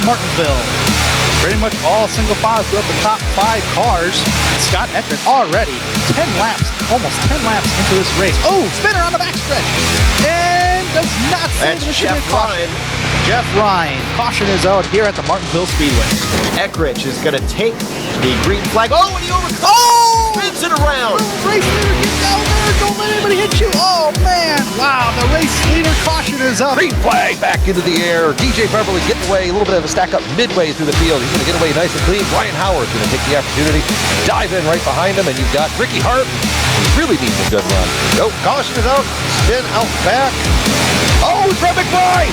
Martinsville. Pretty much all single files throughout the top 5 cars. Scott Eckert already 10 laps, almost 10 laps into this race. Oh, spinner on the backstretch. And does not save the Jeff Ryan. Jeff Ryan. Caution is out here at the Martinsville Speedway. Eckrich is going to take the green flag. Oh, and he spins it around. Race leader, get down there. Don't let anybody hit you. Oh, man. Wow, the race leader caution is up. Green flag back into the air. DJ Beverly getting away. A little bit of a stack up midway through the field. He's going to get away nice and clean. Ryan Howard's going to take the opportunity, dive in right behind him, and you've got Ricky Hart, who really needs a good run. Nope, caution is out. Spin out back. Oh, Brett McBride!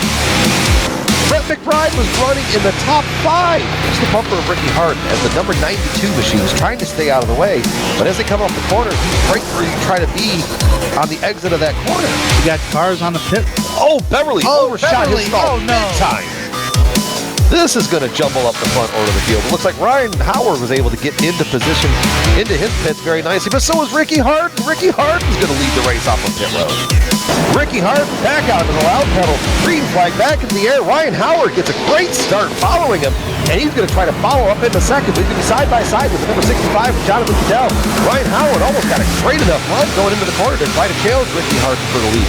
Brett McBride was running in the top 5. Just the bumper of Ricky Hart as the number 92 machine was trying to stay out of the way. But as they come off the corner, he's right where you try to be on the exit of that corner. You got cars on the pit. Oh, Beverly overshot his stall no. time. This is going to jumble up the front order of the field. It looks like Ryan Howard was able to get into position into his pits very nicely, but so was Ricky Hart. Ricky Hart is going to lead the race off on pit road. Ricky Hart back out to the loud pedal. Green flag back into the air. Ryan Howard gets a great start following him, and he's going to try to follow up in the second. He's going to be side by side with the number 65 from Jonathan Cadell. Ryan Howard almost got a great enough run going into the corner to try to challenge Ricky Hart for the lead.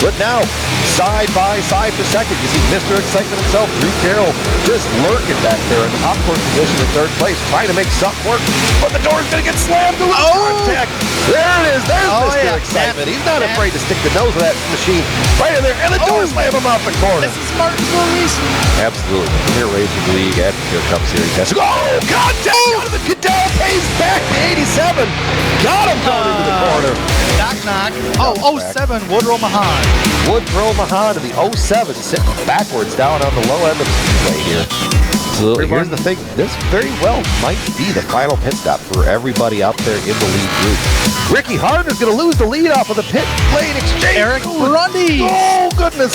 But now, side by side for second, you see Mr. Excitement himself, Drew Carroll, just lurking back there in the popcorn position in third place, trying to make something work, but the door's going to get slammed to contact. There it is. There's Mr. Excitement. He's not afraid to stick the nose of that machine right in there, and the door slam him off the corner. This is Martinsville Racing. Absolutely. Premier Racing League at here comes Series S. Oh, contact! Jonathan Cadell pays back to 87. Got him going into the corner. Knock, knock. Oh, 07, Woodrow Mahan. Woodrow Mahan to the 07, sitting backwards down on the low end of the speedway here. So here's the thing, this very well might be the final pit stop for everybody out there in the lead group. Ricky Hart is going to lose the lead off of the pit lane exchange. Eric Grundy. Oh, goodness.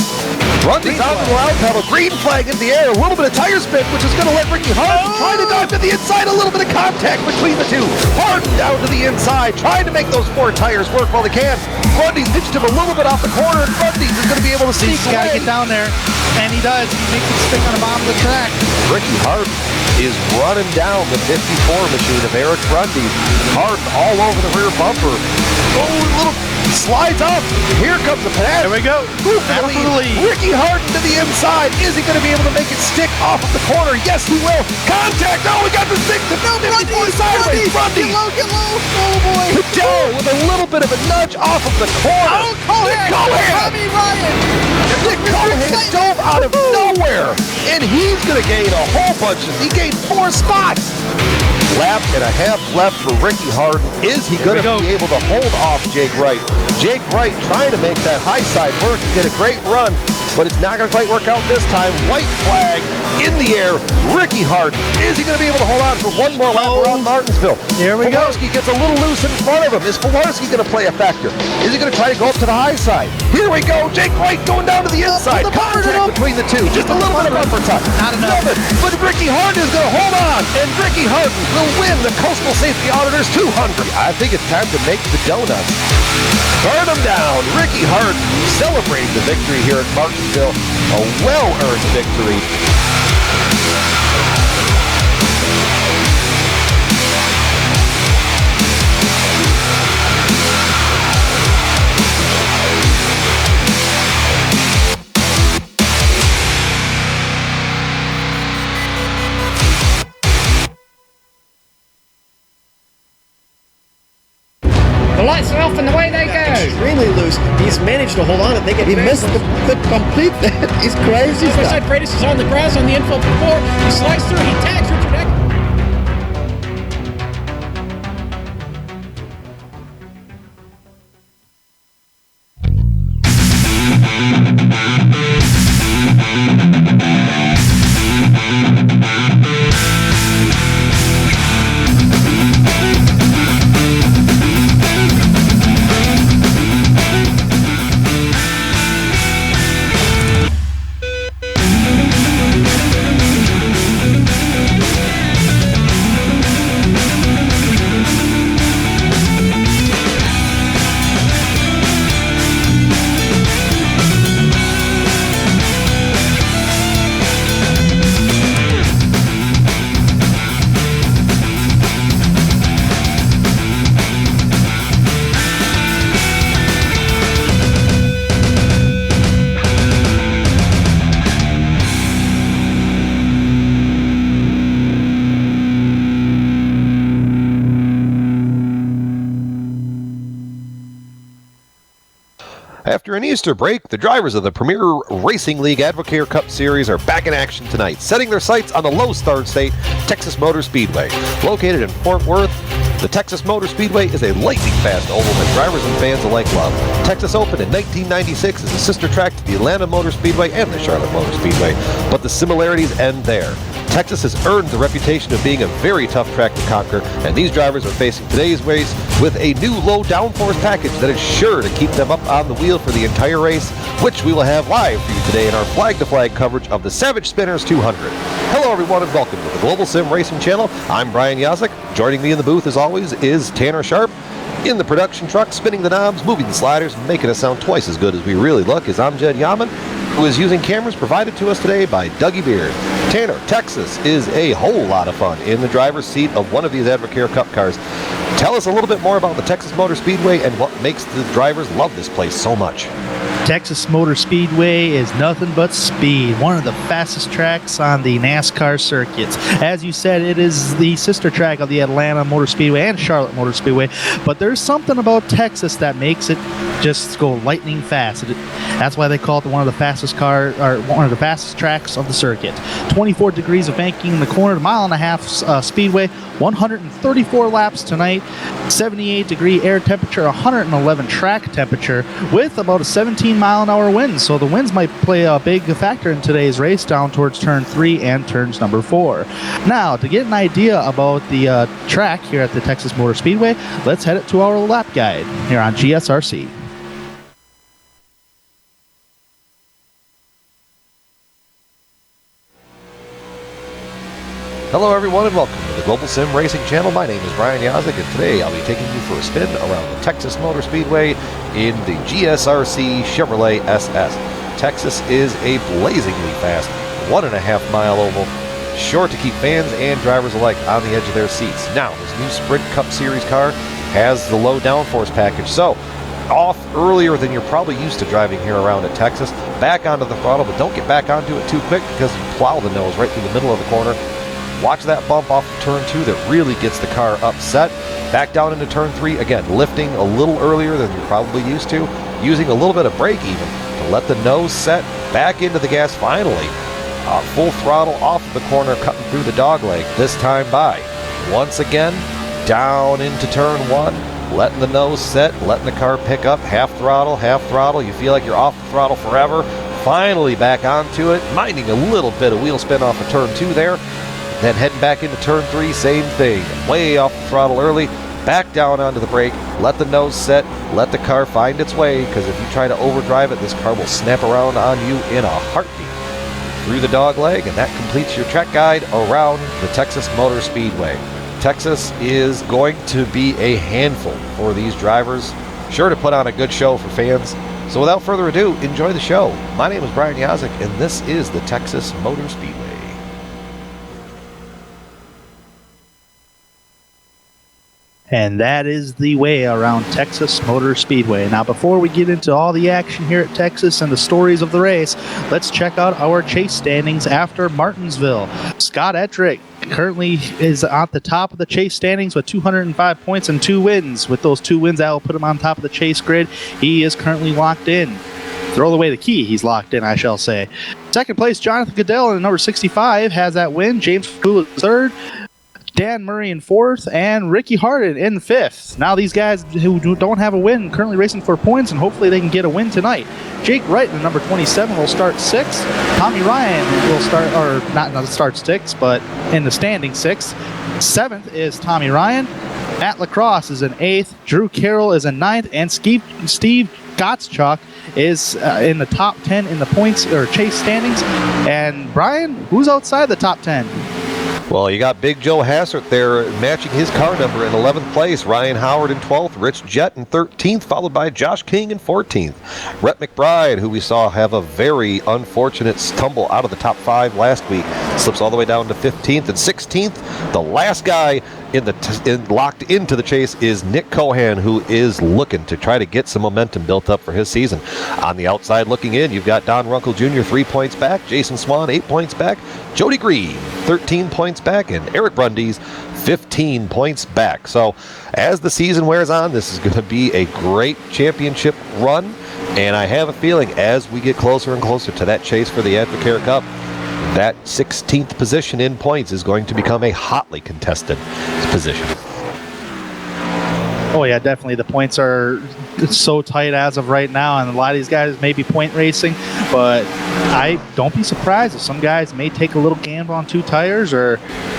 Grundy's out of the loud pedal. Green flag in the air. A little bit of tire spin, which is going to let Ricky Hart try to dive to the inside. A little bit of contact between the two. Hart down to the inside, trying to make those 4 tires work while they can. Grundy's pitched him a little bit off the corner, and Grundy is going to be able to sneak He's got to get down there, and he does. He makes it stick on the bottom of the track. Ricky Hart is running down the 54 machine of Eric Grundy. Hart all over the rear bumper. Oh, little slides up. Here comes the pass. There we go. Ricky Hart to the inside. Is he going to be able to make it stick off of the corner? Yes, he will. Contact. Oh, we got the stick. No, sideways. Grundy. Get low. Oh, boy. Cadell with a little bit of a nudge off of the corner. Oh, Cohan. Tommy Ryan. Nick Cohan dove out of nowhere, and he's going to gain a whole bunch. He gained 4 spots. Lap and a half left for Ricky Hart. Is he going to be able to hold off Jake Wright? Jake Wright trying to make that high side work and get a great run, but it's not going to quite work out this time. White flag in the air. Ricky Hart. Is he going to be able to hold on for one more lap around Martinsville? Here we go. Pilarski gets a little loose in front of him. Is Pilarski going to play a factor? Is he going to try to go up to the high side? Here we go. Jake Wright going down to the inside. Contact between the two. Just a little bit of bumper touch. Not enough. But Ricky Hart is going to hold on, and Ricky Hart will win the Coastal Safety Auditors 200. I think it's time to make the donuts. Burn them down. Ricky Hart celebrating the victory here at Martinsville. A well-earned victory. The lights are off and away they go. Extremely loose. He's managed to hold on and He missed the complete. He's crazy. Outside Freitas is on the grass on the infield before. He slides through. He tags Richard Eckert. After an Easter break, the drivers of the Premier Racing League Advocare Cup Series are back in action tonight, setting their sights on the Lone Star State Texas Motor Speedway. Located in Fort Worth, the Texas Motor Speedway is a lightning-fast oval that drivers and fans alike love. Texas opened in 1996 as a sister track to the Atlanta Motor Speedway and the Charlotte Motor Speedway, but the similarities end there. Texas has earned the reputation of being a very tough track to conquer, and these drivers are facing today's race with a new low downforce package that is sure to keep them up on the wheel for the entire race, which we will have live for you today in our flag-to-flag coverage of the Savage Spinners 200. Hello everyone and welcome to the Global Sim Racing Channel. I'm Brian Yazek. Joining me in the booth as always is Tanner Sharp. In the production truck, spinning the knobs, moving the sliders, and making us sound twice as good as we really look is Amjad Yaman, who is using cameras provided to us today by Dougie Beard. Tanner, Texas is a whole lot of fun in the driver's seat of one of these Advocare Cup cars. Tell us a little bit more about the Texas Motor Speedway and what makes the drivers love this place so much. Texas Motor Speedway is nothing but speed, one of the fastest tracks on the NASCAR circuits. As you said, it is the sister track of the Atlanta Motor Speedway and Charlotte Motor Speedway, but there's something about Texas that makes it just go lightning fast. That's why they call it one of the fastest tracks of the circuit. 24 degrees of banking in the corner, mile and a half speedway, 134 laps tonight, 78 degree air temperature, 111 track temperature, with about a 17-mile-an-hour wind. So the winds might play a big factor in today's race down towards turn 3 and turns number 4. Now, to get an idea about the track here at the Texas Motor Speedway, let's head it to our lap guide here on GSRC. Hello everyone and welcome to the Global Sim Racing Channel. My name is Brian Yazek and today I'll be taking you for a spin around the Texas Motor Speedway in the GSRC Chevrolet SS. Texas is a blazingly fast 1.5 mile oval, sure to keep fans and drivers alike on the edge of their seats. Now, this new Sprint Cup Series car has the low downforce package, so off earlier than you're probably used to driving here around at Texas. Back onto the throttle, but don't get back onto it too quick because you plow the nose right through the middle of the corner. Watch that bump off of turn 2 that really gets the car upset. Back down into turn 3, again, lifting a little earlier than you're probably used to, using a little bit of brake even to let the nose set, back into the gas finally. Full throttle off of the corner, cutting through the dog leg, this time by. Once again, down into turn 1, letting the nose set, letting the car pick up, half throttle, you feel like you're off the throttle forever. Finally back onto it, minding a little bit of wheel spin off of turn 2 there. Then heading back into turn 3, same thing. Way off the throttle early, back down onto the brake, let the nose set, let the car find its way, because if you try to overdrive it, this car will snap around on you in a heartbeat. Through the dog leg, and that completes your track guide around the Texas Motor Speedway. Texas is going to be a handful for these drivers, sure to put on a good show for fans. So without further ado, enjoy the show. My name is Brian Yazek, and this is the Texas Motor Speedway. And that is the way around Texas Motor Speedway. Now, before we get into all the action here at Texas and the stories of the race, let's check out our chase standings after Martinsville. Scott Ettrick currently is at the top of the chase standings with 205 points and 2 wins. With those 2 wins, that will put him on top of the chase grid. He is currently locked in. Throw away the key, he's locked in, I shall say. Second place, Jonathan Goodell in number 65 has that win. James Poole is third. Dan Murray in 4th, and Ricky Harden in 5th. Now these guys who don't have a win currently racing for points, and hopefully they can get a win tonight. Jake Wright in number 27 will start 6th. Tommy Ryan will start, or not start 6th, but in the standing 6th. 7th is Tommy Ryan. Matt Lacrosse is in 8th. Drew Carroll is in 9th, and Steve Gottschalk is in the top 10 in the points or chase standings. And Brian, who's outside the top 10? Well, you got Big Joe Hassert there matching his car number in 11th place. Ryan Howard in 12th. Rich Jett in 13th, followed by Josh King in 14th. Rhett McBride, who we saw have a very unfortunate stumble out of the top 5 last week, slips all the way down to 15th and 16th. The last guy locked into the chase is Nick Cohan, who is looking to try to get some momentum built up for his season. On the outside looking in, you've got Don Runkle Jr. 3 points back, Jason Swan 8 points back, Jody Green 13 points back, and Eric Brundies 15 points back. So as the season wears on, this is going to be a great championship run. And I have a feeling as we get closer and closer to that chase for the Advocare Cup, that 16th position in points is going to become a hotly contested position. Oh yeah, definitely. The points are so tight as of right now, and a lot of these guys may be point racing, but I don't be surprised if some guys may take a little gamble on 2 tires, or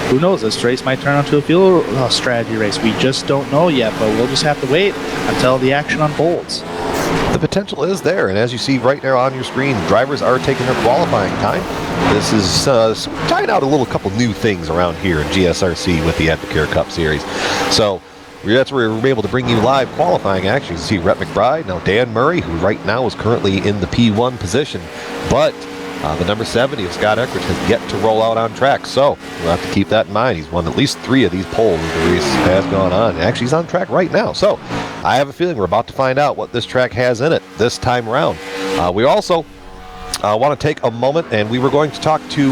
who knows, this race might turn into a fuel strategy race. We just don't know yet, but we'll just have to wait until the action unfolds. The potential is there, and as you see right there on your screen, drivers are taking their qualifying time. This is trying out a couple new things around here in GSRC with the Advocare Cup Series. So that's where we're able to bring you live qualifying action. You see Rhett McBride, now Dan Murray, who right now is currently in the P1 position, but the number 70 of Scott Eckridge has yet to roll out on track, so we'll have to keep that in mind. He's won at least 3 of these poles as the race has gone on. Actually, he's on track right now, so I have a feeling we're about to find out what this track has in it this time around. We also want to take a moment, and we were going to talk to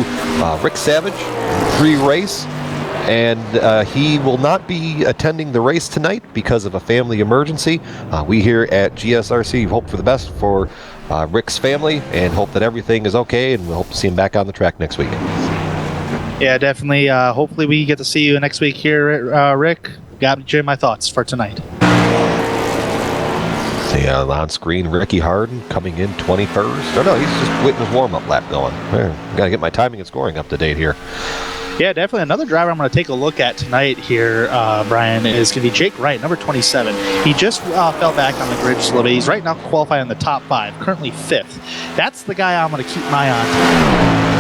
Rick Savage pre-race, and he will not be attending the race tonight because of a family emergency. We here at GSRC hope for the best for Rick's family and hope that everything is okay, and we hope to see him back on the track next week. Yeah, definitely. Hopefully we get to see you next week here, Rick. Got you my thoughts for tonight. On screen, Ricky Harden coming in 21st. Oh no, he's just getting his warm-up lap going. Got to get my timing and scoring up to date here. Yeah, definitely. Another driver I'm going to take a look at tonight here, Brian, is going to be Jake Wright, number 27. He just fell back on the grid just a little bit. He's right now qualified in the top 5, currently 5th. That's the guy I'm going to keep my eye on.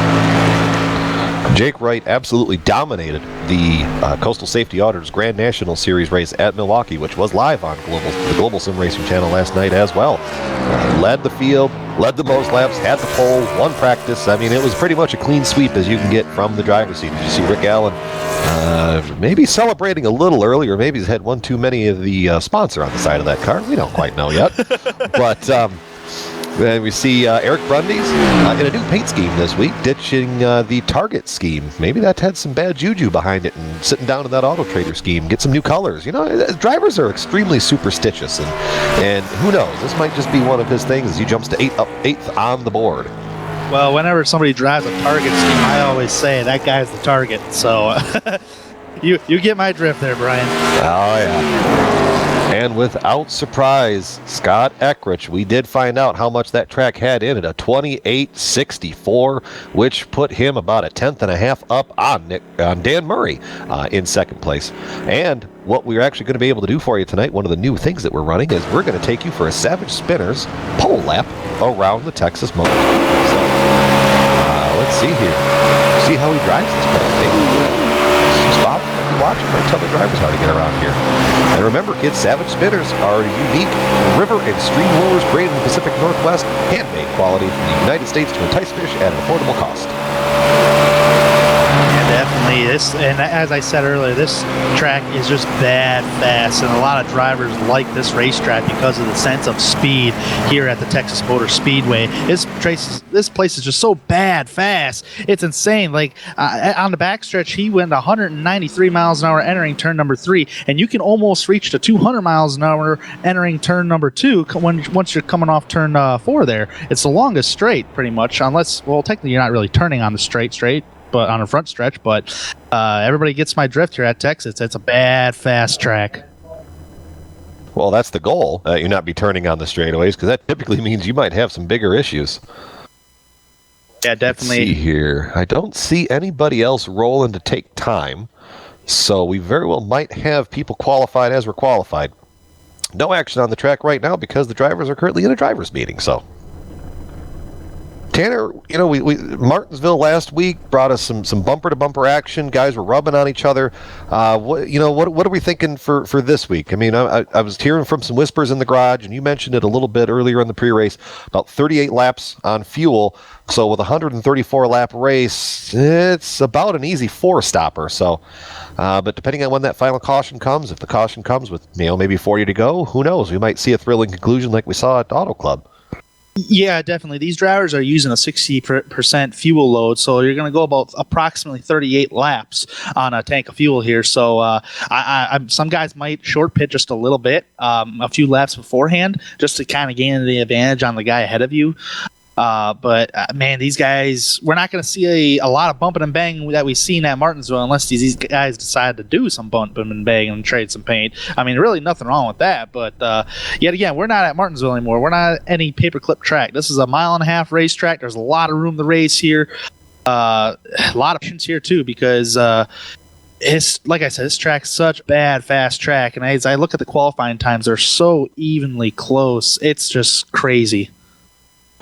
Jake Wright absolutely dominated the Coastal Safety Auditors Grand National Series race at Milwaukee, which was live on the Global Sim Racing channel last night as well. Led the field, led the most laps, had the pole, won practice. I mean, it was pretty much a clean sweep as you can get from the driver's seat. Did you see Rick Allen maybe celebrating a little early, or maybe he's had one too many of the sponsor on the side of that car? We don't quite know yet. But then we see Eric Brundies in a new paint scheme this week, ditching the Target scheme. Maybe that had some bad juju behind it, and sitting down in that Auto Trader scheme, get some new colors. You know, drivers are extremely superstitious, and who knows? This might just be one of his things as he jumps to 8th on the board. Well, whenever somebody drives a Target scheme, I always say that guy's the target. So you get my drift there, Brian. Oh, yeah. And without surprise, Scott Eckridge, we did find out how much that track had in it, a 28.64, which put him about a 10th and a half up on Dan Murray in second place. And what we're actually going to be able to do for you tonight, one of the new things that we're running, is we're going to take you for a Savage Spinners pole lap around the Texas Motor. So, let's see here. See how he drives this place. Stop. Watch him and tell the drivers how to get around here. And remember, kids, Savage Spinners are unique river and stream lures created in the Pacific Northwest, handmade quality from the United States to entice fish at an affordable cost. Yeah, definitely. And as I said earlier, this track is just bad fast, and a lot of drivers like this racetrack because of the sense of speed here at the Texas Motor Speedway. This place is just so bad fast. It's insane. Like on the backstretch, he went 193 miles an hour entering turn number 3, and you can almost reach to 200 miles an hour entering turn number 2 once you're coming off turn 4 there. It's the longest straight, pretty much, unless, well, technically you're not really turning on the straight, but on a front stretch. But everybody gets my drift here at Texas. It's a bad, fast track. Well, that's the goal. You not be turning on the straightaways, because that typically means you might have some bigger issues. Yeah, definitely. Let's see here. I don't see anybody else rolling to take time, so we very well might have people qualified as we're qualified. No action on the track right now because the drivers are currently in a driver's meeting, so... Tanner, you know, we Martinsville last week brought us some bumper-to-bumper action. Guys were rubbing on each other. What are we thinking for this week? I mean, I was hearing from some whispers in the garage, and you mentioned it a little bit earlier in the pre-race, about 38 laps on fuel. So with a 134-lap race, it's about an easy 4-stopper. So, but depending on when that final caution comes, if the caution comes with maybe 40 to go, who knows? We might see a thrilling conclusion like we saw at Auto Club. Yeah, definitely. These drivers are using a 60% fuel load, so you're going to go about approximately 38 laps on a tank of fuel here. So some guys might short pit just a little bit, a few laps beforehand, just to kind of gain the advantage on the guy ahead of you. But man, these guys, we're not going to see a lot of bumping and banging that we've seen at Martinsville unless these guys decide to do some bumping and banging and trade some paint. I mean, really nothing wrong with that. But yet again, we're not at Martinsville anymore. We're not at any paperclip track. This is a 1.5 mile racetrack. There's a lot of room to race here. A lot of options here too, because it's like I said, this track's such bad fast track. And as I look at the qualifying times, they're so evenly close. It's just crazy.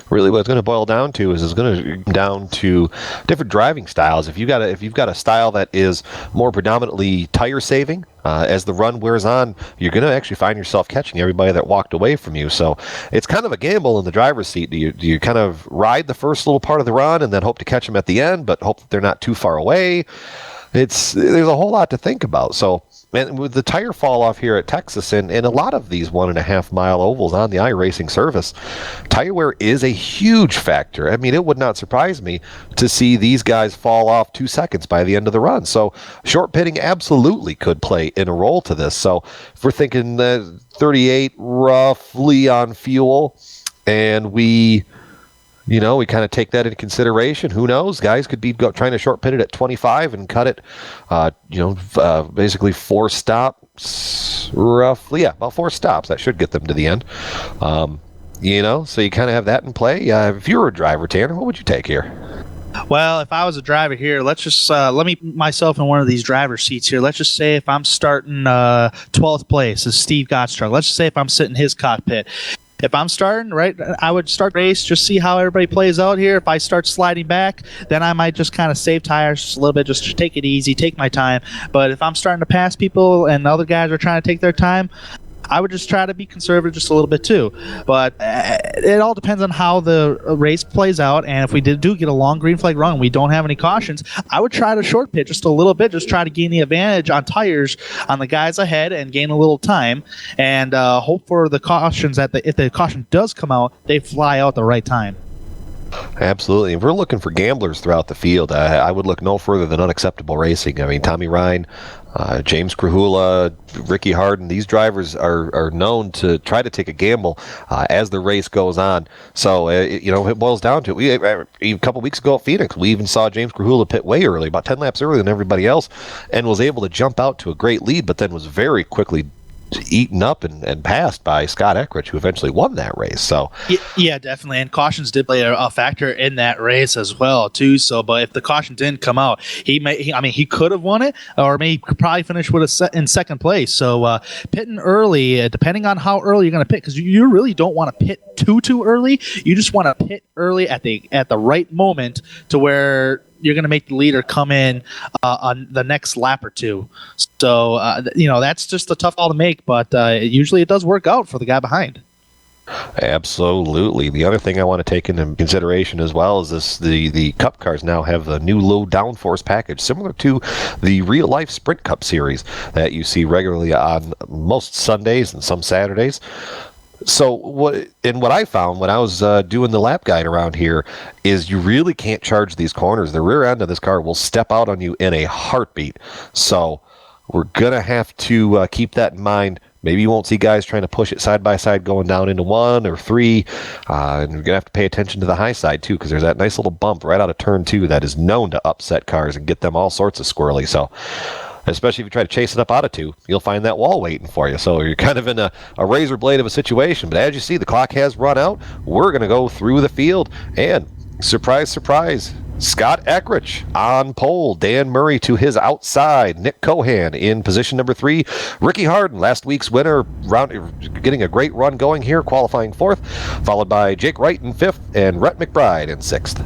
Really, what it's going to boil down to is it's going to come down to different driving styles. If you've got a style that is more predominantly tire saving, as the run wears on, you're going to actually find yourself catching everybody that walked away from you. So it's kind of a gamble in the driver's seat. Do you kind of ride the first little part of the run and then hope to catch them at the end, but hope that they're not too far away? There's a whole lot to think about. So. And with the tire fall off here at Texas and a lot of these 1.5 mile ovals on the iRacing service, tire wear is a huge factor. I mean, it would not surprise me to see these guys fall off 2 seconds by the end of the run. So short pitting absolutely could play in a role to this. So if we're thinking 38 roughly on fuel and we kind of take that into consideration. Who knows? Guys could be trying to short pit it at 25 and cut it, basically 4 stops, roughly. Yeah, about 4 stops. That should get them to the end. So you kind of have that in play. If you were a driver, Tanner, what would you take here? Well, if I was a driver here, let's just let me put myself in one of these driver seats here. Let's just say if I'm starting 12th place as Steve Gottschalk. Let's just say if I'm sitting in his cockpit. If I'm starting, right, I would start the race, just see how everybody plays out here. If I start sliding back, then I might just kind of save tires just a little bit, just take it easy, take my time. But if I'm starting to pass people and the other guys are trying to take their time, I would just try to be conservative just a little bit too. But it all depends on how the race plays out. And if we do get a long green flag run and we don't have any cautions, I would try to short pit just a little bit, just try to gain the advantage on tires on the guys ahead and gain a little time and hope for the cautions that if the caution does come out, they fly out the right time. Absolutely. If we're looking for gamblers throughout the field, I would look no further than Unacceptable Racing. I mean, Tommy Ryan, James Krahula, Ricky Harden, these drivers are known to try to take a gamble as the race goes on. So, it boils down to it. A couple weeks ago at Phoenix, we even saw James Krahula pit way early, about 10 laps earlier than everybody else, and was able to jump out to a great lead, but then was very quickly eaten up and passed by Scott Eckrich, who eventually won that race. So yeah, definitely, and cautions did play a factor in that race as well too. So, but if the caution didn't come out, he could have won it, or maybe could probably finish in second place. So pitting early, depending on how early you're going to pit, because you really don't want to pit too early. You just want to pit early at the right moment to where you're going to make the leader come in on the next lap or two. So, that's just a tough call to make, but usually it does work out for the guy behind. Absolutely. The other thing I want to take into consideration as well is the Cup cars now have a new low downforce package, similar to the real-life Sprint Cup series that you see regularly on most Sundays and some Saturdays. So what I found when I was doing the lap guide around here is you really can't charge these corners. The rear end of this car will step out on you in a heartbeat. So we're going to have to keep that in mind. Maybe you won't see guys trying to push it side by side going down into 1 or 3. And you're going to have to pay attention to the high side too, because there's that nice little bump right out of turn 2 that is known to upset cars and get them all sorts of squirrely. So especially if you try to chase it up out of 2, you'll find that wall waiting for you. So you're kind of in a razor blade of a situation. But as you see, the clock has run out. We're going to go through the field. And surprise, surprise, Scott Eckrich on pole. Dan Murray to his outside. Nick Cohan in position number 3. Ricky Harden, last week's winner, getting a great run going here, qualifying 4th. Followed by Jake Wright in 5th and Rhett McBride in 6th.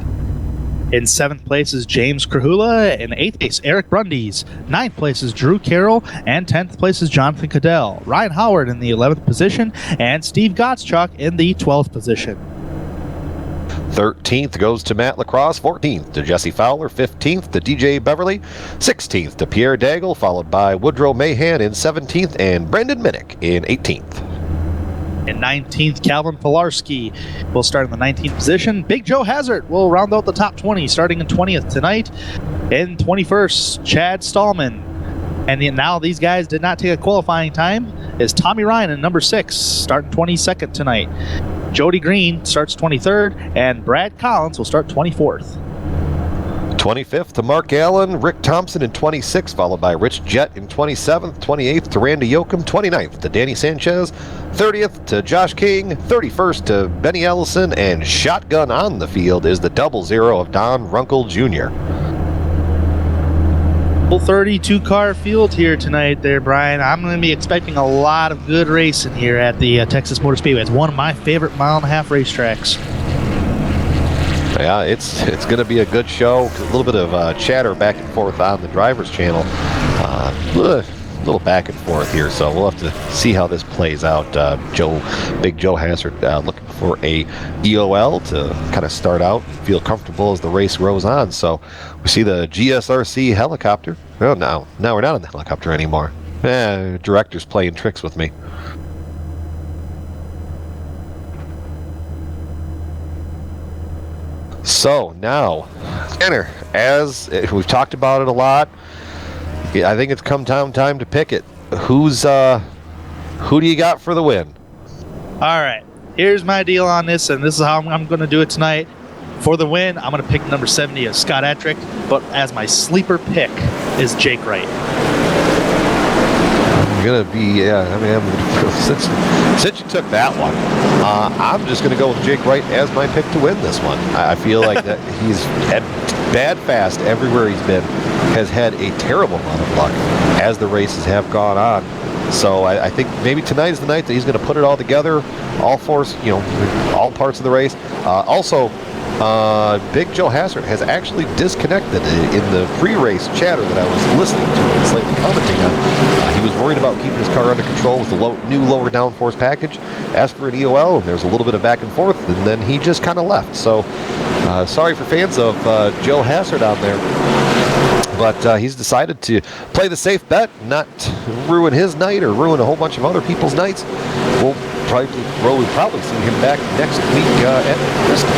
In 7th place is James Krahula. In 8th place, Eric Brundies. 9th place is Drew Carroll. And 10th place is Jonathan Cadell. Ryan Howard in the 11th position. And Steve Gottschalk in the 12th position. 13th goes to Matt Lacrosse. 14th to Jesse Fowler. 15th to DJ Beverly. 16th to Pierre Daigle, followed by Woodrow Mahan in 17th and Brendan Minnick in 18th. In 19th, Calvin Pilarski will start in the 19th position. Big Joe Hazard will round out the top 20, starting in 20th tonight. In 21st, Chad Stallman. And now these guys did not take a qualifying time. Is Tommy Ryan in number 6, starting 22nd tonight. Jody Green starts 23rd, and Brad Collins will start 24th. 25th to Mark Allen, Rick Thompson in 26th, followed by Rich Jett in 27th, 28th to Randy Yoakum, 29th to Danny Sanchez, 30th to Josh King, 31st to Benny Ellison, and shotgun on the field is the 00 of Don Runkle Jr. Full 32-car field here tonight there, Brian. I'm going to be expecting a lot of good racing here at the Texas Motor Speedway. It's one of my favorite mile-and-a-half racetracks. Yeah, it's going to be a good show. A little bit of chatter back and forth on the driver's channel. A little back and forth here, so we'll have to see how this plays out. Big Joe Hazard looking for a EOL to kind of start out and feel comfortable as the race rolls on. So we see the GSRC helicopter. Oh, no, we're not in the helicopter anymore. Director's playing tricks with me. So now, Tanner, as we've talked about it a lot, I think it's come time to pick it. Who do you got for the win? All right, here's my deal on this, and this is how I'm going to do it tonight. For the win, I'm going to pick number 70 of Scott Ettrick, but as my sleeper pick is Jake Wright. Gonna be since you took that one, I'm just gonna go with Jake Wright as my pick to win this one. I feel like that he's had bad fast everywhere he's been, has had a terrible amount of luck as the races have gone on. So I think maybe tonight is the night that he's going to put it all together, all parts of the race. Also, Big Joe Hazard has actually disconnected in the pre-race chatter that I was listening to and slightly commenting on. He was worried about keeping his car under control with the new lower downforce package, asked for an EOL, and there was a little bit of back and forth, and then he just kind of left. So sorry for fans of Joe Hazard out there. But he's decided to play the safe bet, not ruin his night or ruin a whole bunch of other people's nights. We'll probably see him back next week at Bristol.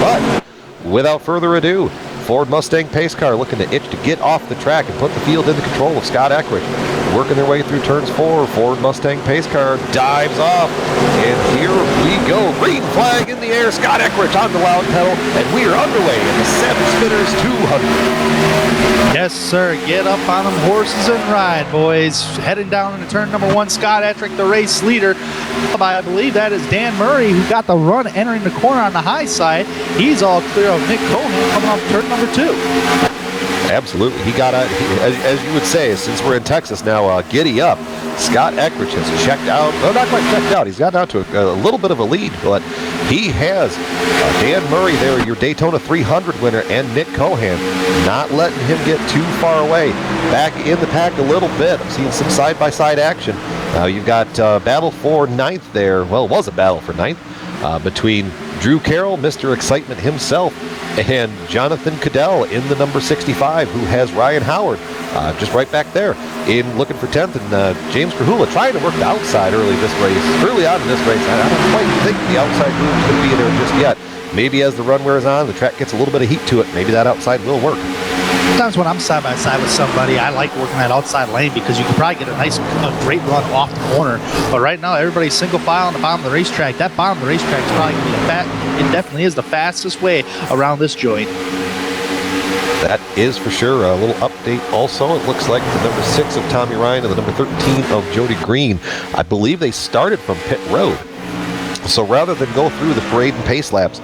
But without further ado, Ford Mustang pace car looking to itch to get off the track and put the field into control of Scott Eckrich. Working their way through turns 4, Ford Mustang pace car dives off. And here we go. Green flag in the air. Scott Eckrich on the loud pedal. And we are underway in the 7 Spinners 200. Yes, sir. Get up on them horses and ride, boys. Heading down into turn number 1, Scott Ettrick, the race leader. I believe that is Dan Murray, who got the run entering the corner on the high side. He's all clear of Nick Cohan coming off turn number 2. Absolutely. He got out, as you would say, since we're in Texas now, giddy up. Scott Eckrich has checked out. Well, not quite checked out. He's gotten out to a little bit of a lead, but he has Dan Murray there, your Daytona 300 winner, and Nick Cohan, not letting him get too far away. Back in the pack a little bit. I'm seeing some side-by-side action. You've got battle for 9th there. Well, it was a battle for 9th between Drew Carroll, Mr. Excitement himself, and Jonathan Cadell in the number 65, who has Ryan Howard just right back there in looking for 10th, and James Krahula trying to work the outside early on in this race. I don't quite think the outside move is going to be there just yet. Maybe as the run wears on, the track gets a little bit of heat to it, maybe that outside will work. Sometimes when I'm side by side with somebody, I like working that outside lane because you can probably get a great run off the corner. But right now, everybody's single file on the bottom of the racetrack. That bottom of the racetrack is probably going to be it definitely is the fastest way around this joint. That is for sure. A little update also. It looks like the number 6 of Tommy Ryan and the number 13 of Jody Green, I believe they started from pit road. So rather than go through the parade and pace laps,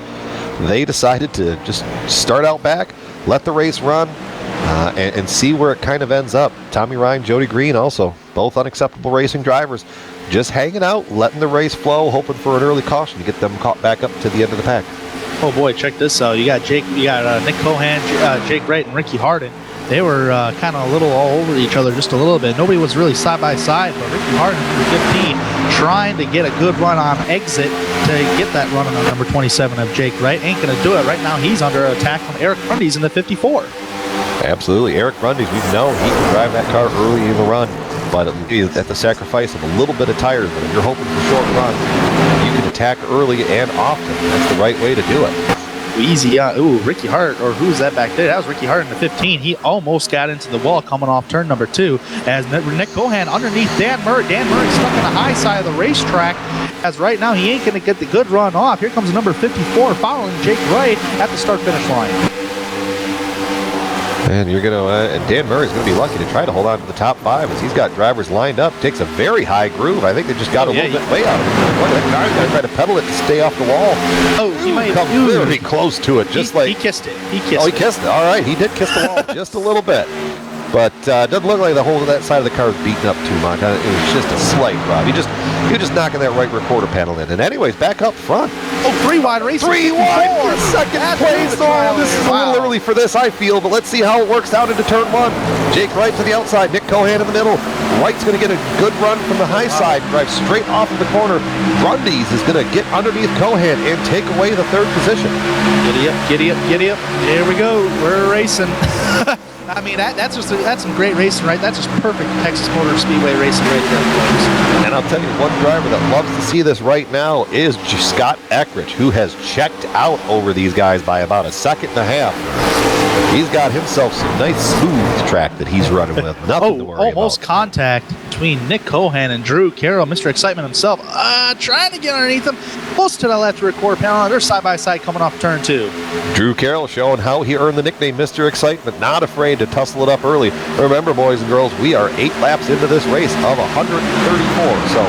they decided to just start out back, let the race run, and see where it kind of ends up. Tommy Ryan, Jody Green also, both unacceptable racing drivers, just hanging out, letting the race flow, hoping for an early caution to get them caught back up to the end of the pack. Oh boy, check this out. You got Nick Cohan, Jake Wright, and Ricky Hardin. They were kind of a little all over each other just a little bit. Nobody was really side by side, but Ricky Hardin, number 15, trying to get a good run on exit to get that run on number 27 of Jake Wright. Ain't going to do it. Right now, he's under attack from Eric Brundies in the 54. Absolutely. Eric Brundies, we know he can drive that car early in the run. but at the sacrifice of a little bit of tires. But if you're hoping for short runs, you can attack early and often. That's the right way to do it. Easy. Ooh, Ricky Hart, or who's that back there? That was Ricky Hart in the 15. He almost got into the wall coming off turn number 2 as Nick Cohan underneath Dan Murray. Dan Murray stuck on the high side of the racetrack as right now he ain't going to get the good run off. Here comes number 54 following Jake Wright at the start-finish line. And you're gonna, and Dan Murray's gonna be lucky to try to hold on to the top 5 as he's got drivers lined up. Takes a very high groove. I think they just got a little bit way out of it. Boy, that guy's gonna try to pedal it to stay off the wall. Oh, he might come very close to it, just like he kissed it. He kissed it. Oh, he kissed it. All right, he did kiss the wall just a little bit. But doesn't look like the whole of that side of the car was beaten up too much. It was just a slight rub. You're just knocking that right rear quarter panel in. And anyways, back up front. Oh, 3 wide race. 3 wide for second place. Oh, this is a little early for this, I feel. But let's see how it works out into turn 1. Jake Wright to the outside. Nick Cohan in the middle. Wright's going to get a good run from the high side. Drive straight off of the corner. Brundies is going to get underneath Cohan and take away the 3rd position. Giddy up, giddy up, giddy up. Here we go. We're racing. I mean, that's some great racing, right? That's just perfect Texas Motor Speedway racing right there. And I'll tell you, one driver that loves to see this right now is Scott Eckridge, who has checked out over these guys by about a second and a half. He's got himself some nice smooth track that he's running with. Nothing to worry almost about. Contact between Nick Cohan and Drew Carroll. Mr. Excitement himself trying to get underneath him. Close to the left rear quarter panel. They're side by side coming off turn 2. Drew Carroll showing how he earned the nickname Mr. Excitement. Not afraid to tussle it up early. Remember, boys and girls, we are 8 laps into this race of 134. So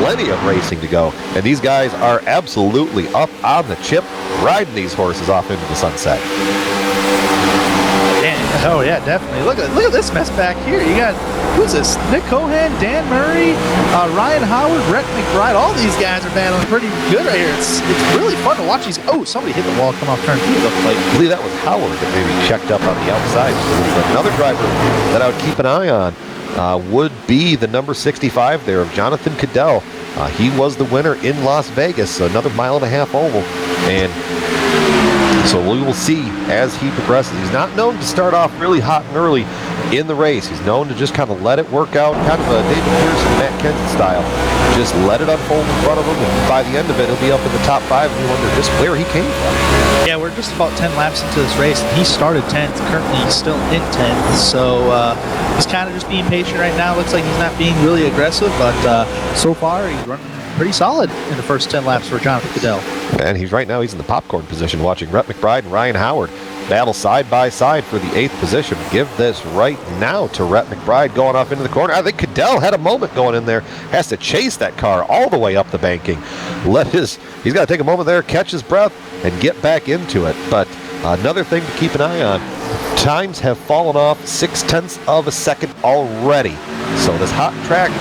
plenty of racing to go. And these guys are absolutely up on the chip, riding these horses off into the sunset. Oh yeah, definitely. Look at this mess back here. You got, who's this? Nick Cohan, Dan Murray, Ryan Howard, Rhett McBride. All these guys are battling pretty good right here. It's really fun to watch these. Oh, somebody hit the wall, come off turn 2. It looked like. I believe that was Howard that maybe checked up on the outside. Another driver that I would keep an eye on would be the number 65 there of Jonathan Cadell. He was the winner in Las Vegas, another 1.5 mile oval, and so we will see as he progresses. He's not known to start off really hot and early in the race. He's known to just kind of let it work out, kind of a David Pearson, Matt Kenseth style. Just let it unfold in front of him, and by the end of it, he'll be up in the top 5, and you wonder just where he came from. Yeah, we're just about 10 laps into this race, and he started 10th. Currently, he's still in 10th, so he's kind of just being patient right now. Looks like he's not being really aggressive, but so far, he's running pretty solid in the first 10 laps for Jonathan Cadell. And he's right now, he's in the popcorn position, watching Rhett McBride and Ryan Howard battle side by side for the 8th position. Give this right now to Rhett McBride going off into the corner. I think Cadell had a moment going in there, has to chase that car all the way up the banking. He's got to take a moment there, catch his breath, and get back into it. But another thing to keep an eye on, times have fallen off 0.6 of a second already. So this hot track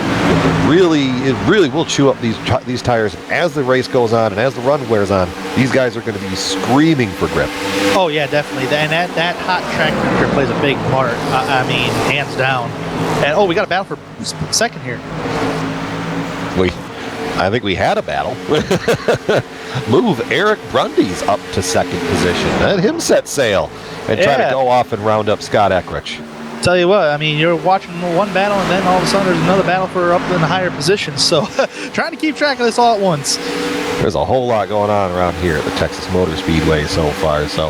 really will chew up these tires. As the race goes on and as the run wears on, these guys are going to be screaming for grip. Oh yeah, definitely. And that hot track temperature plays a big part. I mean, hands down. And we got a battle for second here. I think we had a battle. Move Eric Brundies up to second position. Let him set sail and try to go off and round up Scott Eckridge. Tell you what, I mean, you're watching one battle and then all of a sudden there's another battle for up in the higher positions. So trying to keep track of this all at once. There's a whole lot going on around here at the Texas Motor Speedway so far. So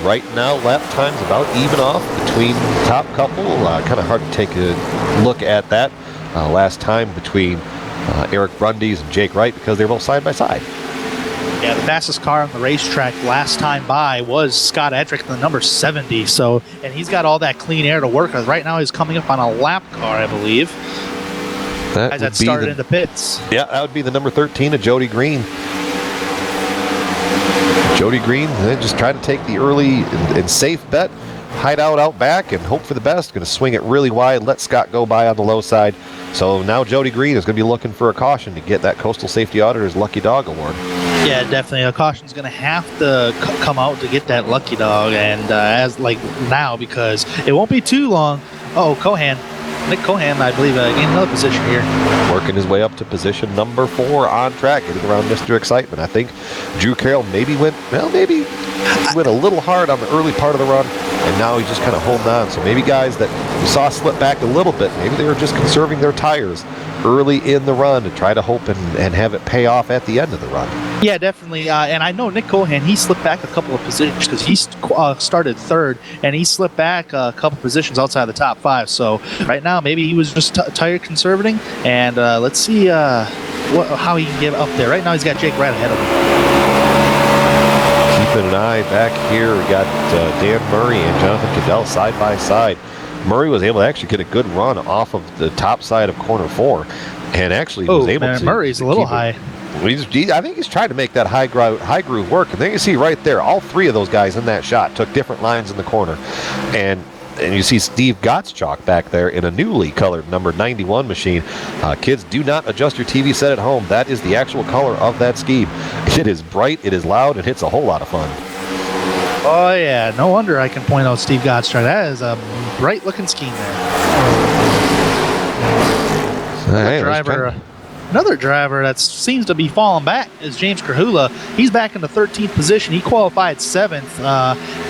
right now, lap time's about even off between the top couple. Kind of hard to take a look at that last time between Eric Brundies and Jake Wright because they're both side by side. Yeah, the fastest car on the racetrack last time by was Scott Eckridge, the number 70. So, and he's got all that clean air to work with. Right now, he's coming up on a lap car, I believe. As that started in the pits. Yeah, that would be the number 13 of Jody Green. Jody Green just trying to take the early and safe bet, hide out back, and hope for the best. Going to swing it really wide, let Scott go by on the low side. So now Jody Green is going to be looking for a caution to get that Coastal Safety Auditor's Lucky Dog Award. Yeah, definitely. A caution's going to have to come out to get that Lucky Dog, and as like now, because it won't be too long. Nick Cohan, I believe, gained another position here. Working his way up to position number 4 on track, getting around Mr. Excitement. I think Drew Carroll maybe went a little hard on the early part of the run, and now he's just kind of holding on. So maybe guys that we saw slip back a little bit, maybe they were just conserving their tires early in the run to try to hope and have it pay off at the end of the run. Yeah, definitely. And I know Nick Cohan, he slipped back a couple of positions because he started third, and he slipped back a couple positions outside the top 5. So right now, maybe he was just tire conserving. And let's see how he can get up there. Right now, he's got Jake right ahead of him. Keeping an eye back here, we got Dan Murray and Jonathan Cadell side by side. Murray was able to actually get a good run off of the top side of corner 4, and actually was able to. Murray's a little high. I think he's trying to make that high groove work. And then you see right there, all 3 of those guys in that shot took different lines in the corner, and you see Steve Gottschalk back there in a newly colored number 91 machine. Kids, do not adjust your TV set at home. That is the actual color of that scheme. It is bright, it is loud, and it's a whole lot of fun. Oh, yeah. No wonder I can point out Steve Gottschalk. That is a bright-looking scheme there. Another driver that seems to be falling back is James Krahula. He's back in the 13th position. He qualified 7th,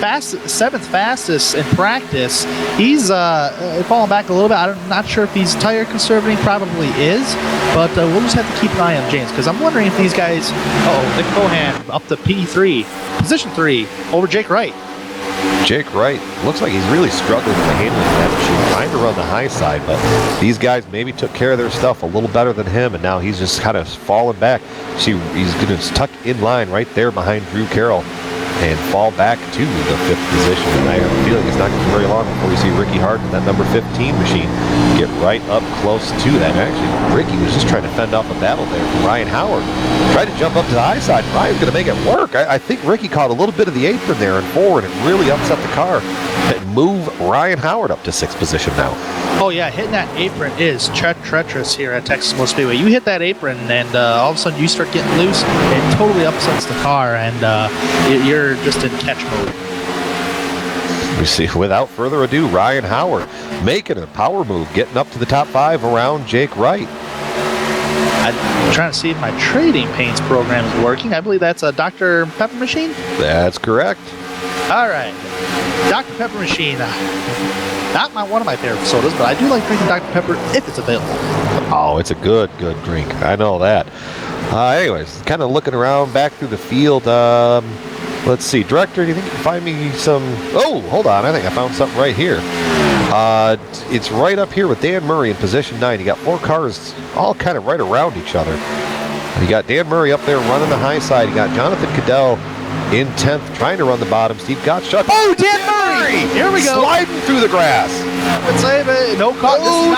7th fastest in practice. He's falling back a little bit. I'm not sure if he's tire conserving. Probably is, but we'll just have to keep an eye on James because I'm wondering if these guys. Nick Cohan up to P3, position 3 over Jake Wright. Jake Wright looks like he's really struggling with the handling of that machine, trying to run the high side, but these guys maybe took care of their stuff a little better than him, and now he's just kind of falling back. See, he's going to tuck in line right there behind Drew Carroll and fall back to the 5th position. And I feel like it's not going to be very long before we see Ricky Harden, that number 15 machine, get right up close to that. And actually, Ricky was just trying to fend off a battle there from Ryan Howard. Tried to jump up to the high side. Ryan's going to make it work. I think Ricky caught a little bit of the apron there and forward. It really upset the car and move Ryan Howard up to 6th position now. Oh, yeah, hitting that apron is treacherous here at Texas Motor Speedway. You hit that apron, and all of a sudden you start getting loose. It totally upsets the car, and you're just in catch mode. We see, without further ado, Ryan Howard making a power move, getting up to the top 5 around Jake Wright. I'm trying to see if my trading paints program is working. I believe that's a Dr. Pepper machine. That's correct. All right. Dr. Pepper machine. Not one of my favorite sodas, but I do like drinking Dr. Pepper if it's available. Oh, it's a good drink. I know that. Anyways, kind of looking around back through the field. Let's see. Director, do you think you can find me some... Oh, hold on. I think I found something right here. It's right up here with Dan Murray in position 9. You got 4 cars all kind of right around each other. You got Dan Murray up there running the high side. You got Jonathan Cadell in 10th, trying to run the bottom. Steve Gottschalk. Oh, Dan Murray! Here we go. Sliding through the grass. Let's save it. No car. Oh,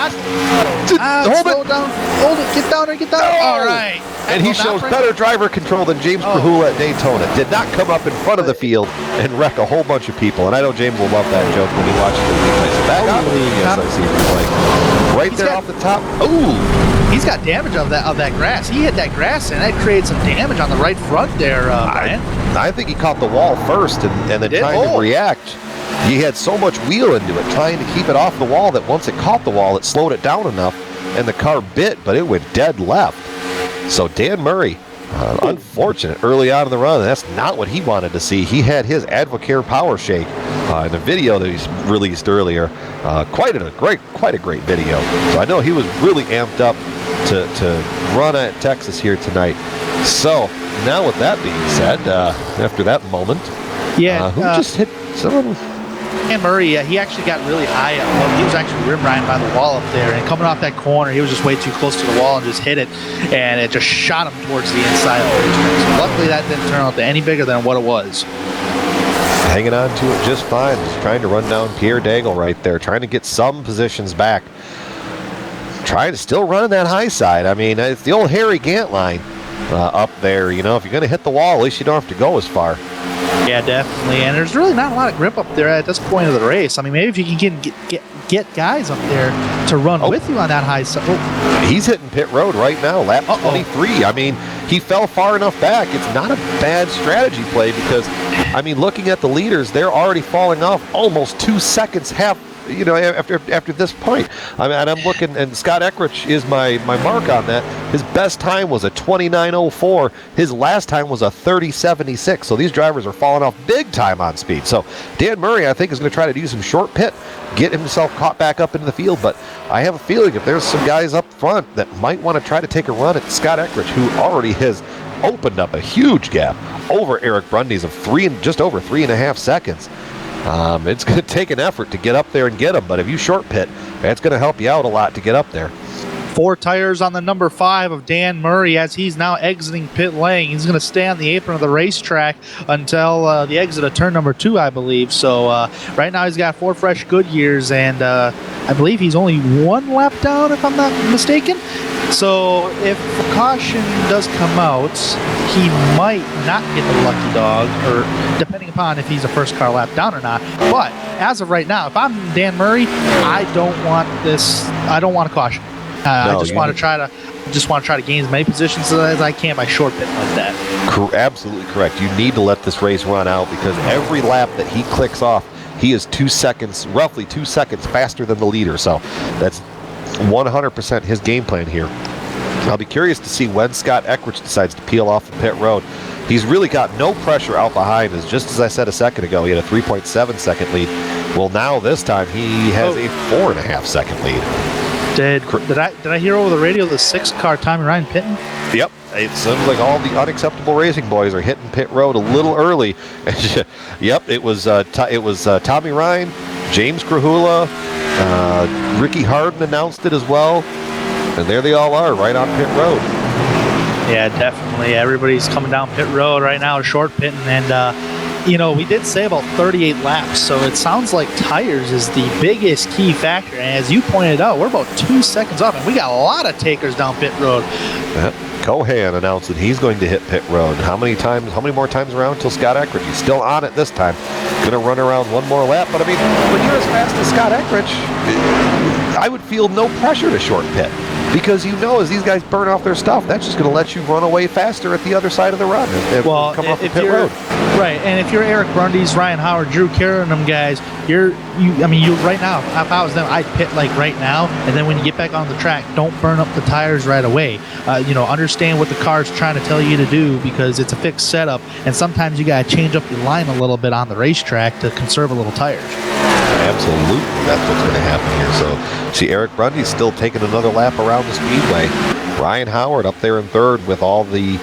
This is not. hold it. Down. Hold it. Get down there. Get down. No. All right. And he shows better driver control than James Krahula at Daytona. Did not come up in front of the field and wreck a whole bunch of people. And I know James will love that joke when he watches the replay. So back on. Yes, I see the replay. Right there off the top. Ooh. He's got damage of that grass. He hit that grass, and that created some damage on the right front there, Brian. I think he caught the wall first and then trying to react. He had so much wheel into it, trying to keep it off the wall, that once it caught the wall, it slowed it down enough, and the car bit, but it went dead left. So Dan Murray, unfortunate early on in the run. That's not what he wanted to see. He had his Advocare power shake in the video that he's released earlier. Quite a great video. So I know he was really amped up to run at Texas here tonight. So now with that being said, after that moment, who just hit someone? Dan Murray, he actually got really high up. He was actually rim riding by the wall up there, and coming off that corner, he was just way too close to the wall and just hit it, and it just shot him towards the inside of the racetrack. So luckily that didn't turn out to any bigger than what it was. Hanging on to it just fine, just trying to run down Pierre Daigle right there, trying to get some positions back. Trying to still run that high side. I mean, it's the old Harry Gant line up there. You know, if you're going to hit the wall, at least you don't have to go as far. Yeah, definitely. And there's really not a lot of grip up there at this point of the race. I mean, maybe if you can get guys up there to run with you on that high side. Oh. He's hitting pit road right now, lap 23. I mean, he fell far enough back. It's not a bad strategy play because, I mean, looking at the leaders, they're already falling off almost 2 seconds, after this point. I mean, and I'm looking, and Scott Eckrich is my mark on that. His best time was a 29:04. His last time was a 30:76. So these drivers are falling off big time on speed. So Dan Murray, I think, is going to try to do some short pit, get himself caught back up into the field. But I have a feeling if there's some guys up front that might want to try to take a run at Scott Eckrich, who already has opened up a huge gap over Eric Brundy's of just over 3.5 seconds. It's going to take an effort to get up there and get him, but if you short pit, that's going to help you out a lot to get up there. 4 tires on the number 5 of Dan Murray as he's now exiting pit lane. He's going to stay on the apron of the racetrack until the exit of turn number 2, I believe. So right now he's got 4 fresh Goodyears, and I believe he's only 1 lap down, if I'm not mistaken. So if a caution does come out, he might not get the lucky dog, or depending upon if he's a first car lap down or not. But as of right now, if I'm Dan Murray, I don't want a caution. I just want to try to gain as many positions as I can by short pitting like that. Absolutely correct. You need to let this race run out, because every lap that he clicks off, he is roughly 2 seconds faster than the leader. So that's 100% his game plan here. I'll be curious to see when Scott Eckrich decides to peel off the pit road. He's really got no pressure out behind, just as I said a second ago. He had a 3.7 second lead. Well, now this time he has a 4.5 second lead. Did I hear over the radio the 6-car Tommy Ryan pitting? Yep. It seems like all the unacceptable racing boys are hitting pit road a little early. Yep. It was Tommy Ryan, James Krahula, Ricky Harden announced it as well, and there they all are right on pit road. Yeah, definitely. Everybody's coming down pit road right now, short pitting, and we did say about 38 laps, so it sounds like tires is the biggest key factor. And as you pointed out, we're about 2 seconds off, and we got a lot of takers down pit road. Cohan announced that he's going to hit pit road. How many more times around till Scott Eckrich? He's still on it this time. Going to run around one more lap. But I mean, when you're as fast as Scott Eckrich, I would feel no pressure to short pit, because as these guys burn off their stuff, that's just going to let you run away faster at the other side of the run. Come off the pit road. Right, and if you're Eric Brundy's, Ryan Howard, Drew Carroll, and them guys, you right now, if I was them, I'd pit like right now, and then when you get back on the track, don't burn up the tires right away. Understand what the car's trying to tell you to do, because it's a fixed setup, and sometimes you got to change up your line a little bit on the racetrack to conserve a little tires. Absolutely, that's what's going to happen here. So, see, Eric Brundy's still taking another lap around the speedway. Ryan Howard up there in third with all the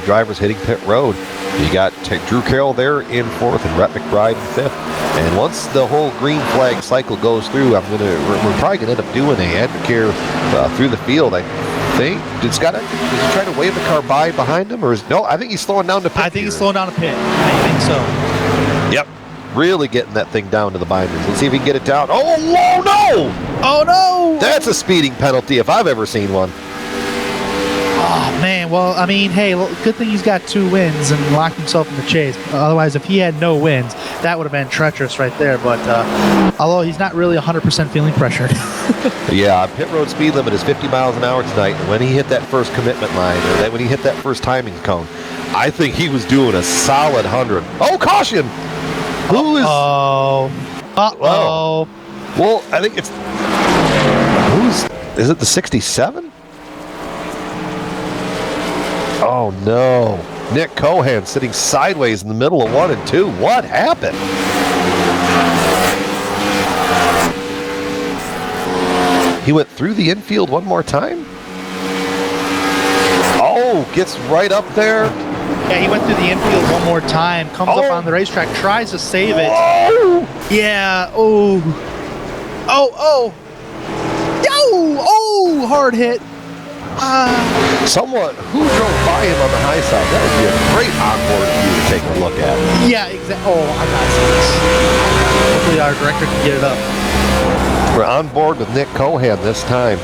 drivers hitting pit road. You got Drew Carroll there in fourth and Rhett McBride in fifth. And once the whole green flag cycle goes through, we're probably going to end up doing a AdvoCare through the field. I think. Did he try to wave the car by behind him, or no? I think he's slowing down to pit. I think he's slowing down to pit. I think so. Yep. Really getting that thing down to the binders. Let's see if he can get it down. Oh no! Oh no! That's a speeding penalty if I've ever seen one. Oh, man. Well, I mean, hey, good thing he's got 2 wins and locked himself in the chase. Otherwise, if he had no wins, that would have been treacherous right there. But although he's not really 100% feeling pressured. Yeah, pit road speed limit is 50 miles an hour tonight. And when he hit that first commitment line, or when he hit that first timing cone, I think he was doing a solid 100. Oh, caution! Who is... Uh-oh. Well, I think it's... Is it the 67? Oh, no. Nick Cohan sitting sideways in the middle of 1 and 2. What happened? He went through the infield one more time? Oh, gets right up there. Yeah, he went through the infield one more time, comes up on the racetrack, tries to save it. Oh! Yeah, oh. Oh. Hard hit. Someone who drove by him on the high side, that would be a great onboard view to take a look at. Yeah, exactly. Oh, I got this. Hopefully our director can get it up. We're on board with Nick Cohan this time.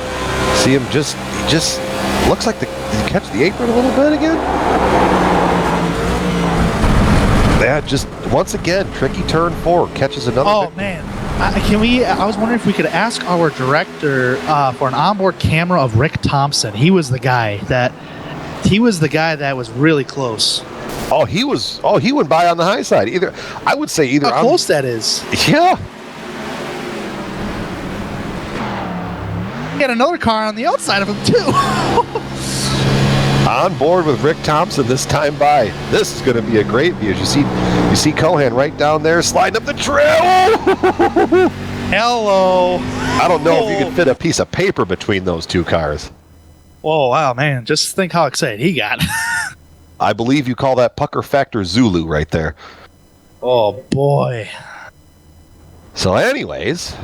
See him just looks like did he catch the apron a little bit again? Yeah, just once again, tricky turn 4, catches another. Oh, man. I was wondering if we could ask our director for an onboard camera of Rick Thompson. He was the guy that was really close. He went by on the high side. How close that is. Yeah. got another car on the outside of him, too. On board with Rick Thompson this time by. This is going to be a great view. You see Cohan right down there sliding up the trail. Hello. I don't know if you can fit a piece of paper between those two cars. Oh, wow, man. Just think how excited he got. I believe you call that pucker factor Zulu right there. Oh, boy. So anyways,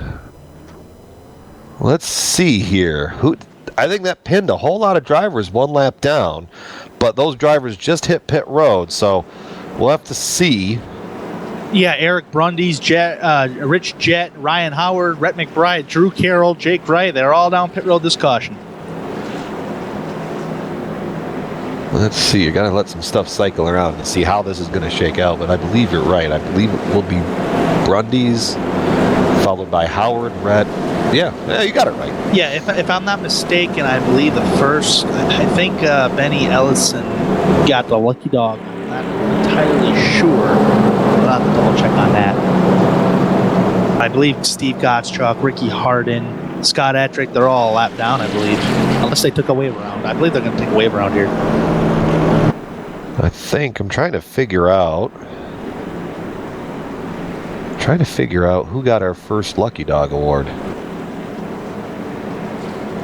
let's see here. I think that pinned a whole lot of drivers one lap down, but those drivers just hit pit road, so we'll have to see. Yeah, Eric Brundy's Rich Jett, Ryan Howard, Rhett McBride, Drew Carroll, Jake Wright, they're all down pit road this caution. Let's see. You got to let some stuff cycle around and see how this is going to shake out, but I believe you're right. I believe it will be Brundy's, followed by Howard, Rhett. Yeah, you got it right. Yeah, if I'm not mistaken, I believe the first, I think Benny Ellison got the lucky dog. I'm not entirely sure. I'll have to double check on that. I believe Steve Gottschalk, Ricky Hardin, Scott Ettrick, they're all a lap down, I believe. Unless they took a wave around. I believe they're going to take a wave around here. I think I'm trying to figure out who got our first Lucky Dog award.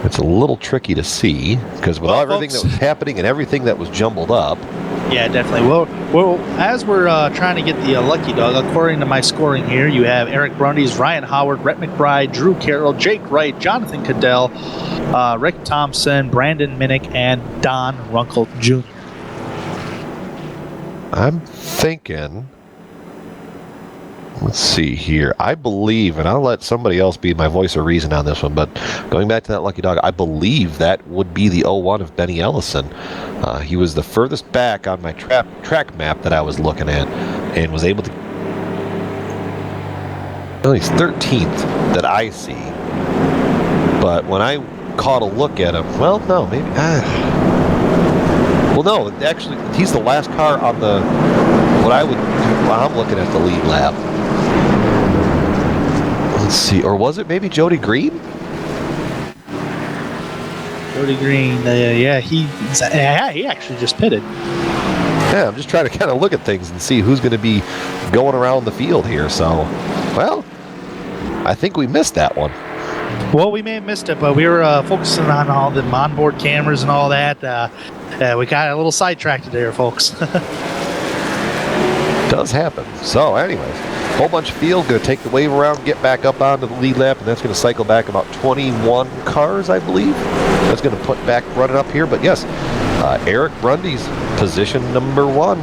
It's a little tricky to see because with everything that was happening and everything that was jumbled up. Yeah, definitely. Well, as we're trying to get the Lucky Dog, according to my scoring here, you have Eric Brundy's, Ryan Howard, Rhett McBride, Drew Carroll, Jake Wright, Jonathan Cadell, Rick Thompson, Brandon Minnick, and Don Runkle Jr. I'm thinking, let's see here. I believe, and I'll let somebody else be my voice of reason on this one, but going back to that Lucky Dog, I believe that would be the 01 of Benny Ellison. He was the furthest back on my track map that I was looking at and was able to... Well, he's 13th that I see. But when I caught a look at him, well, no, maybe... Well, no, actually, he's the last car on the... I'm looking at the lead lap. Let's see, or was it maybe Jody Green? Jody Green, yeah, he actually just pitted. Yeah, I'm just trying to kind of look at things and see who's going to be going around the field here. So, well, I think we missed that one. Well, we may have missed it, but we were focusing on all the onboard cameras and all that. We got a little sidetracked there, folks. Does happen. So, anyways, whole bunch of field going to take the wave around, get back up onto the lead lap, and that's going to cycle back about 21 cars, I believe. That's going to put back running up here. But yes, Eric Brundy's position number 1.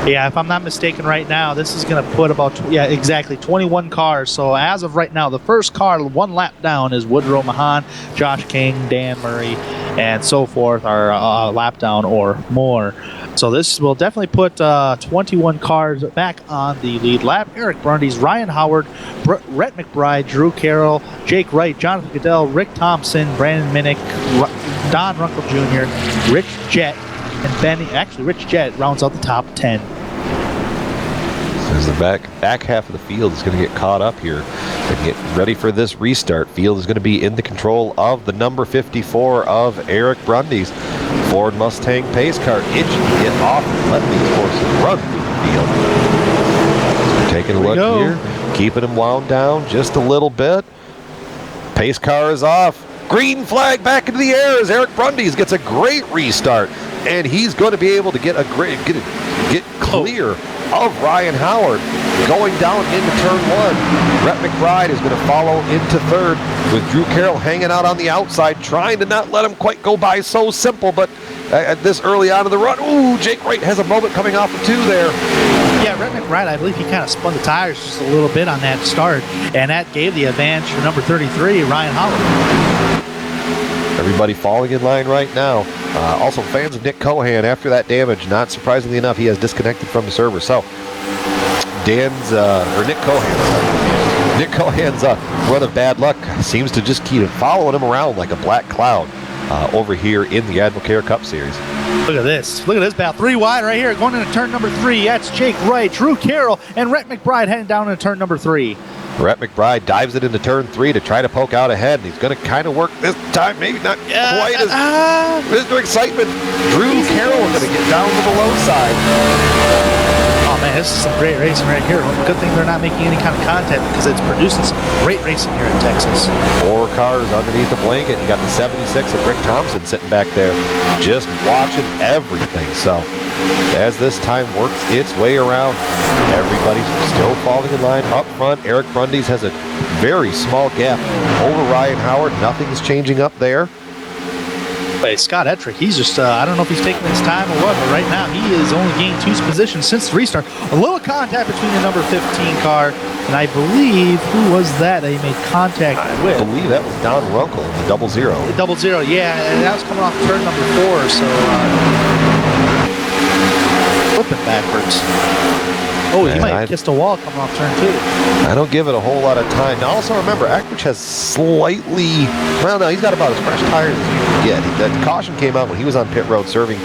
Yeah, if I'm not mistaken right now, this is going to put about, 21 cars. So as of right now, the first car one lap down is Woodrow Mahan, Josh King, Dan Murray, and so forth are lap down or more. So this will definitely put 21 cars back on the lead lap. Eric Brundy's, Ryan Howard, Rhett McBride, Drew Carroll, Jake Wright, Jonathan Cadell, Rick Thompson, Brandon Minnick, Don Runkle Jr., Rich Jett, and Rich Jett rounds out the top 10. As the back half of the field is going to get caught up here and get ready for this restart. Field is going to be in the control of the number 54 of Eric Brundy's Ford Mustang pace car, itching to get off and let these horses run through the field. So taking a look here, keeping them wound down just a little bit. Pace car is off. Green flag back into the air as Eric Brundy's gets a great restart, and he's going to be able to get clear of Ryan Howard going down into turn 1. Rhett McBride is going to follow into third with Drew Carroll hanging out on the outside, trying to not let him quite go by so simple, but at this early on in the run, ooh, Jake Wright has a moment coming off of 2 there. Yeah, Rhett McBride, I believe he kind of spun the tires just a little bit on that start, and that gave the advantage for number 33, Ryan Howard. Everybody falling in line right now. Also, fans of Nick Cohan, after that damage, not surprisingly enough, he has disconnected from the server. So, Nick Cohan's run of bad luck seems to just keep following him around like a black cloud over here in the Advocare Cup Series. Look at this. Look at this battle. 3 wide right here, going into turn number 3. That's Jake Wright, Drew Carroll, and Rhett McBride heading down into turn number 3. Rhett McBride dives it into turn 3 to try to poke out ahead, and he's going to kind of work this time, maybe not quite as there's no excitement. Drew Carroll is going to get down to the low side. Oh man, this is some great racing right here. Good thing they're not making any kind of contact because it's producing some great racing here in Texas. 4 cars underneath the blanket. You got the 76 of Rick Thompson sitting back there just watching everything. So as this time works its way around, everybody's still falling in line up front. Eric Brundys has a very small gap over Ryan Howard. Nothing's changing up there. But Scott Ettrick, he's just, I don't know if he's taking his time or what, but right now he has only gained 2 positions since the restart. A little contact between the number 15 car, and I believe, who was that he made contact with? I believe that was Don Runkle in the 0-0. The 0-0, yeah, and that was coming off turn number 4, so flipping backwards. Oh, he might have kissed a wall coming off turn 2. I don't give it a whole lot of time. Now, also remember, Ackrich has slightly, well, no, he's got about as fresh tires as you can get. That caution came out when he was on pit road serving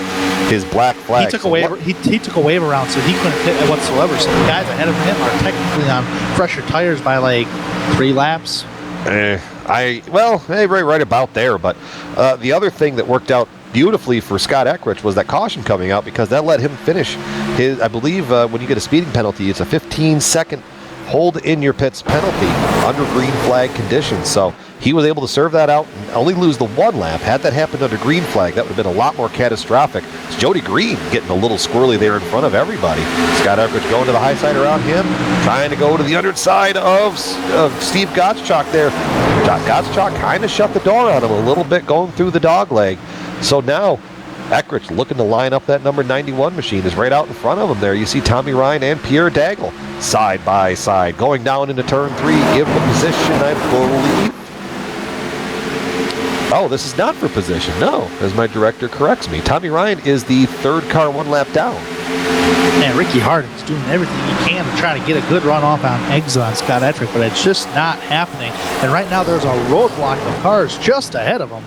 his black flag. He took a wave around, so he couldn't pit whatsoever. So the guys ahead of him are technically on fresher tires by like 3 laps. Right about there. But the other thing that worked out beautifully for Scott Ettrick was that caution coming out, because that let him finish his, I believe when you get a speeding penalty, it's a 15-second hold in your pits penalty under green flag conditions. So he was able to serve that out and only lose the 1 lap. Had that happened under green flag, that would have been a lot more catastrophic. It's Jody Green getting a little squirrely there in front of everybody. Scott Ettrick going to the high side around him, trying to go to the underside of Steve Gottschalk there. Gottschalk kind of shut the door on him a little bit going through the dog leg. So now Ettrick looking to line up that number 91 machine is right out in front of him there. You see Tommy Ryan and Pierre Daggle side by side going down into turn 3. Give the position, I believe. Oh, this is not for position. No, as my director corrects me. Tommy Ryan is the 3rd car 1 lap down. Man, Ricky Harding's doing everything he can to try to get a good run off on exit on Scott Ettrick, but it's just not happening. And right now there's a roadblock of cars just ahead of him.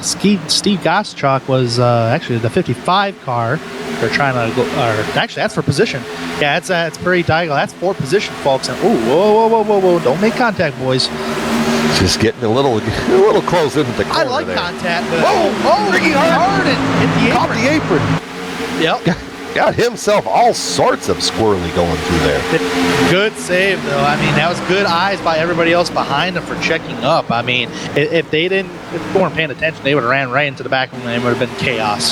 Steve Gottschalk was actually the 55 car. They're trying to go, or actually that's for position. Yeah, it's Prairie Daigle. That's for position, folks. And whoa! Don't make contact, boys. Just getting a little close into the corner. I like there. contact, but Ricky Harding hit caught the apron. Yep. Got himself all sorts of squirrely going through there. Good save, though. I mean, that was good eyes by everybody else behind him for checking up. I mean, if they weren't paying attention, they would have ran right into the back of him and it would have been chaos.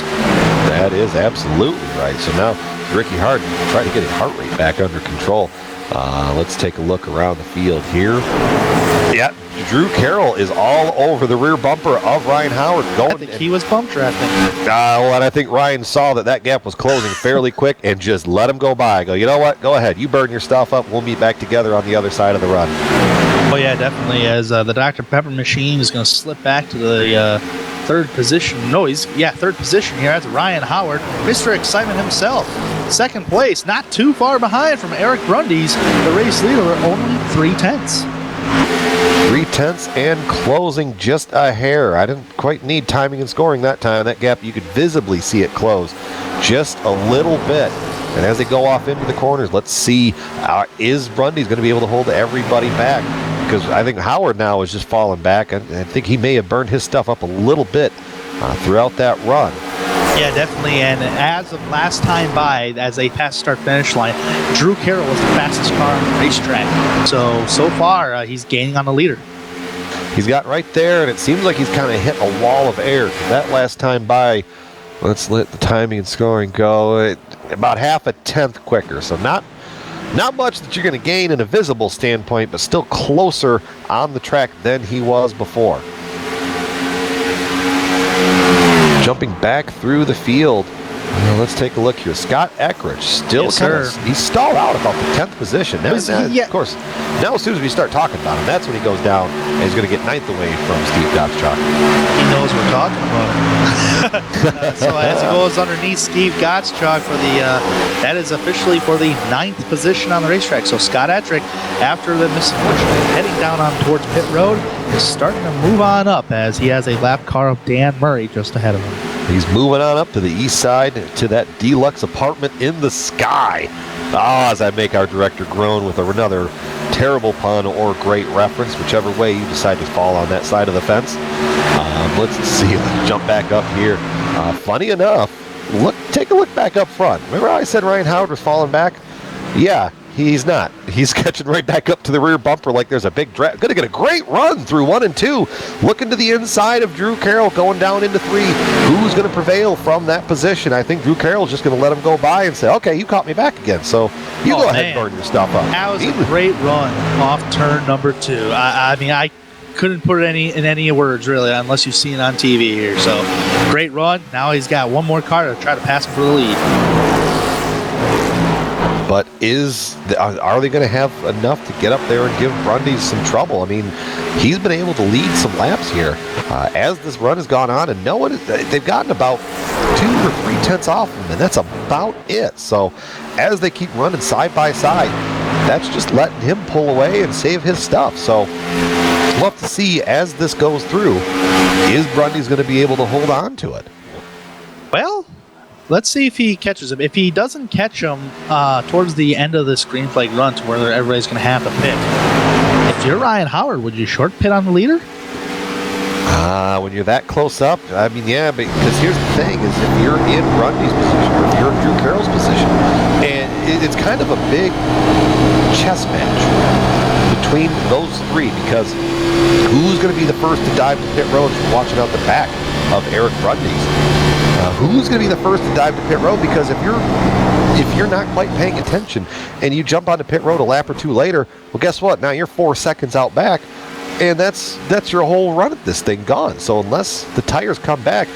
That is absolutely right. So now Ricky Harding trying to get his heart rate back under control. Let's take a look around the field here. Yeah, Drew Carroll is all over the rear bumper of Ryan Howard. I think he was bump drafting. And I think Ryan saw that gap was closing fairly quick and just let him go by. Go, you know what? Go ahead. You burn your stuff up. We'll meet back together on the other side of the run. Oh, yeah, definitely. As the Dr. Pepper machine is going to slip back to the 3rd position. No, third position here. That's Ryan Howard, Mr. Excitement himself. 2nd place, not too far behind from Eric Brundys, the race leader, only 3/10. 3/10 and closing just a hair. I didn't quite need timing and scoring that time. That gap, you could visibly see it close just a little bit. And as they go off into the corners, let's see, is Brundys going to be able to hold everybody back? Because I think Howard now is just falling back. I think he may have burned his stuff up a little bit throughout that run. Yeah, definitely. And as of last time by, as they passed start-finish line, Drew Carroll was the fastest car on the racetrack. So far, he's gaining on the leader. He's got right there, and it seems like he's kind of hit a wall of air. That last time by, let's let the timing and scoring go, about 1/2 tenth quicker. So not much that you're going to gain in a visible standpoint, but still closer on the track than he was before. Jumping back through the field. Let's take a look here. Scott Ettrick still he's stalled out about the 10th position. Now, of course, now as soon as we start talking about him, that's when he goes down and he's going to get 9th away from Steve Gottschalk. He knows we're talking about him. So as he goes underneath Steve Gottschalk for that is officially for the 9th position on the racetrack. So Scott Ettrick, after the misfortune heading down on towards pit road, is starting to move on up as he has a lap car of Dan Murray just ahead of him. He's moving on up to the east side to that deluxe apartment in the sky. As I make our director groan with another terrible pun or great reference, whichever way you decide to fall on that side of the fence. Let's see. Let's jump back up here. Funny enough, take a look back up front. Remember how I said Ryan Howard was falling back? Yeah, he's not. He's catching right back up to the rear bumper like there's a big draft. Going to get a great run through 1 and 2. Looking to the inside of Drew Carroll going down into 3. Who's going to prevail from that position? I think Drew Carroll's just going to let him go by and say, okay, you caught me back again. So you go ahead and burn your stuff up. That was a great run off turn number 2. I mean, I couldn't put it in any words, really, unless you've seen it on TV here. So great run. Now he's got one more car to try to pass him for the lead. But are they going to have enough to get up there and give Brundage some trouble? I mean, he's been able to lead some laps here as this run has gone on, and they've gotten about 2 or 3 tenths off him, and that's about it. So as they keep running side by side, that's just letting him pull away and save his stuff. So we'll have to see as this goes through, is Brundage going to be able to hold on to it? Well, let's see if he catches him. If he doesn't catch him towards the end of this green flag run to where everybody's going to have to pit, if you're Ryan Howard, would you short pit on the leader? When you're that close up, I mean, yeah, because here's the thing, is if you're in Brundy's position or if you're in Drew Carroll's position, and it's kind of a big chess match between those 3, because who's going to be the first to dive to pit road from watching out the back of Eric Brundage? Who's going to be the first to dive to pit road? Because if you're not quite paying attention and you jump onto pit road a lap or 2 later, well, guess what? Now you're 4 seconds out back, and that's your whole run at this thing gone. So unless the tires come back,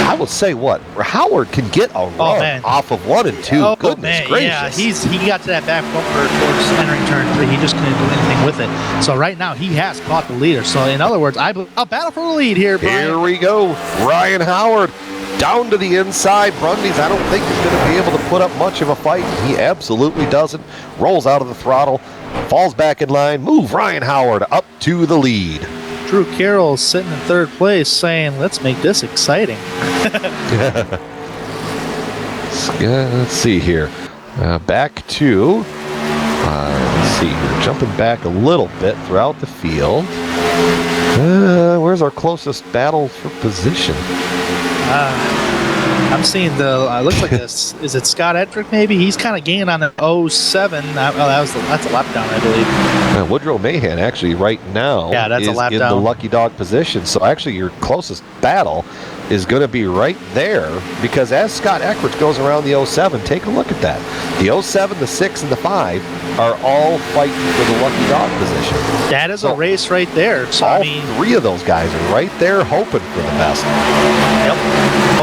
I will say Howard can get a run off of 1 and 2. Oh, Goodness gracious! Yeah, he got to that back bumper towards entering turn 3. He just couldn't do anything with it. So right now he has caught the leader. So in other words, I'll battle for the lead here, Brian. Here we go, Ryan Howard. Down to the inside. Brundage, I don't think is going to be able to put up much of a fight. He absolutely doesn't. Rolls out of the throttle, falls back in line. Move Ryan Howard up to the lead. Drew Carroll sitting in 3rd place saying, let's make this exciting. Let's see here. Back to, let's see here. Jumping back a little bit throughout the field. Where's our closest battle for position? I'm seeing looks like this. Is it Scott Ettrick maybe? He's kind of gaining on the 07. That's a lap down, I believe. Woodrow Mahan actually right now that's is a lap in down. the lucky dog position. So actually your closest battle is going to be right there, because as Scott Eckert goes around the 07, take a look at that. The 07, the 6, and the 5 are all fighting for the lucky dog position. That is a race right there. So all I mean, 3 of those guys are right there hoping for the best. Yep.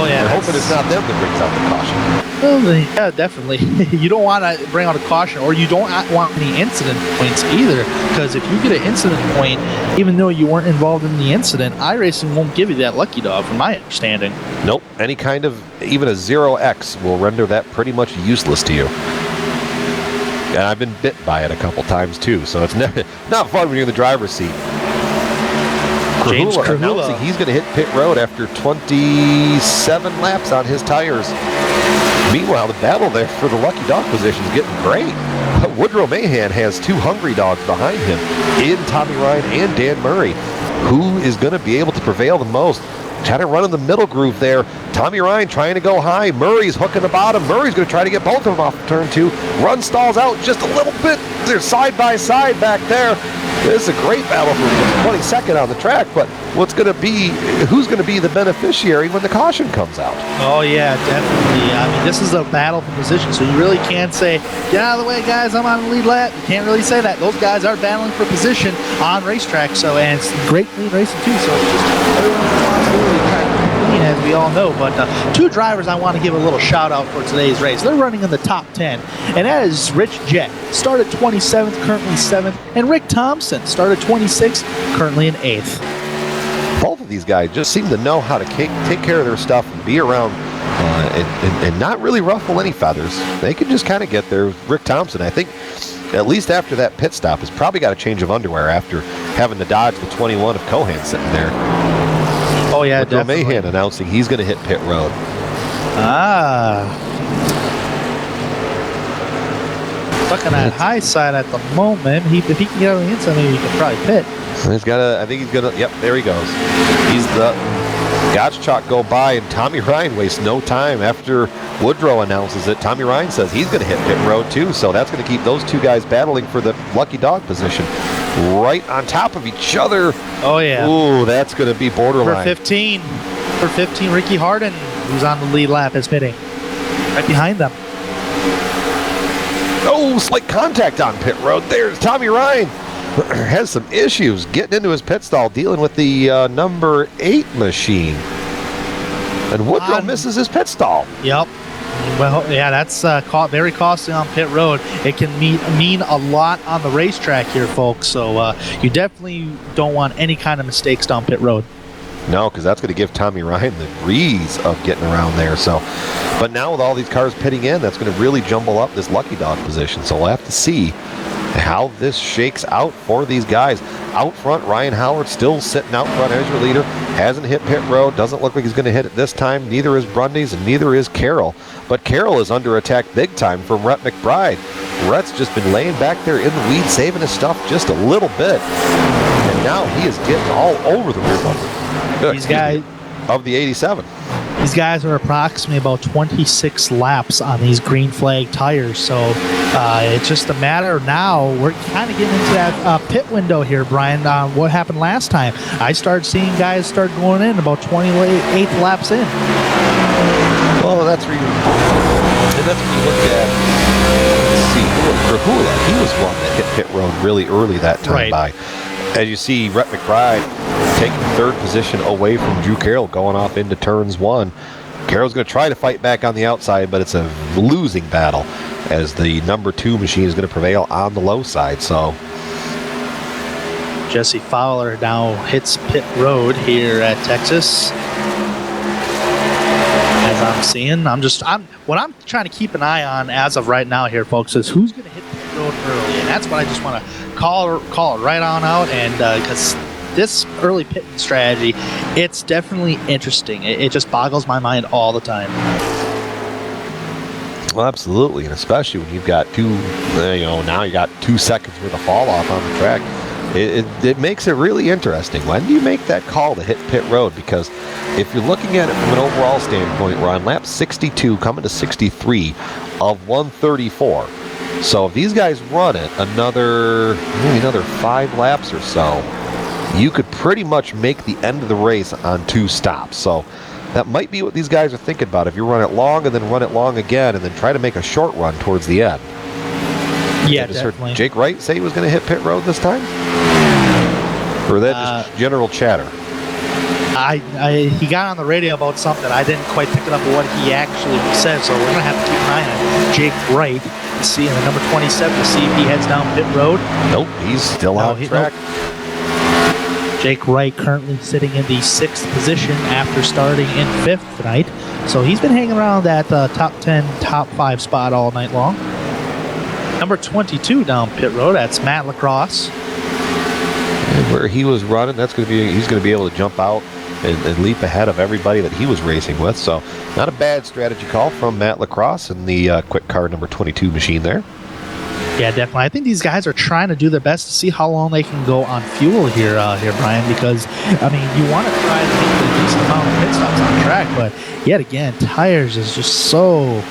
Oh yeah. They're hoping it's not them that brings out the caution. Well, yeah, definitely. You don't want to bring out a caution, or you don't want any incident points either, because if you get an incident point, even though you weren't involved in the incident, iRacing won't give you that lucky dog, from my understanding. Nope. Any kind of, even a 0x will render that pretty much useless to you. And I've been bit by it a couple times too, so it's not fun when you're in the driver's seat. James Krahula Krahula announcing he's going to hit pit road after 27 laps on his tires. Meanwhile, the battle there for the lucky dog position is getting great. Woodrow Mahan has 2 hungry dogs behind him in Tommy Ryan and Dan Murray. Who is going to be able to prevail the most? Trying to run in the middle groove there. Tommy Ryan trying to go high. Murray's hooking the bottom. Murray's going to try to get both of them off of turn 2. Run stalls out just a little bit. They're side by side back there. This is a great battle for 22nd on the track, but who's going to be the beneficiary when the caution comes out? Oh yeah, definitely. I mean, this is a battle for position, so you really can't say, get out of the way, guys, I'm on the lead lap. You can't really say that. Those guys are battling for position on racetrack, and it's great clean racing too, so it's just everyone's responsibility to try to clean, as we all know. But 2 drivers I want to give a little shout out for today's race. They're running in the top 10, and that is Rich Jett, started 27th, currently 7th, and Rick Thompson, started 26th, currently in 8th. Both of these guys just seem to know how to take care of their stuff and be around and not really ruffle any feathers. They can just kind of get there. Rick Thompson, I think, at least after that pit stop, has probably got a change of underwear after having to dodge the 21 of Cohan sitting there. Oh Oh, yeah, Woodrow definitely. Mahan announcing he's going to hit pit road. Stuck on that high side at the moment. If he can get on the inside, maybe he can probably pit. He's got to, I think he's going to, yep, there he goes. He's the Gottschalk go by, and Tommy Ryan wastes no time after Woodrow announces it. Tommy Ryan says he's going to hit pit road too, so that's going to keep those two guys battling for the lucky dog position right on top of each other. Oh, yeah. Ooh, that's going to be borderline. For 15, Ricky Harden, who's on the lead lap, is pitting. Right behind them. Oh, slight contact on pit road. There's Tommy Ryan. Has some issues getting into his pit stall, dealing with the number 8 machine. And Woodrow misses his pit stall. Yep. Well, yeah, that's very costly on pit road. It can mean a lot on the racetrack here, folks. So you definitely don't want any kind of mistakes down pit road. No, because that's going to give Tommy Ryan the breeze of getting around there. So, but now with all these cars pitting in, that's going to really jumble up this lucky dog position. So we'll have to see how this shakes out for these guys. Out front, Ryan Howard still sitting out front as your leader. Hasn't hit pit road. Doesn't look like he's going to hit it this time. Neither is Brundage and neither is Carroll. But Carroll is under attack big time from Rhett McBride. Rhett's just been laying back there in the weeds, saving his stuff just a little bit. And now he is getting all over the rear bumper. These guys of the 87. These guys are approximately about 26 laps on these green flag tires, so it's just a matter now. We're kind of getting into that pit window here, Brian. What happened last time? I started seeing guys start going in about 28 laps in. Well, that's where you look at. Let's see, Rahula, he was one that hit pit road really early that time by. As you see, Rhett McBride taking third position away from Drew Carroll, going off into turns 1. Carroll's going to try to fight back on the outside, but it's a losing battle as the number 2 machine is going to prevail on the low side. So Jesse Fowler now hits pit road here at Texas. As I'm seeing, what I'm trying to keep an eye on as of right now here, folks, is who's going to hit pit road early, and that's what I just want to call it right on out. And because this early pitting strategy, it's definitely interesting. It just boggles my mind all the time. Well, absolutely, and especially when you've got now you got 2 seconds worth of fall off on the track. It makes it really interesting. When do you make that call to hit pit road? Because if you're looking at it from an overall standpoint, we're on lap 62, coming to 63 of 134. So if these guys run it another 5 laps or so, you could pretty much make the end of the race on 2 stops. So that might be what these guys are thinking about. If you run it long and then run it long again and then try to make a short run towards the end. Yeah, I just definitely. heard Jake Wright say he was going to hit pit road this time? Or that just general chatter? He got on the radio about something. I didn't quite pick it up what he actually said, so we're going to have to keep an eye on Jake Wright to see in the number 27 to see if he heads down pit road. Nope, he's still on track. Nope. Jake Wright currently sitting in the 6th position after starting in 5th tonight. So he's been hanging around that top 10, top 5 spot all night long. Number 22 down pit road, that's Matt Lacrosse. And where he was running, he's going to be able to jump out and leap ahead of everybody that he was racing with. So not a bad strategy call from Matt Lacrosse and the quick car number 22 machine there. Yeah, definitely. I think these guys are trying to do their best to see how long they can go on fuel here, Brian, because, I mean, you want to try to make a decent amount of pit stops on track, but yet again, tires is just so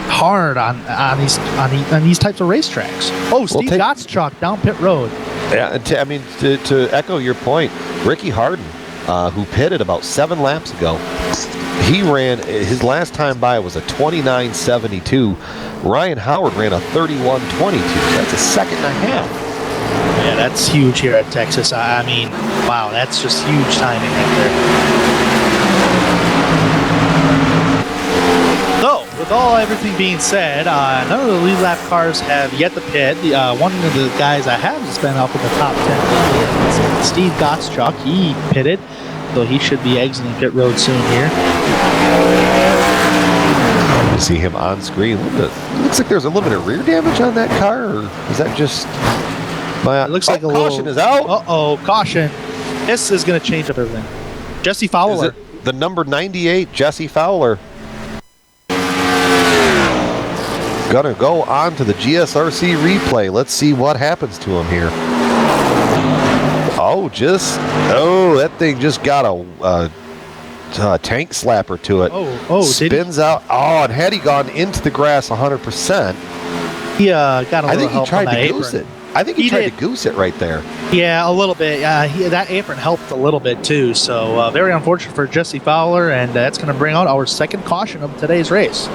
hard on these types of racetracks. Oh, Steve Gottschalk down pit road. Yeah, to echo your point, Ricky Harden, who pitted about 7 laps ago, he ran, his last time by was a 29.72. Ryan Howard ran a 31.22. That's a second and a half. Yeah, that's huge here at Texas. I mean, wow, that's just huge timing right there. So, with everything being said, none of the lead lap cars have yet to pit. One of the guys I have just been up in the top 10 is Steve Gottschalk. He pitted, so he should be exiting pit road soon here. You see him on screen. Looks like there's a little bit of rear damage on that car, or is that just... It looks like a caution little... is out. Uh-oh, caution. This is going to change up everything. Jesse Is Fowler. it the number 98, Jesse Fowler? Gonna go on to the GSRC replay. Let's see what happens to him here. That thing just got a tank slapper to it. Spins out. Oh, and had he gone into the grass 100%, He got a little I think he help tried on to that goose apron. it. I think he He tried did. to goose it right there. Yeah, a little bit. That apron helped a little bit too. So very unfortunate for Jesse Fowler, and that's going to bring out our second caution of today's race.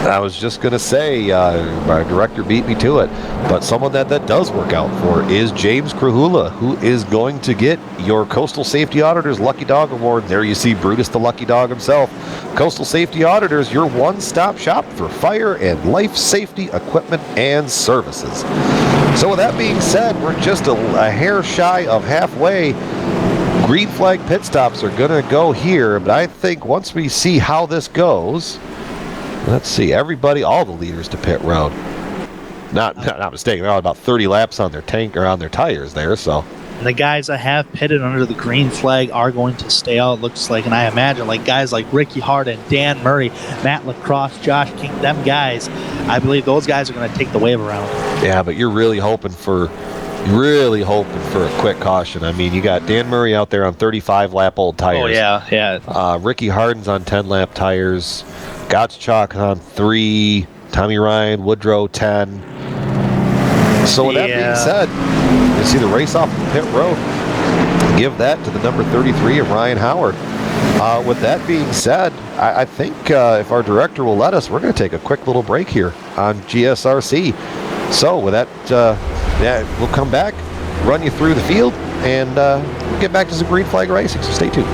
I was just going to say, my director beat me to it, but someone that does work out for is James Krahula, who is going to get your Coastal Safety Auditors Lucky Dog Award. There you see Brutus the Lucky Dog himself. Coastal Safety Auditors, your one-stop shop for fire and life safety equipment and services. So with that being said, we're just a hair shy of halfway. Green flag pit stops are going to go here, but I think once we see how this goes... Let's see, everybody, all the leaders to pit road. Not mistaken, they're all about 30 laps on their tank or on their tires there, so. And the guys that have pitted under the green flag are going to stay out, it looks like. And I imagine like guys like Ricky Harden, Dan Murray, Matt Lacrosse, Josh King, them guys, I believe those guys are going to take the wave around. Yeah, but you're really hoping for a quick caution. I mean, you got Dan Murray out there on 35-lap-old tires. Oh, yeah. Ricky Harden's on 10-lap tires. Gottschalk on 3. Tommy Ryan, Woodrow 10. So with that being said, you see the race off the pit road. Give that to the number 33 of Ryan Howard. With that being said, I think if our director will let us, we're going to take a quick little break here on GSRC. So with that, we'll come back, run you through the field, and we'll get back to some green flag racing, so stay tuned.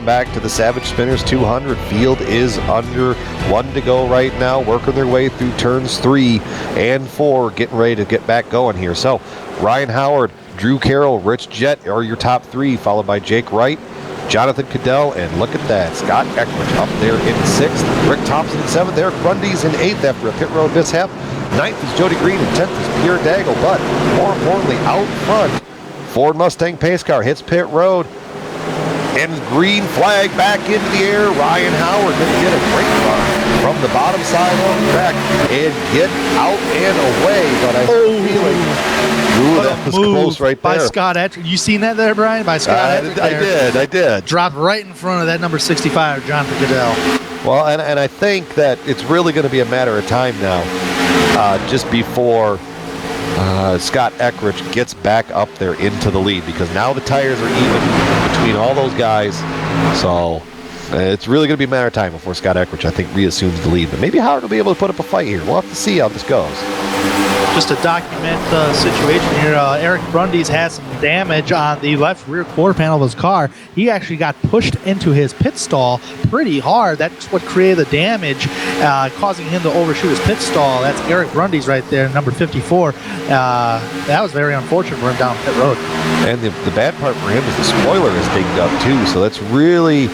Back to the Savage Spinners 200. Field is under 1 to go right now, working their way through turns 3 and 4, getting ready to get back going here. So Ryan Howard, Drew Carroll, Rich Jett are your top 3, followed by Jake Wright, Jonathan Cadell, and look at that, Scott Eckridge up there in 6th. Rick Thompson in 7th. Eric Brundy's in 8th after a pit road mishap. 9th is Jody Green, and 10th is Pierre Daigle. But more importantly, out front, Ford Mustang pace car hits pit road. And green flag back into the air. Ryan Howard going to get a great run from the bottom side of the track and get out and away. But I have a feeling, that was close right there. By Scott Eckridge. You seen that there, Brian? By Scott Eckridge. I did. Dropped right in front of that number 65, Jonathan Cadell. Well, and I think that it's really going to be a matter of time now, just before Scott Eckridge gets back up there into the lead, because now the tires are even between all those guys. So it's really going to be a matter of time before Scott Eckridge, I think, reassumes the lead. But maybe Howard will be able to put up a fight here. We'll have to see how this goes. Just to document the situation here, Eric Brundy's had some damage on the left rear quarter panel of his car. He actually got pushed into his pit stall pretty hard. That's what created the damage, causing him to overshoot his pit stall. That's Eric Brundy's right there, number 54. That was very unfortunate for him down pit road. And the bad part for him is the spoiler is dinged up too. So that's really,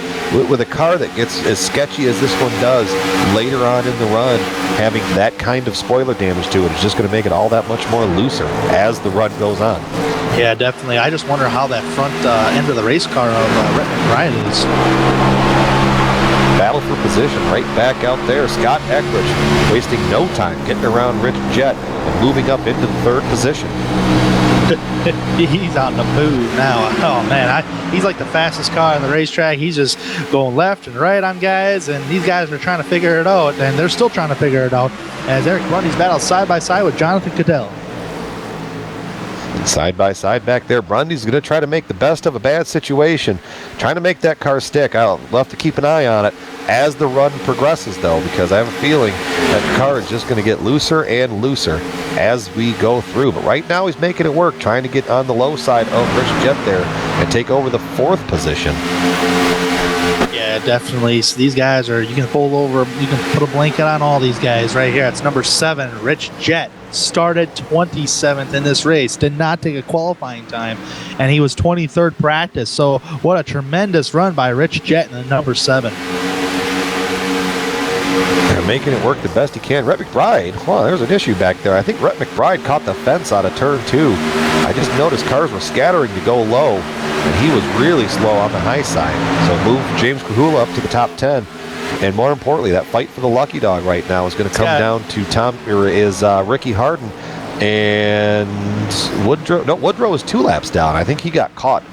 with a car that gets as sketchy as this one does later on in the run, having that kind of spoiler damage to it is just going to make it all that much more looser as the run goes on. Yeah, definitely. I just wonder how that front end of the race car of Rhett McBride is. Battle for position right back out there. Scott Eckridge wasting no time getting around Rich Jett and moving up into the 3rd position. He's on the move now. Oh man, he's like the fastest car on the racetrack. He's just going left and right on guys, and these guys are trying to figure it out, and they're still trying to figure it out as Eric Brundy's battle side by side with Jonathan Cadell. Side by side back there, Brundy's going to try to make the best of a bad situation, trying to make that car stick. I'll have to keep an eye on it as the run progresses, though, because I have a feeling that the car is just going to get looser and looser as we go through. But right now he's making it work, trying to get on the low side of Rich Jett there and take over the 4th position. Yeah, definitely. So these guys are, you can fold over, you can put a blanket on all these guys right here. It's number 7, Rich Jett. Started 27th in this race, did not take a qualifying time, and he was 23rd practice. So what a tremendous run by Rich Jett in the number 7. They're making it work the best he can. Rhett McBride, well, there's an issue back there. I think Rhett McBride caught the fence out of turn 2. I just noticed cars were scattering to go low, and he was really slow on the high side. So moved James Kahula up to the top 10. And more importantly, that fight for the lucky dog right now is going to come down to Ricky Harden and Woodrow. No, Woodrow is 2 laps down. I think he got caught,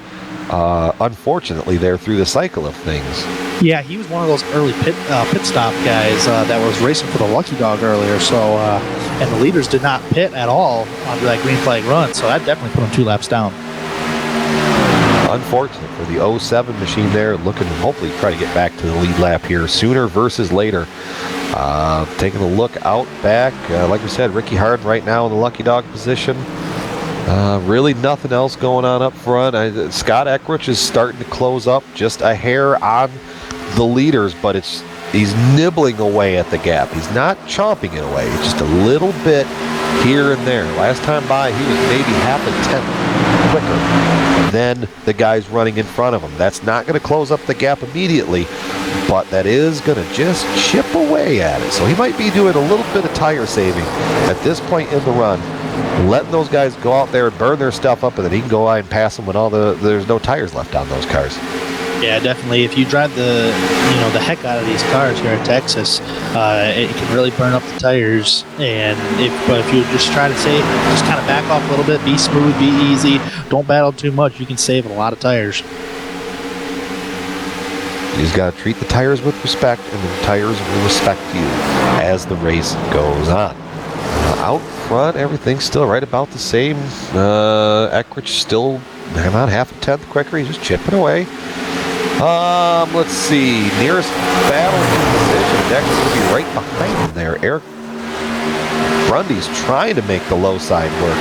unfortunately, there through the cycle of things. Yeah, he was one of those early pit stop guys that was racing for the lucky dog earlier. So, and the leaders did not pit at all onto that green flag run. So that definitely put him 2 laps down. Unfortunate for the 07 machine there, looking to hopefully try to get back to the lead lap here sooner versus later. Taking a look out back, like we said, Ricky Harden right now in the lucky dog position. Really nothing else going on up front. Scott Eckridge is starting to close up just a hair on the leaders, but he's nibbling away at the gap. He's not chomping it away. It's just a little bit here and there. Last time by, he was maybe half a tenth quicker than the guys running in front of him. That's not going to close up the gap immediately, but that is going to just chip away at it. So he might be doing a little bit of tire saving at this point in the run, letting those guys go out there and burn their stuff up, and then he can go out and pass them when there's no tires left on those cars. Yeah, definitely. If you drive the heck out of these cars here in Texas, it can really burn up the tires. And if you just try to save, just kind of back off a little bit, be smooth, be easy, don't battle too much, you can save a lot of tires. You just got to treat the tires with respect, and the tires will respect you as the race goes on. Out front, everything's still right about the same. Eckridge still about half a tenth quicker. He's just chipping away. Let's see. Nearest battle position. Deck's going to be right behind him there. Eric Brundy's trying to make the low side work.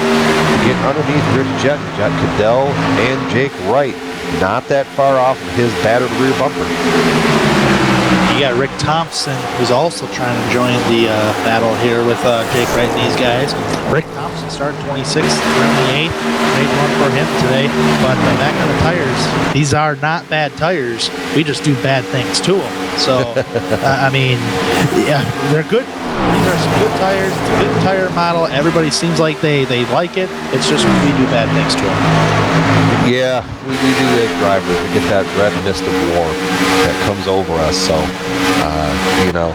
Get underneath Rich Jett, Jett Cadell, and Jake Wright. Not that far off of his battered rear bumper. You got Rick Thompson, who's also trying to join the battle here with Jake Wright and these guys. Rick Thompson started 26th, around the 8th. Great run for him today. But back on the tires, these are not bad tires. We just do bad things to them. So, I mean, yeah, they're good. These are some good tires. It's a good tire model. Everybody seems like they like it. It's just we do bad things to them. Yeah, we do as drivers. We get that red mist of war that comes over us. So, you know,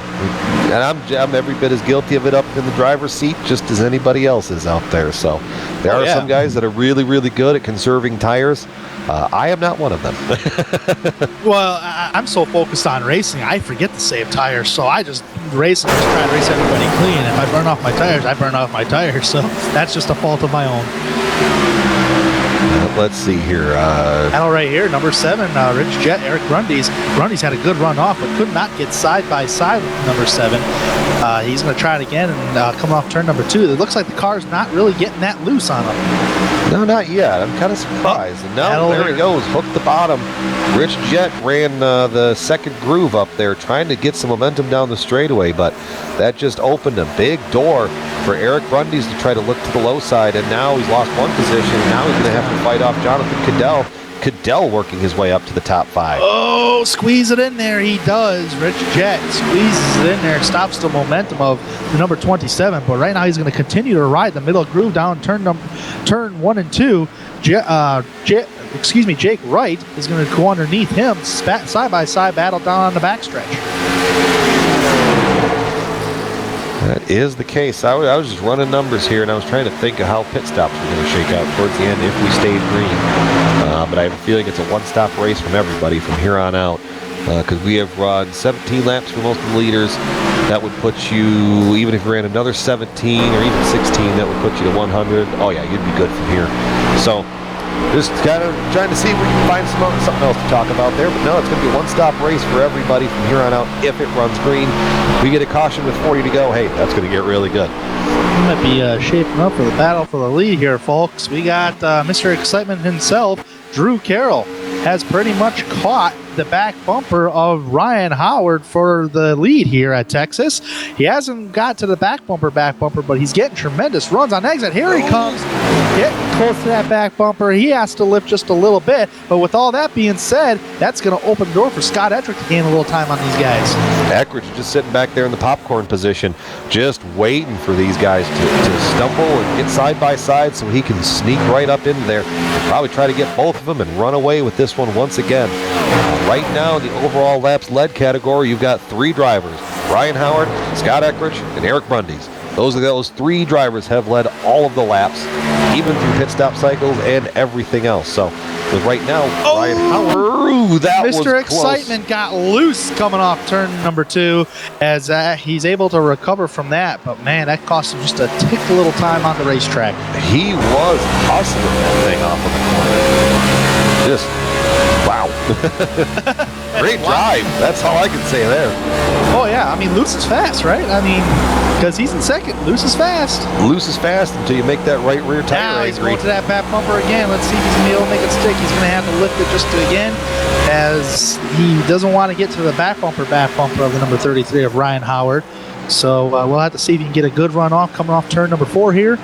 and I'm every bit as guilty of it up in the driver's seat just as anybody else is out there. So, there are some guys that are really, really good at conserving tires. I am not one of them. Well, I'm so focused on racing, I forget to save tires. So I just race and just try to race everybody clean. If I burn off my tires, I burn off my tires. So that's just a fault of my own. Let's see here. Battle right here, number 7, Rich Jett, Eric Grundy's. Grundy's had a good run off, but could not get side by side with number 7. He's going to try it again and come off turn number 2. It looks like the car's not really getting that loose on him. No, not yet. I'm kind of surprised. And now there he goes, hooked the bottom. Rich Jett ran the second groove up there, trying to get some momentum down the straightaway, but that just opened a big door for Eric Grundy's to try to look to the low side, and now he's lost one position, and now he's going to have to fight off Jonathan Cadell. Cadell working his way up to the top 5. Oh, squeeze it in there. He does. Rich Jett squeezes it in there, stops the momentum of the number 27, but right now he's going to continue to ride the middle groove down turn 1 and 2. Jake Wright is going to go underneath him, side by side battle down on the backstretch. That is the case. I was just running numbers here, and I was trying to think of how pit stops were going to shake out towards the end if we stayed green. But I have a feeling it's a one-stop race from everybody from here on out, because we have run 17 laps for most of the leaders. That would put you, even if you ran another 17 or even 16, that would put you to 100. Oh yeah, you'd be good from here. So just kind of trying to see if we can find something else to talk about there. But no, it's going to be a one-stop race for everybody from here on out if it runs green. We get a caution with 40 to go. Hey, that's going to get really good. We might be shaping up for the battle for the lead here, folks. We got Mr. Excitement himself, Drew Carroll, has pretty much caught the back bumper of Ryan Howard for the lead here at Texas. He hasn't got to the back bumper, but he's getting tremendous runs on exit. Here he comes, getting close to that back bumper. He has to lift just a little bit, but with all that being said, that's going to open the door for Scott Ettrick to gain a little time on these guys. Ettrick just sitting back there in the popcorn position, just waiting for these guys to stumble and get side by side so he can sneak right up into there and probably try to get both of them and run away with this one once again. Right now, in the overall laps led category, you've got 3 drivers: Ryan Howard, Scott Ettrick, and Eric Grundy's. Those 3 drivers have led all of the laps, even through pit stop cycles and everything else. So, with right now, Ryan Howard, ooh, that was close. Mr. Excitement got loose coming off turn number 2 as he's able to recover from that. But man, that cost him just a tick little time on the racetrack. He was hustling that thing off of the corner. Just, wow. Great drive. That's all I can say there. Oh, yeah. I mean, Luce is fast, right? I mean, because he's in second. Luce is fast. Luce is fast until you make that right rear tire Now he's angry. going to that back bumper again. Let's see if he's going to be able to make it stick. He's going to have to lift it just again, as he doesn't want to get to the back bumper of the number 33 of Ryan Howard. So we'll have to see if he can get a good run off coming off turn number 4 here.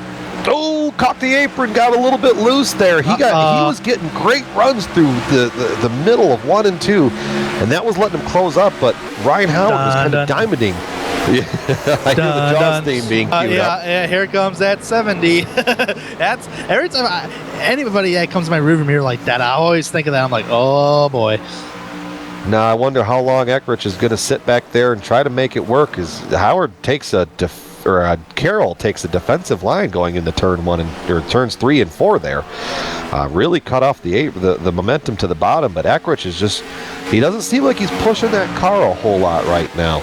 Oh, caught the apron, got a little bit loose there. He was getting great runs through the middle of 1 and 2, and that was letting him close up, but Ryan Howard was kind of diamonding. Yeah, I hear the Jaws theme being queued up. Yeah, here comes that 70. That's every time anybody that comes to my rearview mirror like that, I always think of that. I'm like, oh boy. Now I wonder how long Eckrich is going to sit back there and try to make it work. As Howard takes Carroll takes a defensive line going into turn 1 or turns 3 and 4 there. Really cut off the momentum to the bottom, but Eckrich is just, he doesn't seem like he's pushing that car a whole lot right now.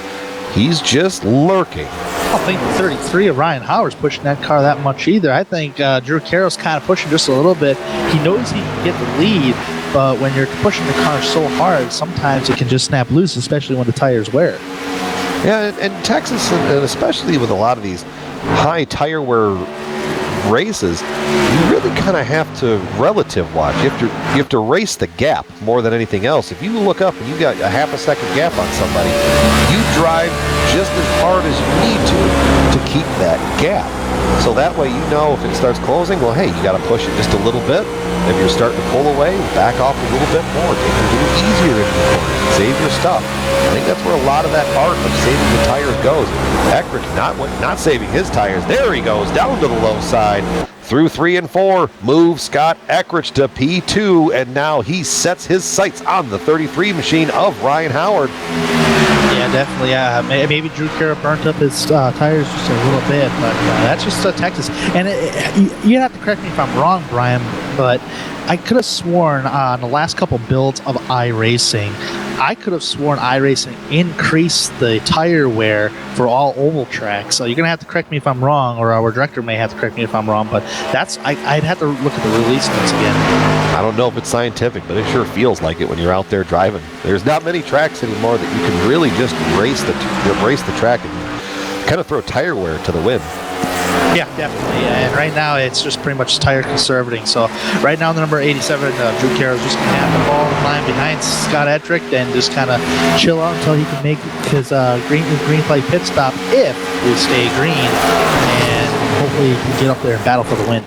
He's just lurking. I don't think the 33 of Ryan Howard's pushing that car that much either. I think Drew Carroll's kind of pushing just a little bit. He knows he can get the lead, but when you're pushing the car so hard, sometimes it can just snap loose, especially when the tires wear. Yeah, and Texas, and especially with a lot of these high tire wear races, you really kind of have to relative watch. You have to race the gap more than anything else. If you look up and you got a half a second gap on somebody, you drive just as hard as you need to keep that gap. So that way you know if it starts closing, well, hey, you got to push it just a little bit. If you're starting to pull away, back off a little bit more. Take it a little easier in the corner. Save your stuff. I think that's where a lot of that art of saving the tires goes. Eckrich not saving his tires. There he goes, down to the low side. Through 3 and 4, move Scott Eckrich to P2, and now he sets his sights on the 33 machine of Ryan Howard. Yeah, definitely. Maybe Drew Carroll burnt up his tires just a little bit, but that's just Texas. And you have to correct me if I'm wrong, Brian, but I could have sworn on the last couple builds of iRacing, I could have sworn iRacing increased the tire wear for all oval tracks. So you're going to have to correct me if I'm wrong, or our director may have to correct me if I'm wrong, but I'd have to look at the release notes again. I don't know if it's scientific, but it sure feels like it when you're out there driving. There's not many tracks anymore that you can really just race the track and kind of throw tire wear to the wind. Yeah, definitely. And right now, it's just pretty much tire conserving. So right now, the number 87, Drew Carroll's just going to have the ball in line behind Scott Eckrich and just kind of chill out until he can make his green flag pit stop if we stay green. And hopefully he can get up there and battle for the win.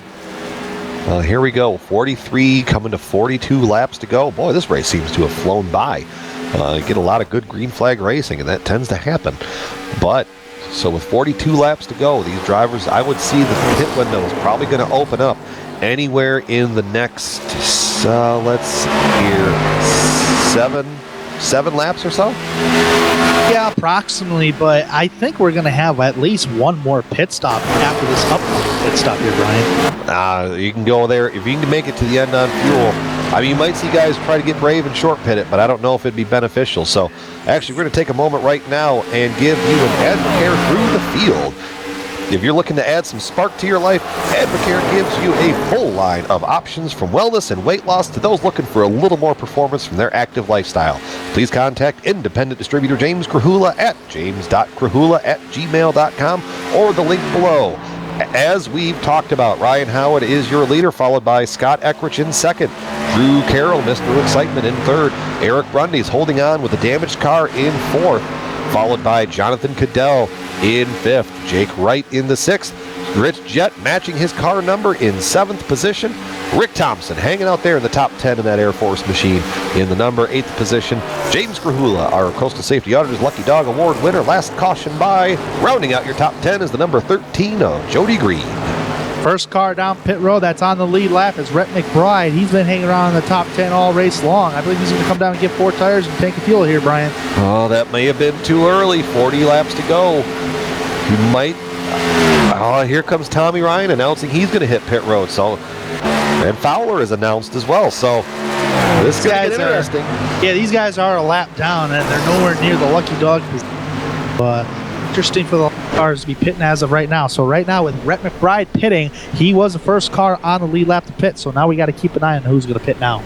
Well, here we go. 43 coming to 42 laps to go. Boy, this race seems to have flown by. Get a lot of good green flag racing, and that tends to happen. But so with 42 laps to go, these drivers, I would see the pit window is probably going to open up anywhere in the next, let's see here, seven laps or so? Yeah, approximately, but I think we're going to have at least one more pit stop after this upcoming pit stop here, Brian. You can go there. If you can make it to the end on fuel, I mean, you might see guys try to get brave and short pit it, but I don't know if it'd be beneficial. So, actually, we're going to take a moment right now and give you an Advocare through the field. If you're looking to add some spark to your life, Advocare gives you a full line of options from wellness and weight loss to those looking for a little more performance from their active lifestyle. Please contact independent distributor James Krahula at james.krahula@gmail.com or the link below. As we've talked about, Ryan Howard is your leader, followed by Scott Eckrich in second. Drew Carroll, Mr. Excitement, in third. Eric Brundy's holding on with a damaged car in fourth, followed by Jonathan Cadell in fifth. Jake Wright in the sixth. Rich Jett matching his car number in seventh position. Rick Thompson hanging out there in the top 10 in that Air Force machine in the number 8th position. James Krahula, our Coastal Safety Auditor's Lucky Dog Award winner, last caution by. Rounding out your top 10 is the number 13 of Jody Green. First car down pit road that's on the lead lap is Rhett McBride. He's been hanging around in the top 10 all race long. I believe he's going to come down and get 4 tires and tank of fuel here, Brian. Oh, that may have been too early. 40 laps to go. He might. Oh, here comes Tommy Ryan announcing he's going to hit pit road. So, and Fowler is announced as well. So this is going to get interesting. Yeah, these guys are a lap down, and they're nowhere near the lucky dog. Interesting for the cars to be pitting as of right now. So right now with Rhett McBride pitting, he was the first car on the lead lap to pit. So now we got to keep an eye on who's going to pit now.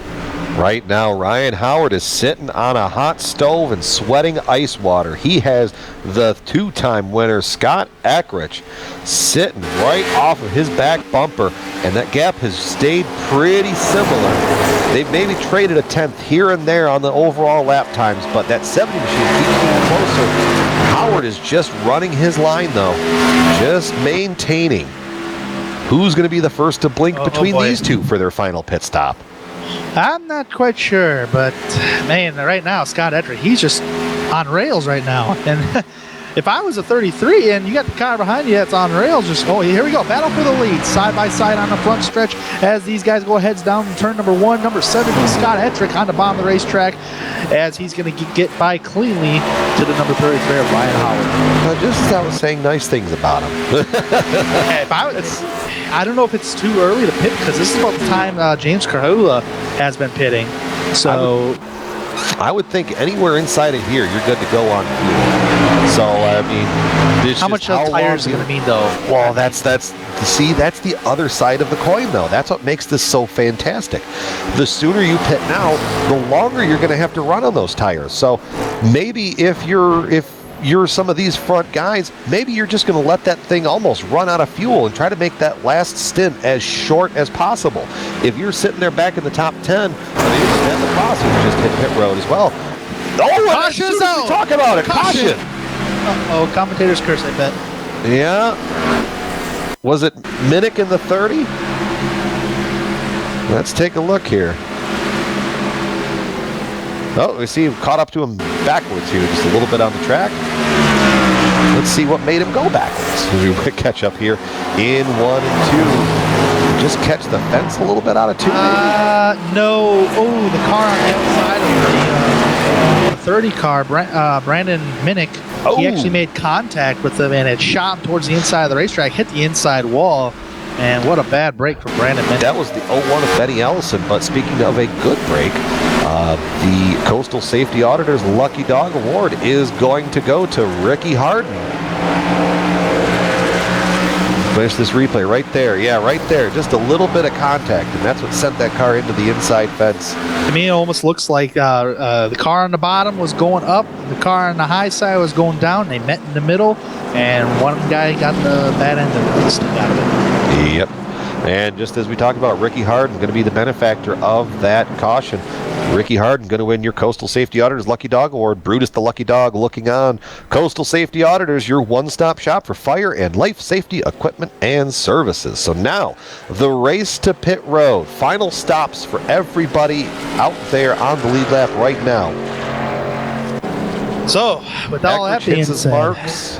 Right now, Ryan Howard is sitting on a hot stove and sweating ice water. He has the 2-time winner, Scott Eckrich, sitting right off of his back bumper, and that gap has stayed pretty similar. They've maybe traded a tenth here and there on the overall lap times, but that 70 machine keeps getting closer. Howard is just running his line, though, just maintaining. Who's going to be the first to blink between these two for their final pit stop? I'm not quite sure, but man, right now, Scott Eckrich, he's just on rails right now. And if I was a 33 and you got the car behind you that's on rails, just, here we go, battle for the lead, side by side on the front stretch as these guys go heads down in turn number 1. Number 7 is Scott Eckrich on the bottom of the racetrack as he's going to get by cleanly to the number 33 of Ryan Howard. Just as I was saying nice things about him. I don't know if it's too early to pit because this is about the time James Krahula has been pitting. So I would think anywhere inside of here, you're good to go on fuel. So, I mean, how much tires are going to mean, though? Well, that's the other side of the coin, though. That's what makes this so fantastic. The sooner you pit now, the longer you're going to have to run on those tires. So maybe if you're some of these front guys, maybe you're just going to let that thing almost run out of fuel and try to make that last stint as short as possible. If you're sitting there back in the top 10, then the Cross just hit pit road as well. Oh, Caution as soon as zone. we talk about it. Caution. Oh, commentator's curse, I bet. Yeah. Was it Minnick in the 30? Let's take a look here. Oh, we see him caught up to him backwards here, just a little bit on the track. Let's see what made him go backwards. We catch up here in 1 and 2. Just catch the fence a little bit out of 2, maybe? No. Oh, the car on the outside of the 30 car, Brandon Minnick, he actually made contact with him and it shot him towards the inside of the racetrack, hit the inside wall. And what a bad break for Brandon Minnick. That was the 01 of Benny Ellison, but speaking of a good break, the Coastal Safety Auditors Lucky Dog Award is going to go to Ricky Harden. Finish this replay right there. Yeah, right there. Just a little bit of contact, and that's what sent that car into the inside fence. To me, it almost looks like the car on the bottom was going up, the car on the high side was going down. They met in the middle, and one guy got the bad end of the stick out of it. Yep. And just as we talked about, Ricky Harden going to be the benefactor of that caution. Ricky Harden going to win your Coastal Safety Auditors Lucky Dog Award. Brutus the Lucky Dog looking on. Coastal Safety Auditors, your one-stop shop for fire and life safety equipment and services. So now, the race to pit road. Final stops for everybody out there on the lead lap right now. So, with all that being hits his said, marks.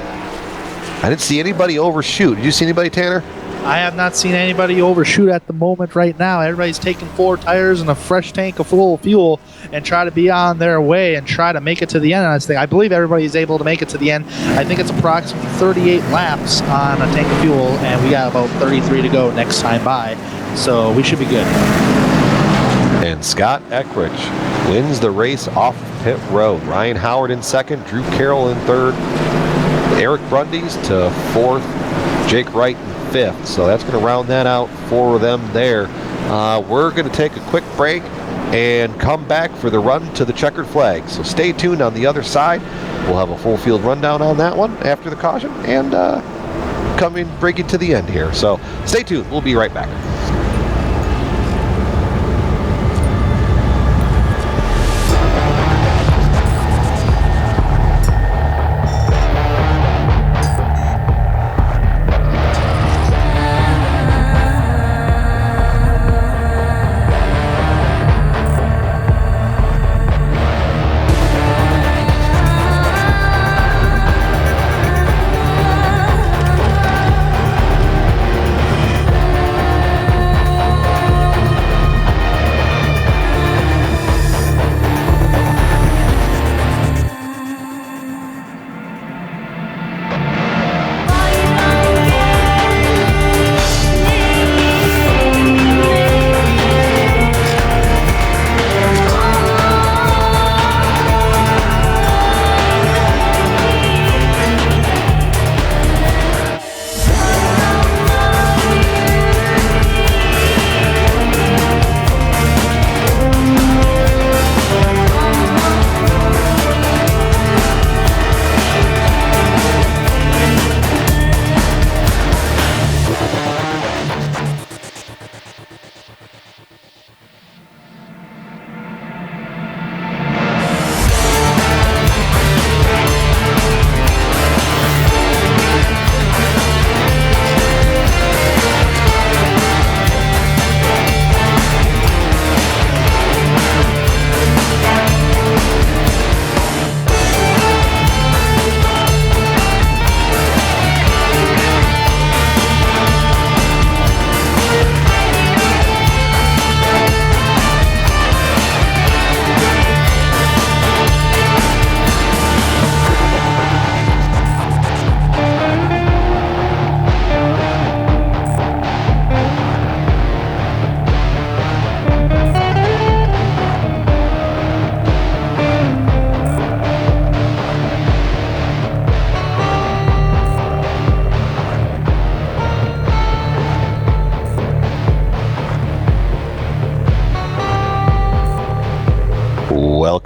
I didn't see anybody overshoot. Did you see anybody, Tanner? I have not seen anybody overshoot at the moment right now. Everybody's taking 4 tires and a fresh tank of full fuel and try to be on their way and try to make it to the end of this thing. I believe everybody's able to make it to the end. I think it's approximately 38 laps on a tank of fuel, and we got about 33 to go next time by. So we should be good. And Scott Eckrich wins the race off pit road. Ryan Howard in second, Drew Carroll in third, Eric Brundys to fourth, Jake Wright in fifth. So that's going to round that out for them there. We're going to take a quick break and come back for the run to the checkered flag. So stay tuned on the other side. We'll have a full field rundown on that one after the caution and bring it to the end here. So stay tuned. We'll be right back.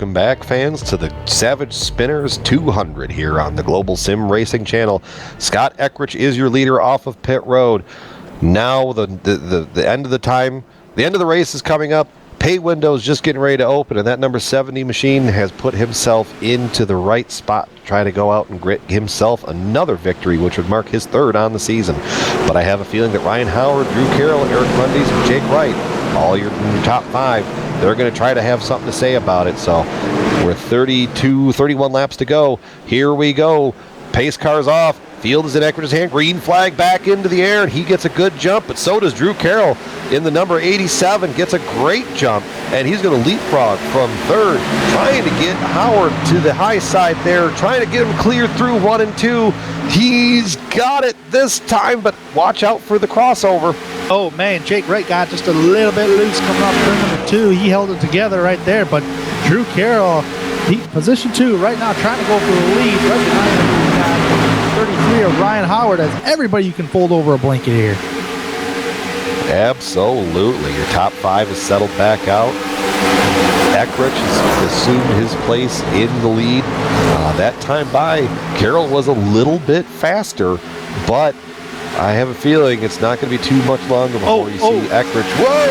Welcome back, fans, to the Savage Spinners 200 here on the Global Sim Racing Channel. Scott Eckrich is your leader off of pit road. Now the end of the time, the end of the race is coming up. Pay window is just getting ready to open, and that number 70 machine has put himself into the right spot to try to go out and get himself another victory, which would mark his third on the season. But I have a feeling that Ryan Howard, Drew Carroll, Eric Mundies, and Jake Wright, all your top 5, they're going to try to have something to say about it. So we're 31 laps to go. Here we go. Pace car's off. Field is in Eckrich hand. Green flag back into the air, and he gets a good jump, but so does Drew Carroll in the number 87. Gets a great jump, and he's going to leapfrog from third, trying to get Howard to the high side there, trying to get him cleared through 1 and 2. He's got it this time, but watch out for the crossover. Oh man, Jake Wright got just a little bit loose coming off turn number 2. He held it together right there, but Drew Carroll, position 2 right now, trying to go for the lead. Right behind 33 of Ryan Howard, as everybody you can fold over a blanket here. Absolutely. Your top 5 is settled back out. Eckrich has assumed his place in the lead. That time by, Carroll was a little bit faster, but I have a feeling it's not going to be too much longer before you see Eckrich. Whoa!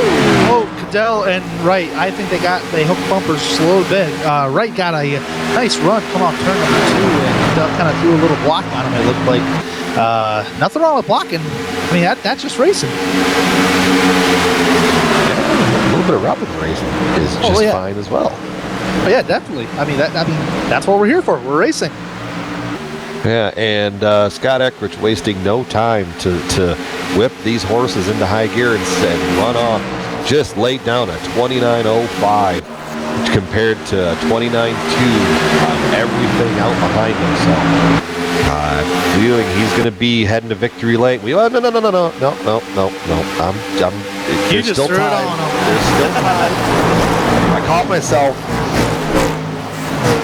Oh, Cadell and Wright, I think they hooked bumpers just a little bit. Wright got a nice run come off turn number 2, and Cadell kind of threw a little block on him, it looked like. Nothing wrong with blocking. I mean, that's just racing. A little bit of rubber racing is just fine as well. Oh, yeah, definitely. I mean, that's what we're here for. We're racing. Yeah, and Scott Eckrich wasting no time to whip these horses into high gear and run off. Just laid down a 29.05 compared to 29.2 on everything out behind him. So feeling he's going to be heading to victory lane. No. You just threw it on him. There's still time. I caught myself.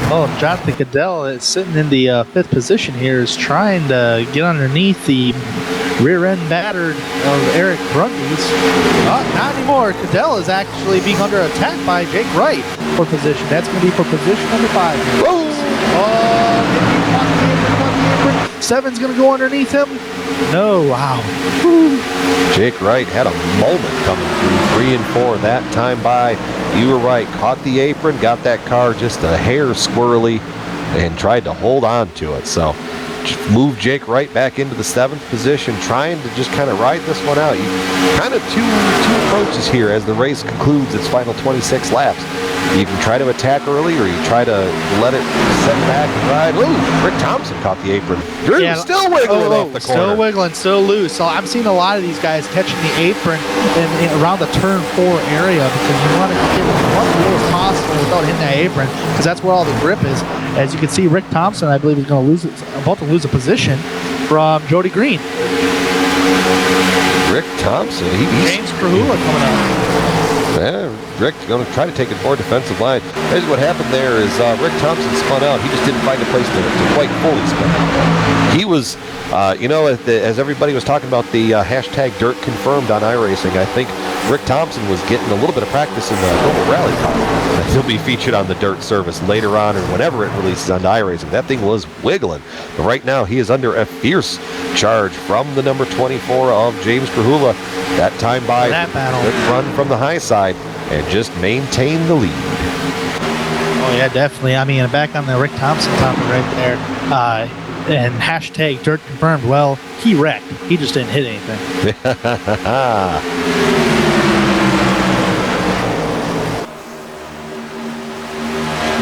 Oh, Jonathan Cadell is sitting in the 5th position here, is trying to get underneath the rear end battered of Eric Brundies. Not anymore. Cadell is actually being under attack by Jake Wright for position. That's going to be for position number 5. Whoa! Seven's going to go underneath him. No, wow. Woo. Jake Wright had a moment coming through 3 and 4 that time by. You were right, caught the apron, got that car just a hair squirrely, and tried to hold on to it. So move Jake Wright back into the 7th position, trying to just kind of ride this one out. You kind of two approaches here as the race concludes its final 26 laps. You can try to attack early, or you try to let it set back and ride. Ooh, Rick Thompson caught the apron. Drew still wiggling off the corner. Still wiggling, still loose. So I'm seeing a lot of these guys catching the apron in around the turn 4 area, because you want to get as much low as possible without hitting that apron, because that's where all the grip is. As you can see, Rick Thompson, I believe, is going to about to lose a position from Jody Green. Rick Thompson, James Krahula coming up. Yeah, Rick's going to try to take a more defensive line. Basically what happened there is Rick Thompson spun out. He just didn't find a place to quite fully spin out. He was, as everybody was talking about the hashtag Dirt Confirmed on iRacing, I think Rick Thompson was getting a little bit of practice in the Global Rally car. He'll be featured on the Dirt service later on, or whenever it releases on iRacing. That thing was wiggling. But right now, he is under a fierce charge from the number 24 of James Krahula. That time by, quick run from the high side and just maintain the lead. Oh yeah, definitely. I mean, back on the Rick Thompson topic right there, and hashtag Dirt Confirmed. Well, he wrecked. He just didn't hit anything.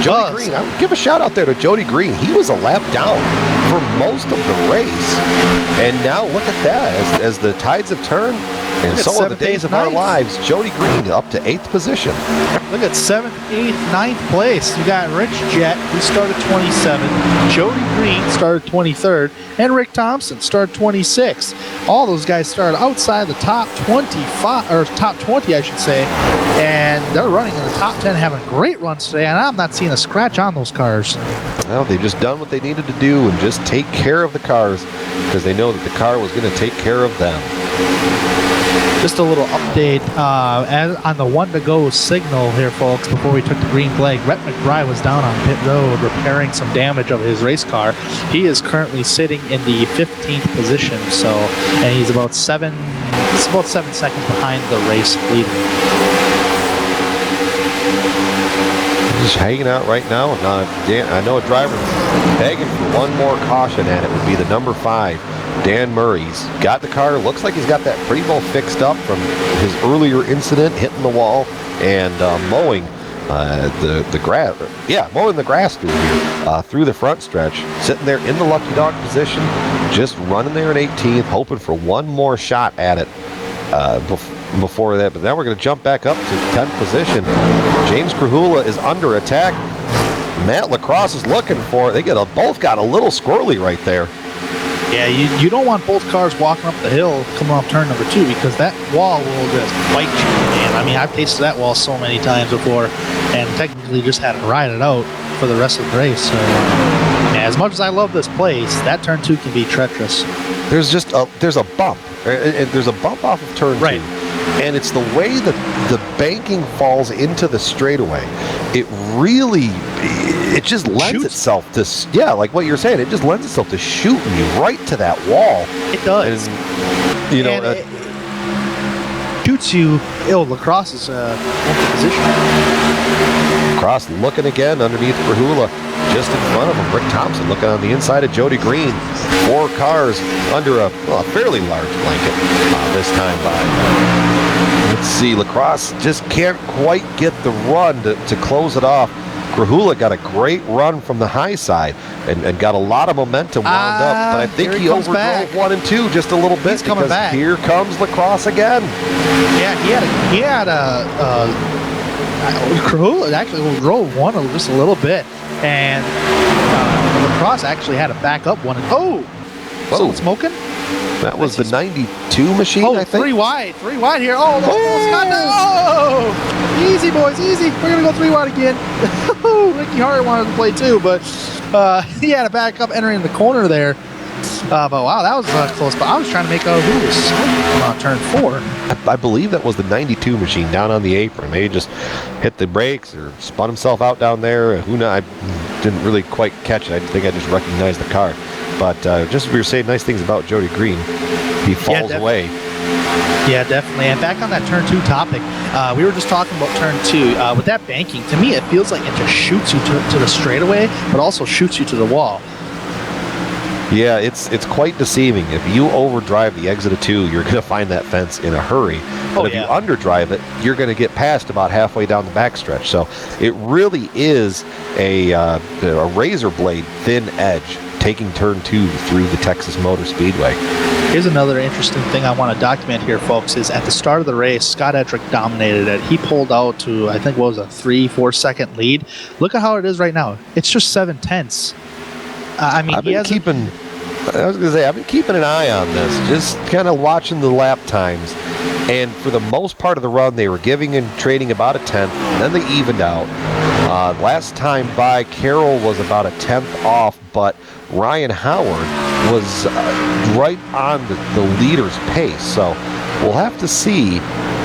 Jody Green, I would give a shout out there to Jody Green. He was a lap down for most of the race. And now look at that, as the tides have turned, and so are the days of our lives, Jody Green up to 8th position. Look at 7th, 8th, 9th place. You got Rich Jett, who started 27th. Jody Green started 23rd. And Rick Thompson started 26th. All those guys started outside the top 25, or top 20, I should say. And they're running in the top 10, having great runs today. And I'm not seeing a scratch on those cars. Well, they've just done what they needed to do and just take care of the cars, because they know that the car was going to take care of them. Just a little up update. As on the 1 to go signal here, folks, before we took the green flag, Rhett McBride was down on pit road repairing some damage of his race car. He is currently sitting in the 15th position, and he's about 7 seconds behind the race leader. Just hanging out right now. I know a driver begging for one more caution, and it would be the number 5, Dan Murray's got the car. Looks like he's got that pretty well fixed up from his earlier incident, hitting the wall and mowing the grass. Yeah, mowing the grass through here, through the front stretch. Sitting there in the lucky dog position, just running there in 18th, hoping for one more shot at it before that. But now we're going to jump back up to 10th position. James Krahula is under attack. Matt Lacrosse is looking for it. They both got a little squirrely right there. Yeah, you don't want both cars walking up the hill coming off turn number 2, because that wall will just bite you, man. I mean, I've tasted that wall so many times before, and technically just had to ride it out for the rest of the race. So, as much as I love this place, that turn 2 can be treacherous. There's a bump. There's a bump off of turn 2. And it's the way that the banking falls into the straightaway. It just lends itself to, like what you're saying, it just lends itself to shooting you right to that wall. It does. And, it shoots you. Lacrosse is in position. Lacrosse looking again underneath Krahula, just in front of him. Rick Thompson looking on the inside of Jody Green. 4 cars under a fairly large blanket this time by. Let's see, Lacrosse just can't quite get the run to close it off. Krahula got a great run from the high side and got a lot of momentum wound up, but I think he overdrove 1 and 2 just a little bit. He's coming back. Here comes Lacrosse again. Yeah, he had Krahula actually drove 1 just a little bit, and Lacrosse actually had to back up 1. Someone smoking? That was the 92 machine, I think. 3 wide here. Easy, boys, easy. We're going to go 3 wide again. Ricky Hart wanted to play too, but he had to back up entering the corner there. But wow, that was close. But I was trying to make out who was on turn 4. I believe that was the 92 machine down on the apron. Maybe just hit the brakes or spun himself out down there. Who knows? I didn't really quite catch it. I think I just recognized the car. But just we were saying nice things about Jody Green. He falls away. Yeah, definitely. And back on that turn 2 topic, we were just talking about turn 2. With that banking, to me, it feels like it just shoots you to the straightaway, but also shoots you to the wall. Yeah, it's quite deceiving. If you overdrive the exit of 2, you're going to find that fence in a hurry. But if you underdrive it, you're going to get past about halfway down the backstretch. So it really is a razor blade thin edge taking turn 2 through the Texas Motor Speedway. Here's another interesting thing I want to document here, folks, is at the start of the race, Scott Ettrick dominated it. He pulled out to, I think, what was a 3-4 second lead. Look at how it is right now. It's just 7/10. I've been keeping an eye on this, just kind of watching the lap times. And for the most part of the run, they were giving and trading about a 10th, and then they evened out. Last time by, Carroll was about a 10th off, but Ryan Howard was right on the leader's pace. So we'll have to see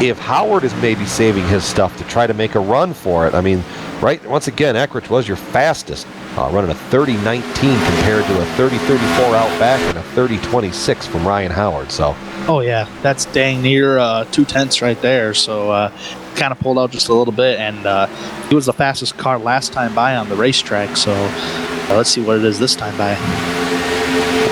if Howard is maybe saving his stuff to try to make a run for it. I mean, once again, Eckrich was your fastest, running a 30.19 compared to a 30.34 out back and a 30.26 from Ryan Howard. So. Oh yeah, that's dang near 2/10 right there. So kind of pulled out just a little bit, and he was the fastest car last time by on the racetrack. So let's see what it is this time by.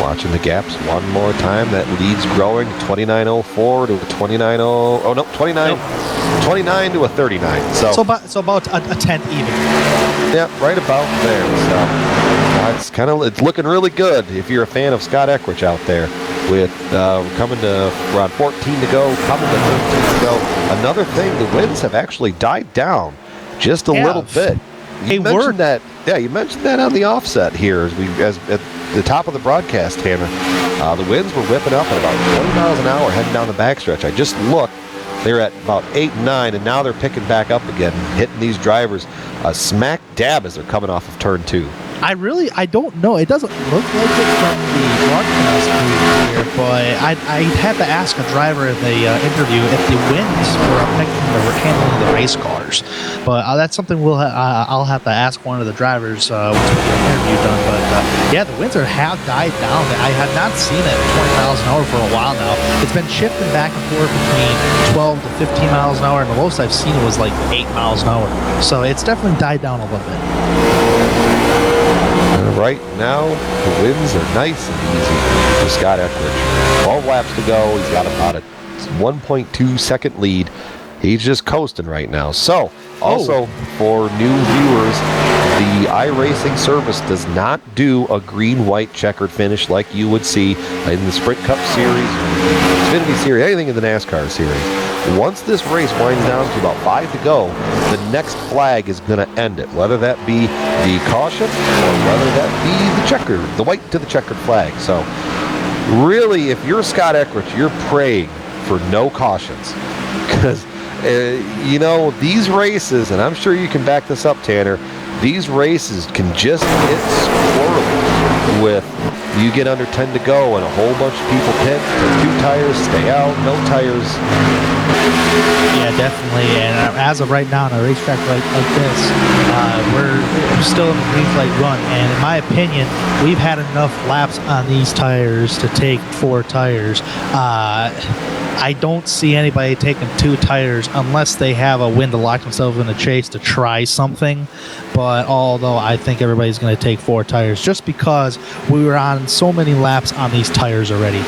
Watching the gaps one more time. That lead's growing. 29.04 to a 29.0. Oh no, 29 to a 39. So about a 10th even. Yeah, right about there. So it's looking really good if you're a fan of Scott Eckrich out there. With coming to around 14 to go, coming to 13 to go. Another thing, the winds have actually died down just a little bit. You mentioned that. Yeah, you mentioned that on the offset here as at the top of the broadcast, Tanner. The winds were whipping up at about 20 miles an hour heading down the backstretch. I just looked. They're at about 8 and 9, and now they're picking back up again, hitting these drivers smack dab as they're coming off of turn 2. I don't know. It doesn't look like it from the broadcast booth here, but I had to ask a driver in the interview if the winds were affecting the handling of the race cars. But that's something I'll have to ask one of the drivers once we get the interview done. But yeah, the winds have died down. I have not seen it at 20 miles an hour for a while now. It's been shifting back and forth between 12 to 15 miles an hour, and the most I've seen was like 8 miles an hour. So it's definitely died down a little bit. Right now, the wins are nice and easy for Scott Eckridge. 12 laps to go. He's got about a 1.2 second lead. He's just coasting right now. So, also for new viewers, the iRacing service does not do a green-white checkered finish like you would see in the Sprint Cup Series, Xfinity Series, anything in the NASCAR Series. Once this race winds down to about 5 to go, the next flag is going to end it, whether that be the caution or whether that be the checker, the white to the checkered flag. So, really, if you're Scott Eckridge, you're praying for no cautions. Because, you know, these races, and I'm sure you can back this up, Tanner, these races can just get squirrely with you get under 10 to go and a whole bunch of people pit, 2 tires, stay out, no tires. Yeah, definitely. And as of right now, on a racetrack like this, we're still in the green flag run. And in my opinion, we've had enough laps on these tires to take 4 tires. I don't see anybody taking 2 tires unless they have a win to lock themselves in a chase to try something. But although I think everybody's going to take 4 tires just because we were on so many laps on these tires already.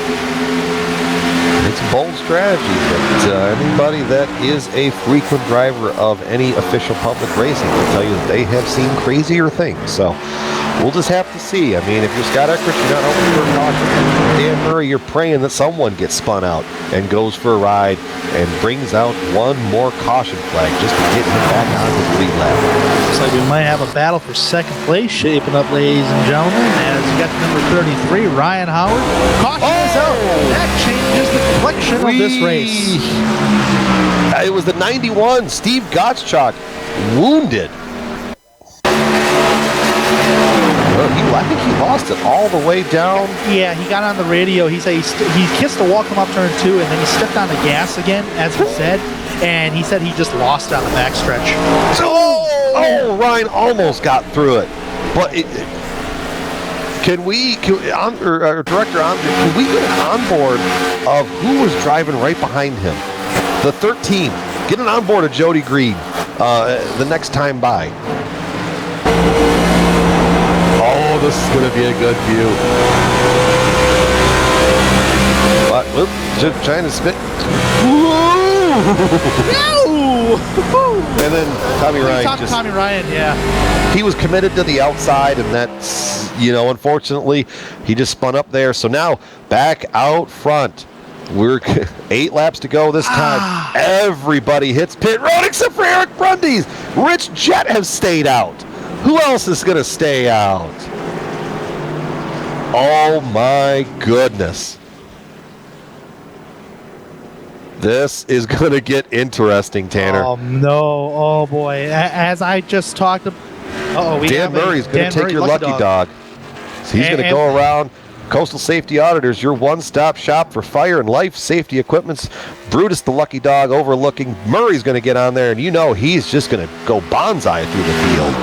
It's a bold strategy, but anybody that is a frequent driver of any official public racing will tell you that they have seen crazier things. So we'll just have to see. I mean, if you're Scott Eckridge, you're not hoping for a caution. Dan Murray, you're praying that someone gets spun out and goes for a ride and brings out one more caution flag just to get him back on his lead lap. Looks like we might have a battle for second place shaping up, ladies and gentlemen, as we got number 33, Ryan Howard. Caution is out. That changes the complexion of this race. It was the 91, Steve Gottschalk, wounded. I think he lost it all the way down. Yeah, he got on the radio. He said he kissed the wall come up turn 2, and then he stepped on the gas again, as he said, and he said he just lost it on the backstretch. Oh, Ryan almost got through it. But Director Andre, can we get an onboard of who was driving right behind him? The 13. Get an onboard of Jody Green the next time by. Oh, this is going to be a good view. Just trying to spit. And then Tommy Ryan. Tommy Ryan, yeah. He was committed to the outside, and that's, unfortunately, he just spun up there. So now back out front. We're 8 laps to go this time. Everybody hits pit road except for Eric Brundys. Rich Jett has stayed out. Who else is going to stay out? Oh my goodness. This is going to get interesting, Tanner. Oh no. Oh boy. As I just talked about. Dan Murray's going to take your lucky dog. So he's going to go around. Coastal Safety Auditors, your one-stop shop for fire and life safety equipments. Brutus, the lucky dog, overlooking. Murray's going to get on there, and he's just going to go bonsai through the field.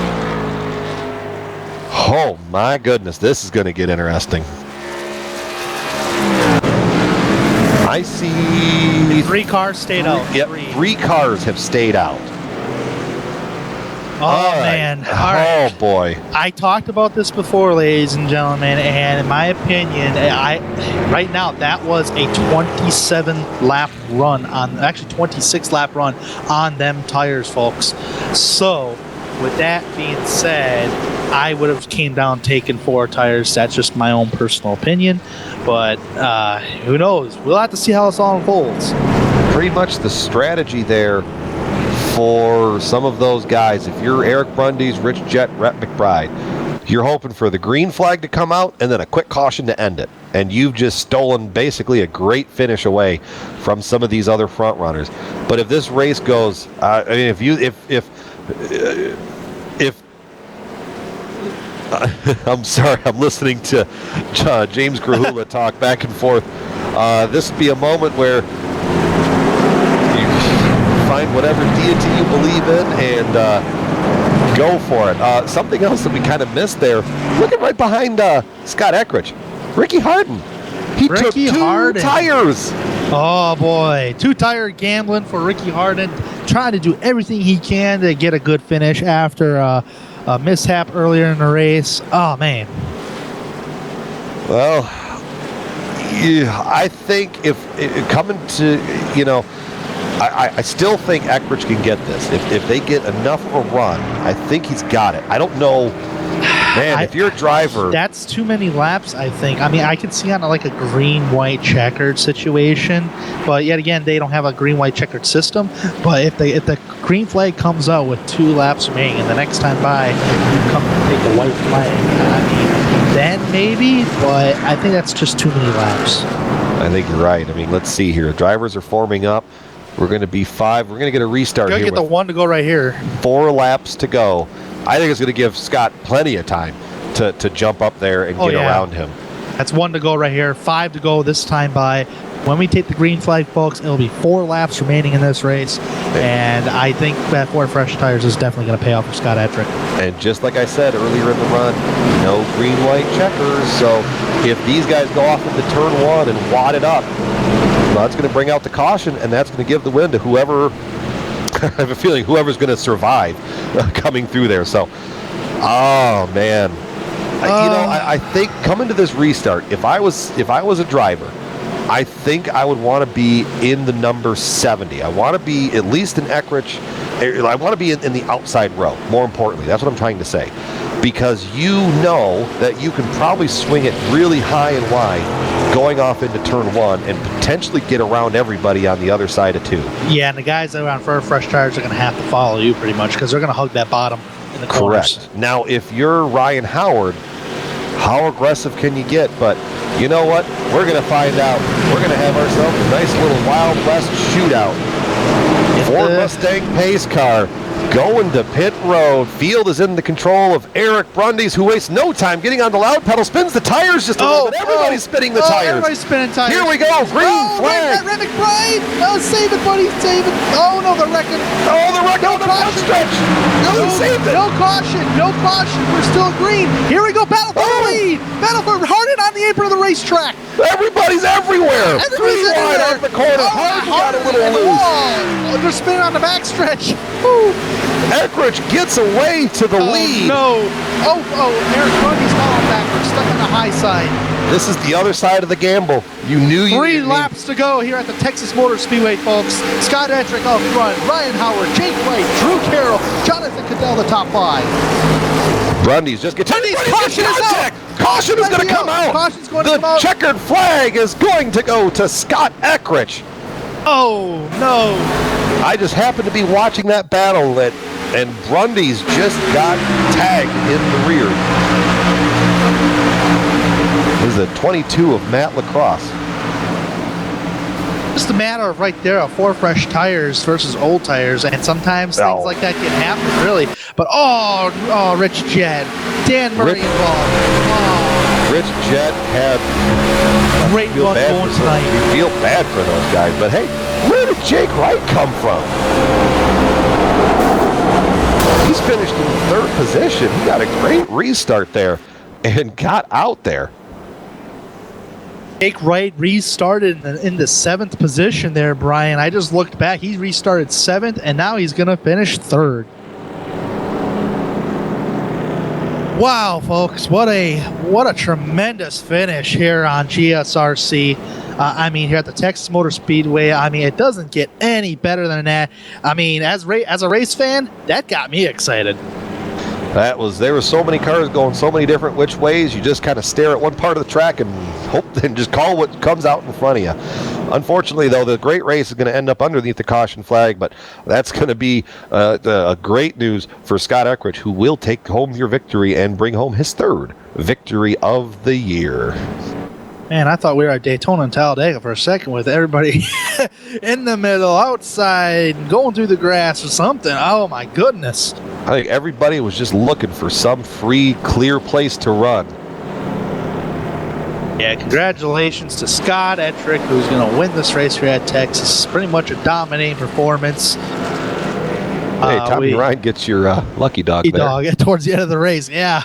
Oh, my goodness. This is going to get interesting. I see... 3 cars stayed out. Yep, 3 cars have stayed out. Oh, man. All right. Oh, boy. I talked about this before, ladies and gentlemen, and in my opinion, right now, that was a 27-lap run on, actually 26-lap run on them tires, folks. So, with that being said, I would have came down taking 4 tires. That's just my own personal opinion, but who knows? We'll have to see how this all unfolds. Pretty much the strategy there for some of those guys, if you're Eric Brundys, Rich Jett, Rhett McBride, you're hoping for the green flag to come out and then a quick caution to end it. And you've just stolen basically a great finish away from some of these other front runners. But if this race goes, I'm sorry, I'm listening to James Grahula talk back and forth. This would be a moment where you find whatever deity you believe in and go for it. Something else that we kind of missed there, looking right behind Scott Eckridge, Ricky Harden. He took Ricky two Harden. tires. Oh boy, 2-tire gambling for Ricky Harden, trying to do everything he can to get a good finish after a mishap earlier in the race. Oh man. Well, yeah, I think if coming to, I still think Eckridge can get this. If they get enough of a run, I think he's got it. I don't know. Man, if you're a driver... That's too many laps, I think. I mean, I can see on like a green-white checkered situation, but yet again, they don't have a green-white checkered system. But if the green flag comes out with 2 laps remaining, and the next time by, you come and take the white flag, I mean, then maybe, but I think that's just too many laps. I think you're right. I mean, let's see here. Drivers are forming up. We're going to be 5. We're going to get a restart You're here going to get the one to go right here. 4 laps to go. I think it's going to give Scott plenty of time to jump up there and get around him. That's 1 to go right here. 5 to go this time by. When we take the green flag, folks, it'll be 4 laps remaining in this race. And I think that 4 fresh tires is definitely going to pay off for Scott Eckridge. And just like I said earlier in the run, no green-white checkers. So if these guys go off into turn 1 and wad it up, well, that's going to bring out the caution, and that's going to give the win to whoever... I have a feeling whoever's going to survive coming through there. So, oh man, I think coming to this restart, if I was a driver, I think I would want to be in the number 70. I want to be at least in Eckridge. I want to be in the outside row. More importantly, that's what I'm trying to say, because you know that you can probably swing it really high and wide going off into turn 1 and potentially get around everybody on the other side of 2. Yeah, and the guys that are on fresh tires are going to have to follow you pretty much because they're going to hug that bottom in the corners. Correct. Now, if you're Ryan Howard, how aggressive can you get? But you know what? We're going to find out. We're going to have ourselves a nice little Wild West shootout. Ford Mustang pace car going to pit road. Field is in the control of Eric Brundys, who wastes no time getting on the loud pedal, spins the tires just a little bit. Everybody's spinning the tires. Everybody's spinning tires. Here we go. Green flag. Red McBride. No, save it, buddy. Save it. Oh, no, the wrecking. Oh, the wreck on the front stretch. No, he saved it. No caution. No caution. We're still green. Here we go. Battle for the lead. Battle for Harden on the apron of the racetrack. Everybody's everywhere. Everybody's 3 wide off the corner. Harden got a little loose. Oh, they're spinning on the backstretch. Woo. Eckridge gets away to the lead. No. Oh, Eric Brundys falling backwards, stuck on the high side. This is the other side of the gamble. You knew you 3 laps to go here at the Texas Motor Speedway, folks. Scott Eckridge up front, Ryan Howard, Jake White, Drew Carroll, Jonathan Cadell, the top 5. Brundys just gets caution is out. Caution is going to come out. Caution's going to come The out. checkered flag is going to go to Scott Eckridge. Oh, no. I just happened to be watching that battle, and Brundys just got tagged in the rear. This is a 22 of Matt Lacrosse. Just a matter of right there of 4 fresh tires versus old tires, and sometimes things like that can happen, really. But Rich Jett, Dan Murray involved. Rich Jett had Great run going tonight. You feel bad for those guys, but hey, where did Jake Wright come from? He's finished in 3rd position. He got a great restart there and got out there. Jake Wright restarted in the 7th position there, Brian. I just looked back. He restarted 7th, and now he's going to finish 3rd. Wow, folks, what a tremendous finish here on GSRC. Here at the Texas Motor Speedway. It doesn't get any better than that. As a race fan, that got me excited. There were so many cars going so many different which ways. You just kind of stare at one part of the track and hope and just call what comes out in front of you. Unfortunately, though, the great race is going to end up underneath the caution flag, but that's going to be a great news for Scott Eckridge, who will take home your victory and bring home his 3rd victory of the year. Man, I thought we were at Daytona and Talladega for a second with everybody in the middle, outside, going through the grass or something. Oh, my goodness. I think everybody was just looking for some free, clear place to run. Yeah, congratulations to Scott Ettrick, who's going to win this race here at Texas. Pretty much a dominating performance. Hey, Tommy Ryan gets your lucky dog there. Dog towards the end of the race, yeah.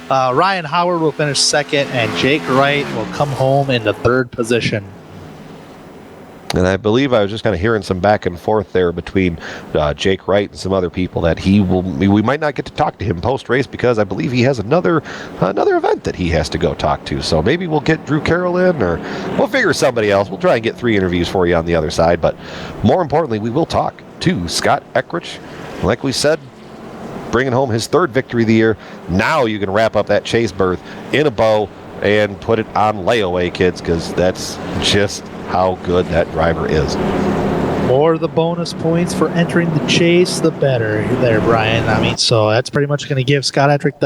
Ryan Howard will finish second, and Jake Wright will come home in the third position. And I believe I was just kind of hearing some back and forth there between Jake Wright and some other people that we might not get to talk to him post-race because I believe he has another event that he has to go talk to. So maybe we'll get Drew Carroll in, or we'll figure somebody else. We'll try and get 3 interviews for you on the other side. But more importantly, we will talk to Scott Eckrich. Like we said, bringing home his 3rd victory of the year. Now you can wrap up that chase berth in a bow and put it on layaway, kids, because that's just how good that driver is. More the bonus points for entering the chase, the better there, Brian. I mean, so that's pretty much going to give Scott Ettrick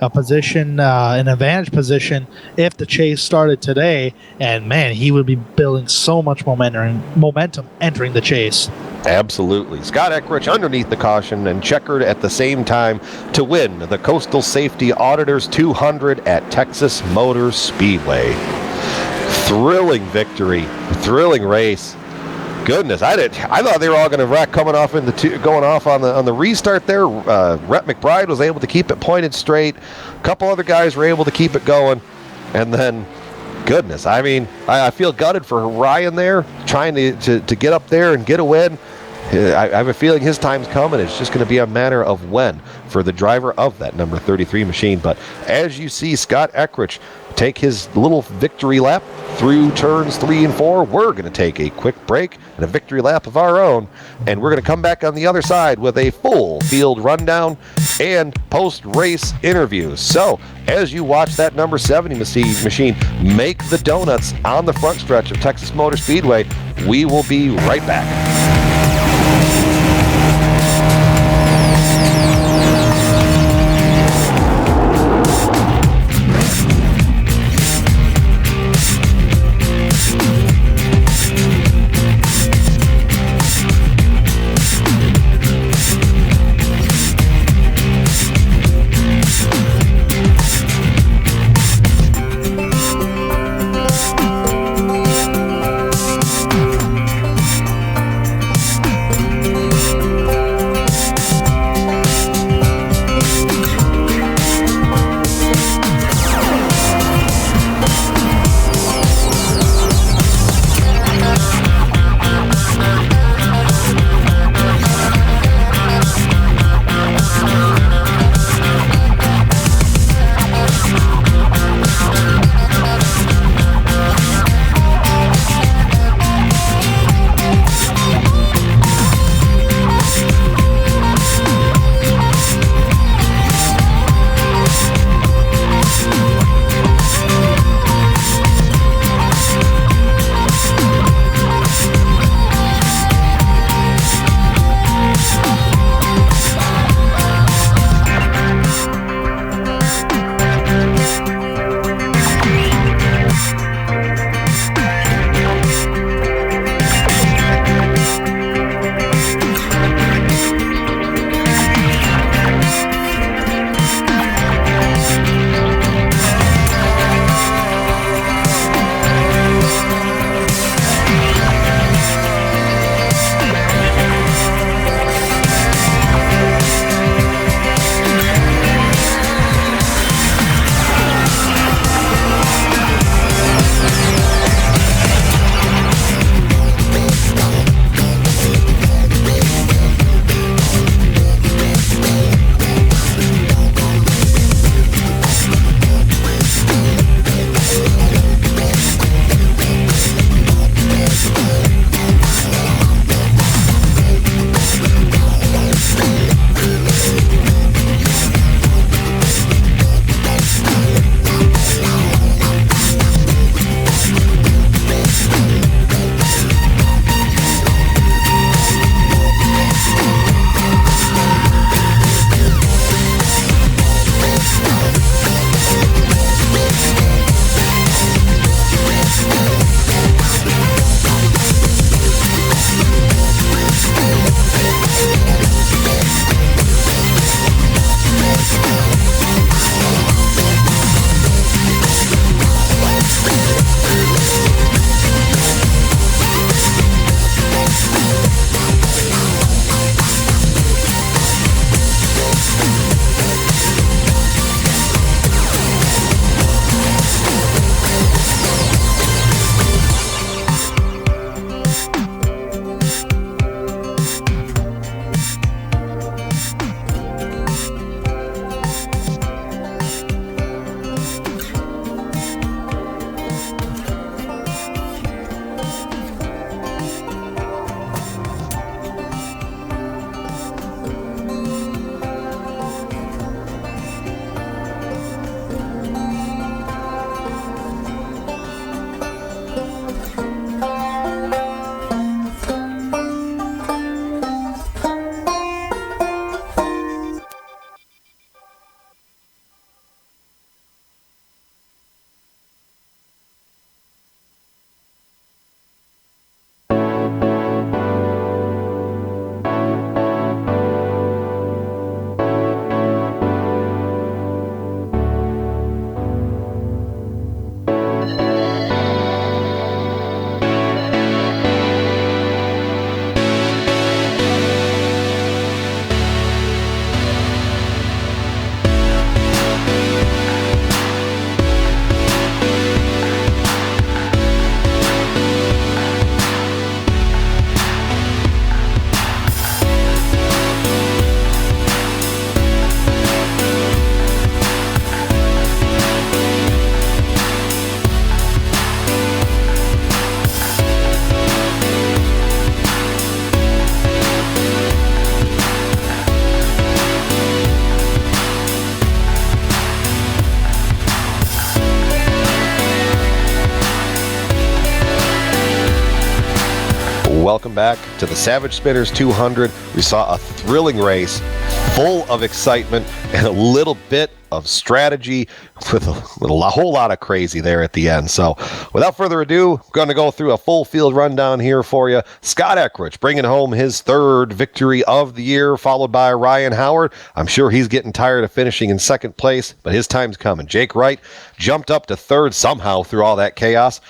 a position, an advantage position if the chase started today. And man, he would be building so much momentum entering the chase. Absolutely. Scott Eckrich underneath the caution and checkered at the same time to win the Coastal Safety Auditors 200 at Texas Motor Speedway. Thrilling victory, thrilling race. Goodness, I thought they were all going to wreck coming off going off on the restart there. Rhett McBride was able to keep it pointed straight. A couple other guys were able to keep it going, and then, goodness, I mean, I feel gutted for Ryan there, trying to get up there and get a win. I have a feeling his time's coming. It's just going to be a matter of when for the driver of that number 33 machine. But as you see Scott Eckrich take his little victory lap through turns 3 and 4, we're going to take a quick break and a victory lap of our own. And we're going to come back on the other side with a full field rundown and post-race interviews. So as you watch that number 70 machine make the donuts on the front stretch of Texas Motor Speedway, we will be right back. welcome back to the Savage Spinners 200. We saw a thrilling race full of excitement and a little bit of strategy with a whole lot of crazy there at the end. So without further ado, I'm going to go through a full field rundown here for you. Scott Eckrich bringing home his third victory of the year, followed by Ryan Howard. I'm sure he's getting tired of finishing in second place, but his time's coming. Jake Wright jumped up to third somehow through all that chaos.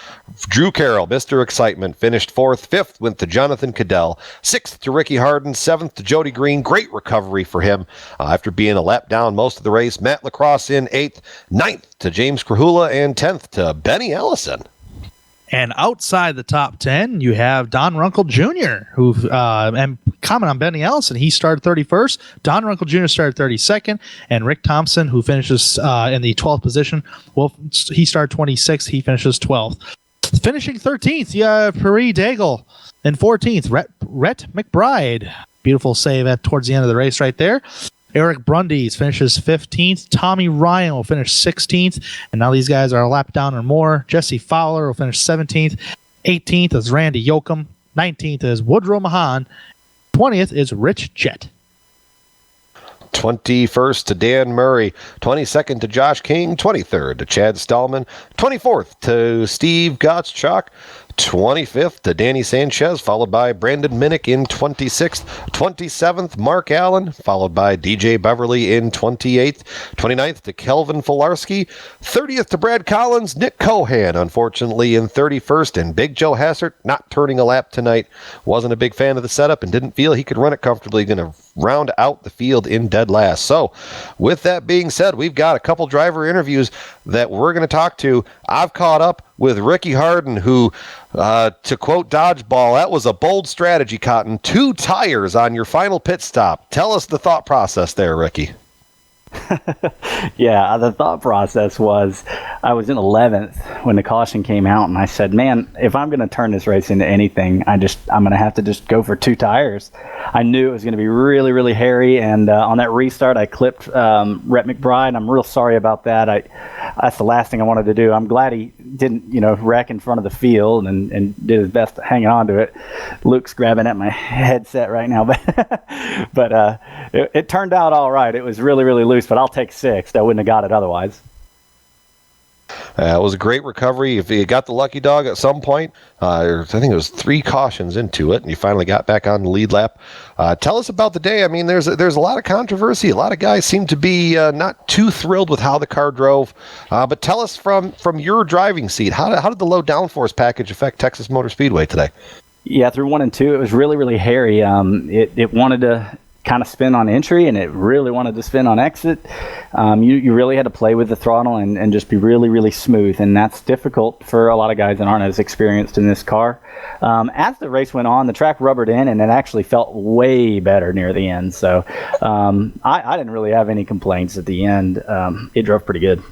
Drew Carroll, Mr. Excitement, finished fourth. Fifth went to Jonathan Cadell. Sixth to Ricky Harden. Seventh to Jody Green. Great recovery for him after being a lap down most of the race. Matt Lacrosse in eighth. Ninth to James Krahula, and 10th to Benny Ellison. And outside the top 10, you have Don Runkle Jr., who, and comment on Benny Ellison, he started 31st. Don Runkle Jr. started 32nd. And Rick Thompson, who finishes in the 12th position, well, he started 26th. He finishes 12th. Finishing 13th, you have Paris Daigle. And 14th, Rhett McBride. Beautiful save towards the end of the race right there. Eric Brundies finishes 15th. Tommy Ryan will finish 16th. And now these guys are a lap down or more. Jesse Fowler will finish 17th. 18th is Randy Yoakum. 19th is Woodrow Mahan. 20th is Rich Jett. 21st to Dan Murray, 22nd to Josh King, 23rd to Chad Stallman, 24th to Steve Gottschalk, 25th to Danny Sanchez, followed by Brandon Minnick in 26th, 27th Mark Allen, followed by DJ Beverly in 28th, 29th to Kelvin Filarski, 30th to Brad Collins, Nick Cohan unfortunately in 31st, and Big Joe Hassert not turning a lap tonight, wasn't a big fan of the setup and didn't feel he could run it comfortably, going to round out the field in dead last. So with that being said, we've got a couple driver interviews that we're going to talk to. I've caught up with Ricky Harden, who, to quote Dodgeball, that was a bold strategy, Cotton. 2 tires on your final pit stop. Tell us the thought process there, Ricky. Yeah, the thought process was I was in 11th when the caution came out, and I said, man, if I'm going to turn this race into anything, I'm going to have to just go for 2 tires. I knew it was going to be really, really hairy, and on that restart, I clipped Rhett McBride. I'm real sorry about that. That's the last thing I wanted to do. I'm glad he didn't, wreck in front of the field and did his best hanging on to it. Luke's grabbing at my headset right now, but it turned out all right. It was really, really loose, but I'll take 6th. I wouldn't have got it otherwise. It was a great recovery. If you got the lucky dog at some point, I think it was 3 cautions into it, and you finally got back on the lead lap. Tell us about the day. I mean, there's a lot of controversy. A lot of guys seem to be not too thrilled with how the car drove. But tell us from your driving seat, how did the low downforce package affect Texas Motor Speedway today? Yeah, through 1 and 2, it was really, really hairy. It wanted to kind of spin on entry, and it really wanted to spin on exit. You really had to play with the throttle and just be really, really smooth, and that's difficult for a lot of guys that aren't as experienced in this car. As the race went on, the track rubbered in, and it actually felt way better near the end. So I didn't really have any complaints at the end. It drove pretty good.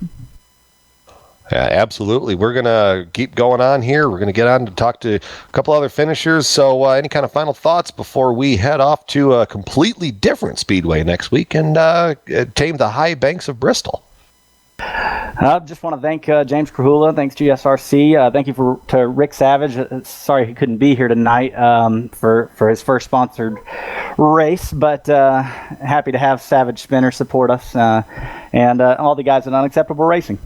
Yeah, absolutely. We're going to keep going on here. We're going to get on to talk to a couple other finishers. So any kind of final thoughts before we head off to a completely different speedway next week and tame the high banks of Bristol? I just want to thank James Krahula. Thanks, GSRC. Thank you to Rick Savage. Sorry he couldn't be here tonight for his first sponsored race, but happy to have Savage Spinner support us and all the guys at Unacceptable Racing.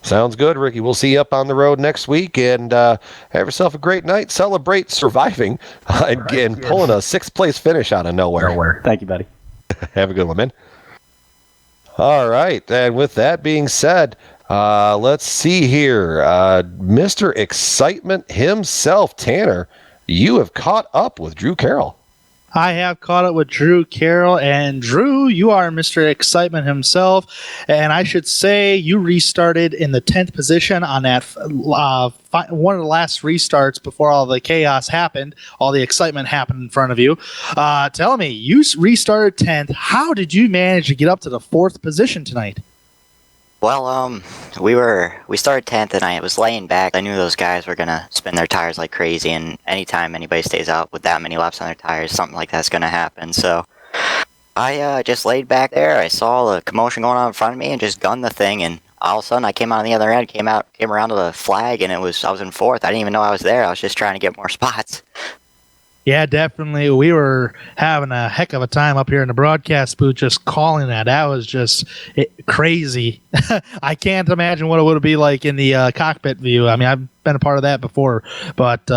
Sounds good, Ricky. We'll see you up on the road next week, and have yourself a great night. Celebrate surviving and pulling a 6th place finish out of nowhere. Thank you, buddy. Have a good one, man. All right, and with that being said, let's see here. Mr. Excitement himself, Tanner, you have caught up with Drew Carroll. I have caught up with Drew Carroll, and Drew, you are Mr. Excitement himself, and I should say you restarted in the 10th position on that one of the last restarts before all the chaos happened, all the excitement happened in front of you. Tell me, you restarted 10th. How did you manage to get up to the 4th position tonight? Well, we started 10th, and I was laying back. I knew those guys were gonna spin their tires like crazy, and anytime anybody stays out with that many laps on their tires, something like that's gonna happen. So I just laid back there. I saw the commotion going on in front of me, and just gunned the thing. And all of a sudden, I came out on the other end, came around to the flag, and I was in 4th. I didn't even know I was there. I was just trying to get more spots. Yeah, definitely. We were having a heck of a time up here in the broadcast booth just calling that. That was just crazy. I can't imagine what it would be like in the cockpit view. I mean, I've been a part of that before. But,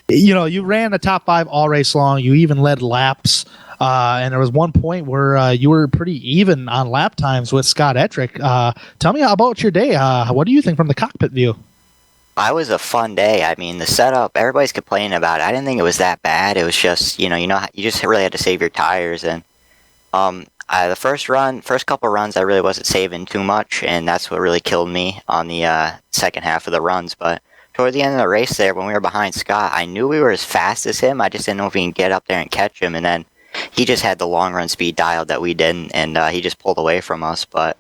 you ran the top 5 all race long. You even led laps. And there was one point where you were pretty even on lap times with Scott Ettrick. Tell me about your day. What do you think from the cockpit view? It was a fun day. I mean, the setup, everybody's complaining about it. I didn't think it was that bad. It was just, you just really had to save your tires. And the first couple runs, I really wasn't saving too much, and that's what really killed me on the second half of the runs. But toward the end of the race there, when we were behind Scott, I knew we were as fast as him. I just didn't know if we can get up there and catch him. And then he just had the long run speed dialed that we didn't, and he just pulled away from us. But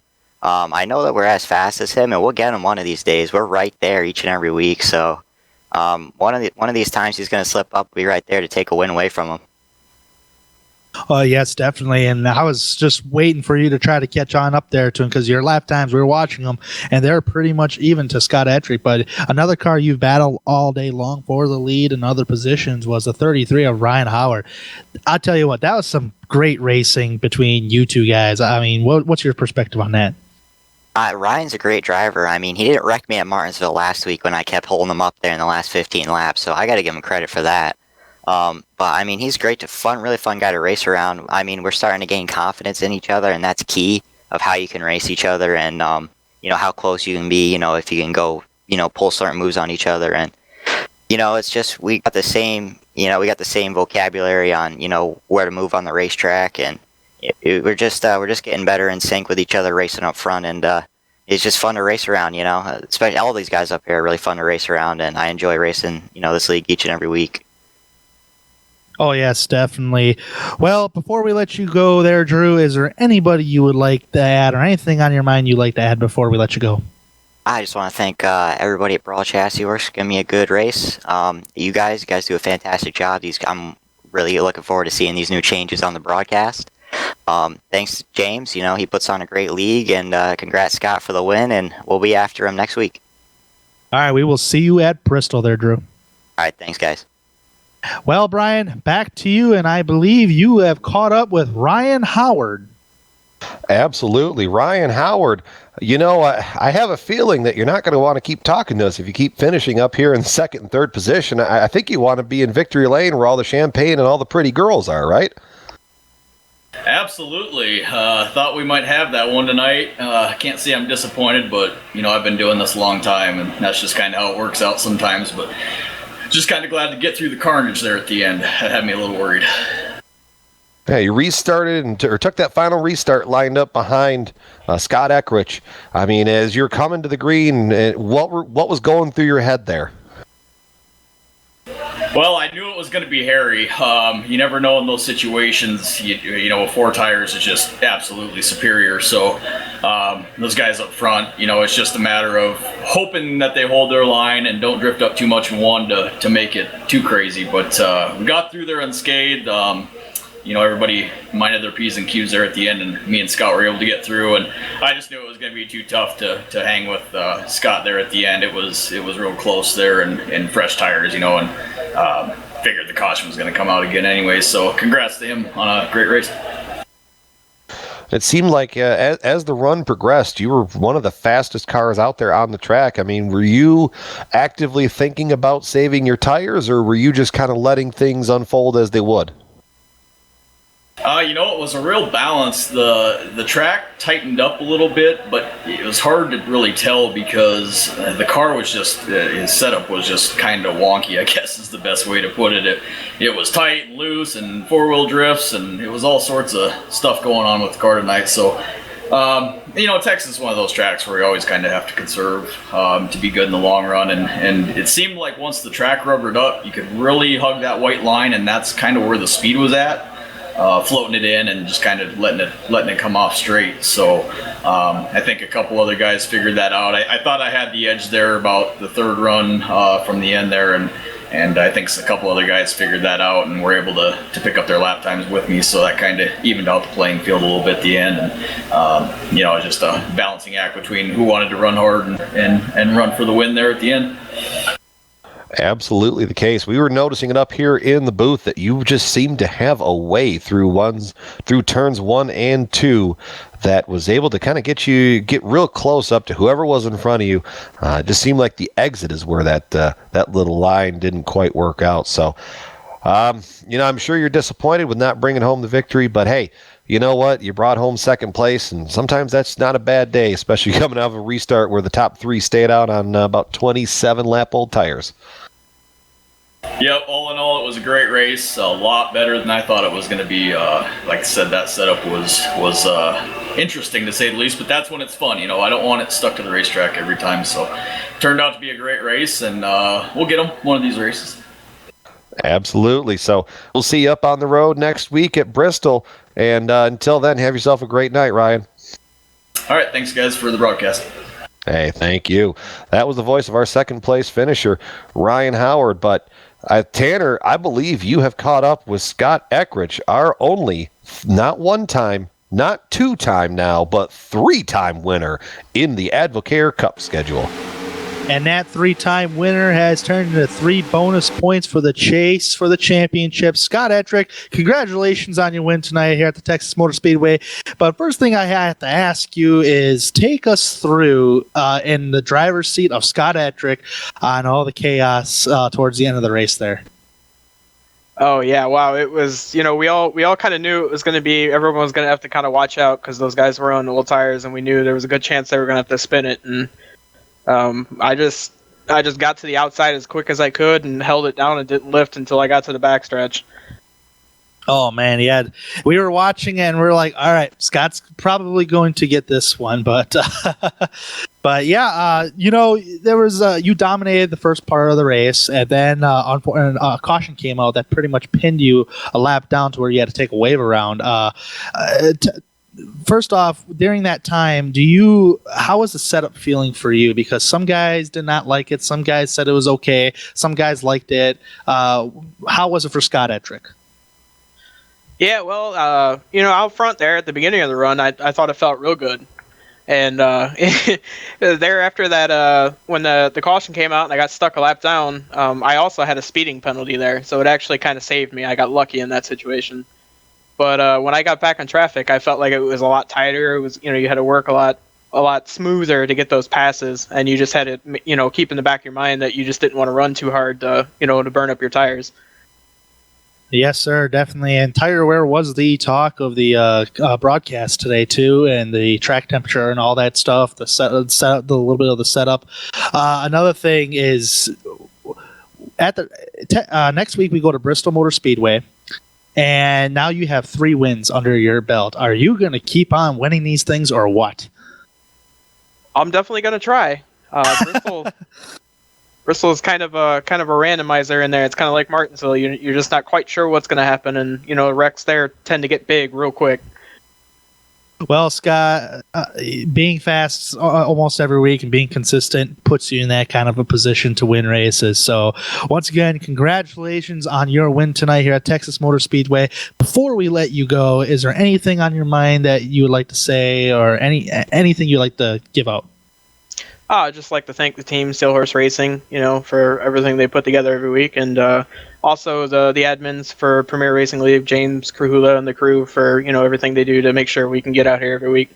I know that we're as fast as him, and we'll get him one of these days. We're right there each and every week, so one of these times he's going to slip up, be right there to take a win away from him. Yes, definitely. And I was just waiting for you to try to catch on up there to him because your lap times, we were watching them, and they're pretty much even to Scott Ettrick. But another car you've battled all day long for the lead and other positions was the 33 of Ryan Howard. I'll tell you what, that was some great racing between you two guys. I mean, what's your perspective on that? Ryan's a great driver. I mean, he didn't wreck me at Martinsville last week when I kept holding him up there in the last 15 laps, so I got to give him credit for that. But, I mean, he's great really fun guy to race around. I mean, we're starting to gain confidence in each other, and that's key of how you can race each other and, how close you can be, if you can go, pull certain moves on each other. And, it's just we got the same vocabulary on, where to move on the racetrack, and we're just getting better in sync with each other racing up front, and it's just fun to race around, especially all these guys up here are really fun to race around, and I enjoy racing, this league each and every week. Oh, yes, definitely. Well, before we let you go there, Drew, is there anybody you would like to add or anything on your mind you'd like to add before we let you go? I just want to thank everybody at Brawl Chassis Works for giving me a good race. You guys do a fantastic job. I'm really looking forward to seeing these new changes on the broadcast. Thanks to James, he puts on a great league, and congrats Scott for the win, and we'll be after him next week. All right, we will see you at Bristol there, Drew. All right, thanks, guys. Well, Brian, back to you, and I believe you have caught up with Ryan Howard. Absolutely. Ryan Howard, I have a feeling that you're not going to want to keep talking to us if you keep finishing up here in second and third position. I think you want to be in victory lane where all the champagne and all the pretty girls are, right? Absolutely. Thought we might have that one tonight. Can't say I'm disappointed, but, I've been doing this a long time, and that's just kind of how it works out sometimes. But just kind of glad to get through the carnage there at the end. That had me a little worried. Yeah, you restarted or took that final restart lined up behind Scott Ettrick. I mean, as you're coming to the green, what was going through your head there? Well, I knew it was going to be hairy. You never know in those situations. With 4 tires is just absolutely superior. So those guys up front, it's just a matter of hoping that they hold their line and don't drift up too much in one to make it too crazy. But we got through there unscathed. Everybody minded their P's and Q's there at the end, and me and Scott were able to get through. And I just knew it was going to be too tough to hang with Scott there at the end. It was real close there, and fresh tires, and figured the caution was going to come out again anyway. So congrats to him on a great race. It seemed like as the run progressed, you were one of the fastest cars out there on the track. I mean, were you actively thinking about saving your tires, or were you just kind of letting things unfold as they would? It was a real balance. The track tightened up a little bit, but it was hard to really tell because the car was just, his setup was just kind of wonky, I guess is the best way to put it. It was tight and loose and four-wheel drifts, and it was all sorts of stuff going on with the car tonight. So, Texas is one of those tracks where you always kind of have to conserve to be good in the long run. And it seemed like once the track rubbered up, you could really hug that white line, and that's kind of where the speed was at. Floating it in and just kind of letting it come off straight. So I think a couple other guys figured that out. I thought I had the edge there about the third run from the end there, and I think a couple other guys figured that out and were able to pick up their lap times with me. So that kind of evened out the playing field a little bit at the end. And just a balancing act between who wanted to run hard and run for the win there at the end. Absolutely the case. We were noticing it up here in the booth that you just seemed to have a way through turns 1 and 2 that was able to kind of get real close up to whoever was in front of you. It just seemed like the exit is where that little line didn't quite work out. So, I'm sure you're disappointed with not bringing home the victory, but hey, you know what? You brought home second place, and sometimes that's not a bad day, especially coming out of a restart where the top 3 stayed out on about 27 lap old tires. Yep, all in all, it was a great race. A lot better than I thought it was going to be. Like I said, that setup was interesting to say the least, but that's when it's fun. I don't want it stuck to the racetrack every time. So it turned out to be a great race, and we'll get them one of these races. Absolutely. So we'll see you up on the road next week at Bristol. And until then, have yourself a great night, Ryan. All right. Thanks, guys, for the broadcast. Hey, thank you. That was the voice of our second place finisher, Ryan Howard. But Tanner, I believe you have caught up with Scott Eckrich, our only, not one-time, not two-time now, but three-time winner in the Advocare Cup schedule. And that 3-time winner has turned into 3 bonus points for the chase for the championship. Scott Eckrich, congratulations on your win tonight here at the Texas Motor Speedway. But first thing I have to ask you is take us through in the driver's seat of Scott Eckrich on all the chaos towards the end of the race there. Oh yeah, wow! It was, we all kind of knew it was going to be, everyone was going to have to kind of watch out because those guys were on old tires, and we knew there was a good chance they were going to have to spin it. And I just got to the outside as quick as I could and held it down and didn't lift until I got to the backstretch. Oh man, yeah, we were watching it and we were like, all right, Scott's probably going to get this one, but yeah, there was you dominated the first part of the race, and then caution came out that pretty much pinned you a lap down to where you had to take a wave around. First off, during that time, how was the setup feeling for you? Because some guys did not like it, some guys said it was okay, some guys liked it. How was it for Scott Eckrich? Yeah, well, out front there at the beginning of the run, I thought it felt real good. And there after that, when the caution came out and I got stuck a lap down, I also had a speeding penalty there. So it actually kind of saved me. I got lucky in that situation. But when I got back on traffic, I felt like it was a lot tighter. It was, you had to work a lot smoother to get those passes. And you just had to, keep in the back of your mind that you just didn't want to run too hard to burn up your tires. Yes, sir, definitely. And tire wear was the talk of the broadcast today too, and the track temperature and all that stuff. The little bit of the setup. Another thing is, at the next week we go to Bristol Motor Speedway, and now you have 3 wins under your belt. Are you going to keep on winning these things, or what? I'm definitely going to try. Bristol is kind of a randomizer in there. It's kind of like Martinsville. You're just not quite sure what's going to happen, and wrecks there tend to get big real quick. Well, Scott, being fast almost every week and being consistent puts you in that kind of a position to win races. So, once again, congratulations on your win tonight here at Texas Motor Speedway. Before we let you go, is there anything on your mind that you would like to say, or anything you'd like to give out? I'd just like to thank the team, Steel Horse Racing, for everything they put together every week, and also the admins for Premier Racing League, James Krahula and the crew for everything they do to make sure we can get out here every week.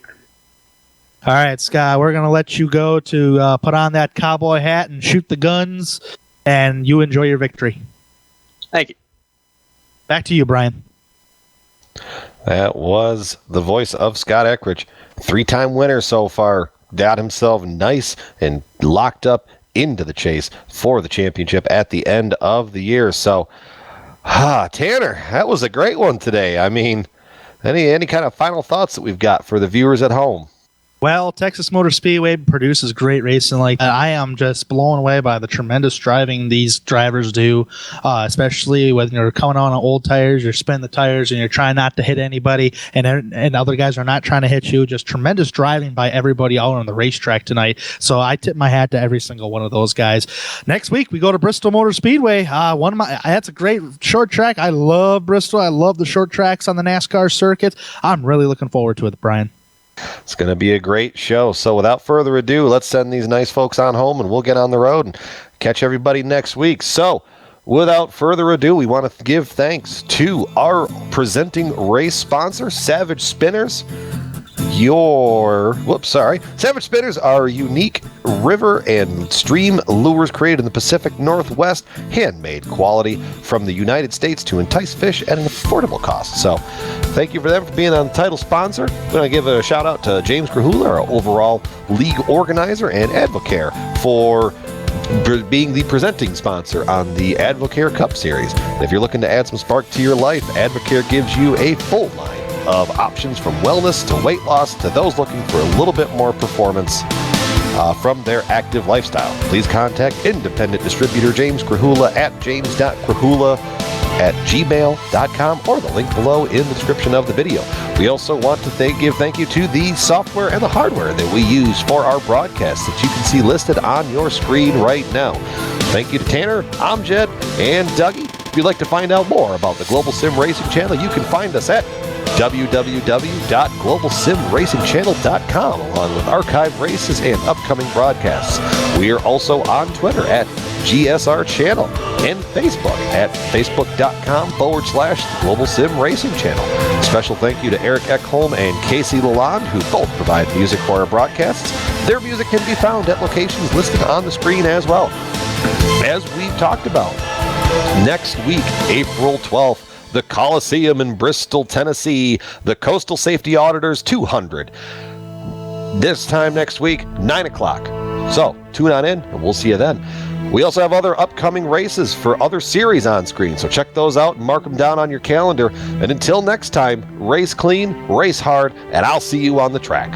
All right, Scott, we're going to let you go to put on that cowboy hat and shoot the guns, and you enjoy your victory. Thank you. Back to you, Brian. That was the voice of Scott Eckrich, 3-time winner so far. Got himself nice and locked up into the chase for the championship at the end of the year. So, Tanner, that was a great one today. I mean, any kind of final thoughts that we've got for the viewers at home? Well, Texas Motor Speedway produces great racing like that. I am just blown away by the tremendous driving these drivers do, especially when you're coming on old tires, you're spinning the tires, and you're trying not to hit anybody, and other guys are not trying to hit you. Just tremendous driving by everybody out on the racetrack tonight. So I tip my hat to every single one of those guys. Next week, we go to Bristol Motor Speedway. That's a great short track. I love Bristol. I love the short tracks on the NASCAR circuit. I'm really looking forward to it, Brian. It's going to be a great show. So without further ado, let's send these nice folks on home, and we'll get on the road and catch everybody next week. So, without further ado, we want to give thanks to our presenting race sponsor, Savage Spinners. Savage Spinners are unique river and stream lures created in the Pacific Northwest, handmade quality from the United States to entice fish at an affordable cost. So, thank you for them for being on the title sponsor. We're going to give a shout out to James Krahula, our overall league organizer, and Advocare for being the presenting sponsor on the Advocare Cup Series. And if you're looking to add some spark to your life, Advocare gives you a full line of options from wellness to weight loss to those looking for a little bit more performance from their active lifestyle. Please contact independent distributor James Krahula at james.krahula@gmail.com or the link below in the description of the video. We also want to give thank you to the software and the hardware that we use for our broadcasts that you can see listed on your screen right now. Thank you to Tanner, Amjad, and Dougie. If you'd like to find out more about the Global Sim Racing Channel, you can find us at www.globalsimracingchannel.com, along with archive races and upcoming broadcasts. We are also on Twitter at GSR Channel and Facebook at facebook.com/Global Sim Racing Channel. Special thank you to Eric Ekholm and Casey Lalonde, who both provide music for our broadcasts. Their music can be found at locations listed on the screen as well. As we've talked about, next week, April 12th, the Coliseum in Bristol, Tennessee, the Coastal Safety Auditors 200. This time next week, 9 o'clock. So, tune on in, and we'll see you then. We also have other upcoming races for other series on screen, so check those out and mark them down on your calendar. And until next time, race clean, race hard, and I'll see you on the track.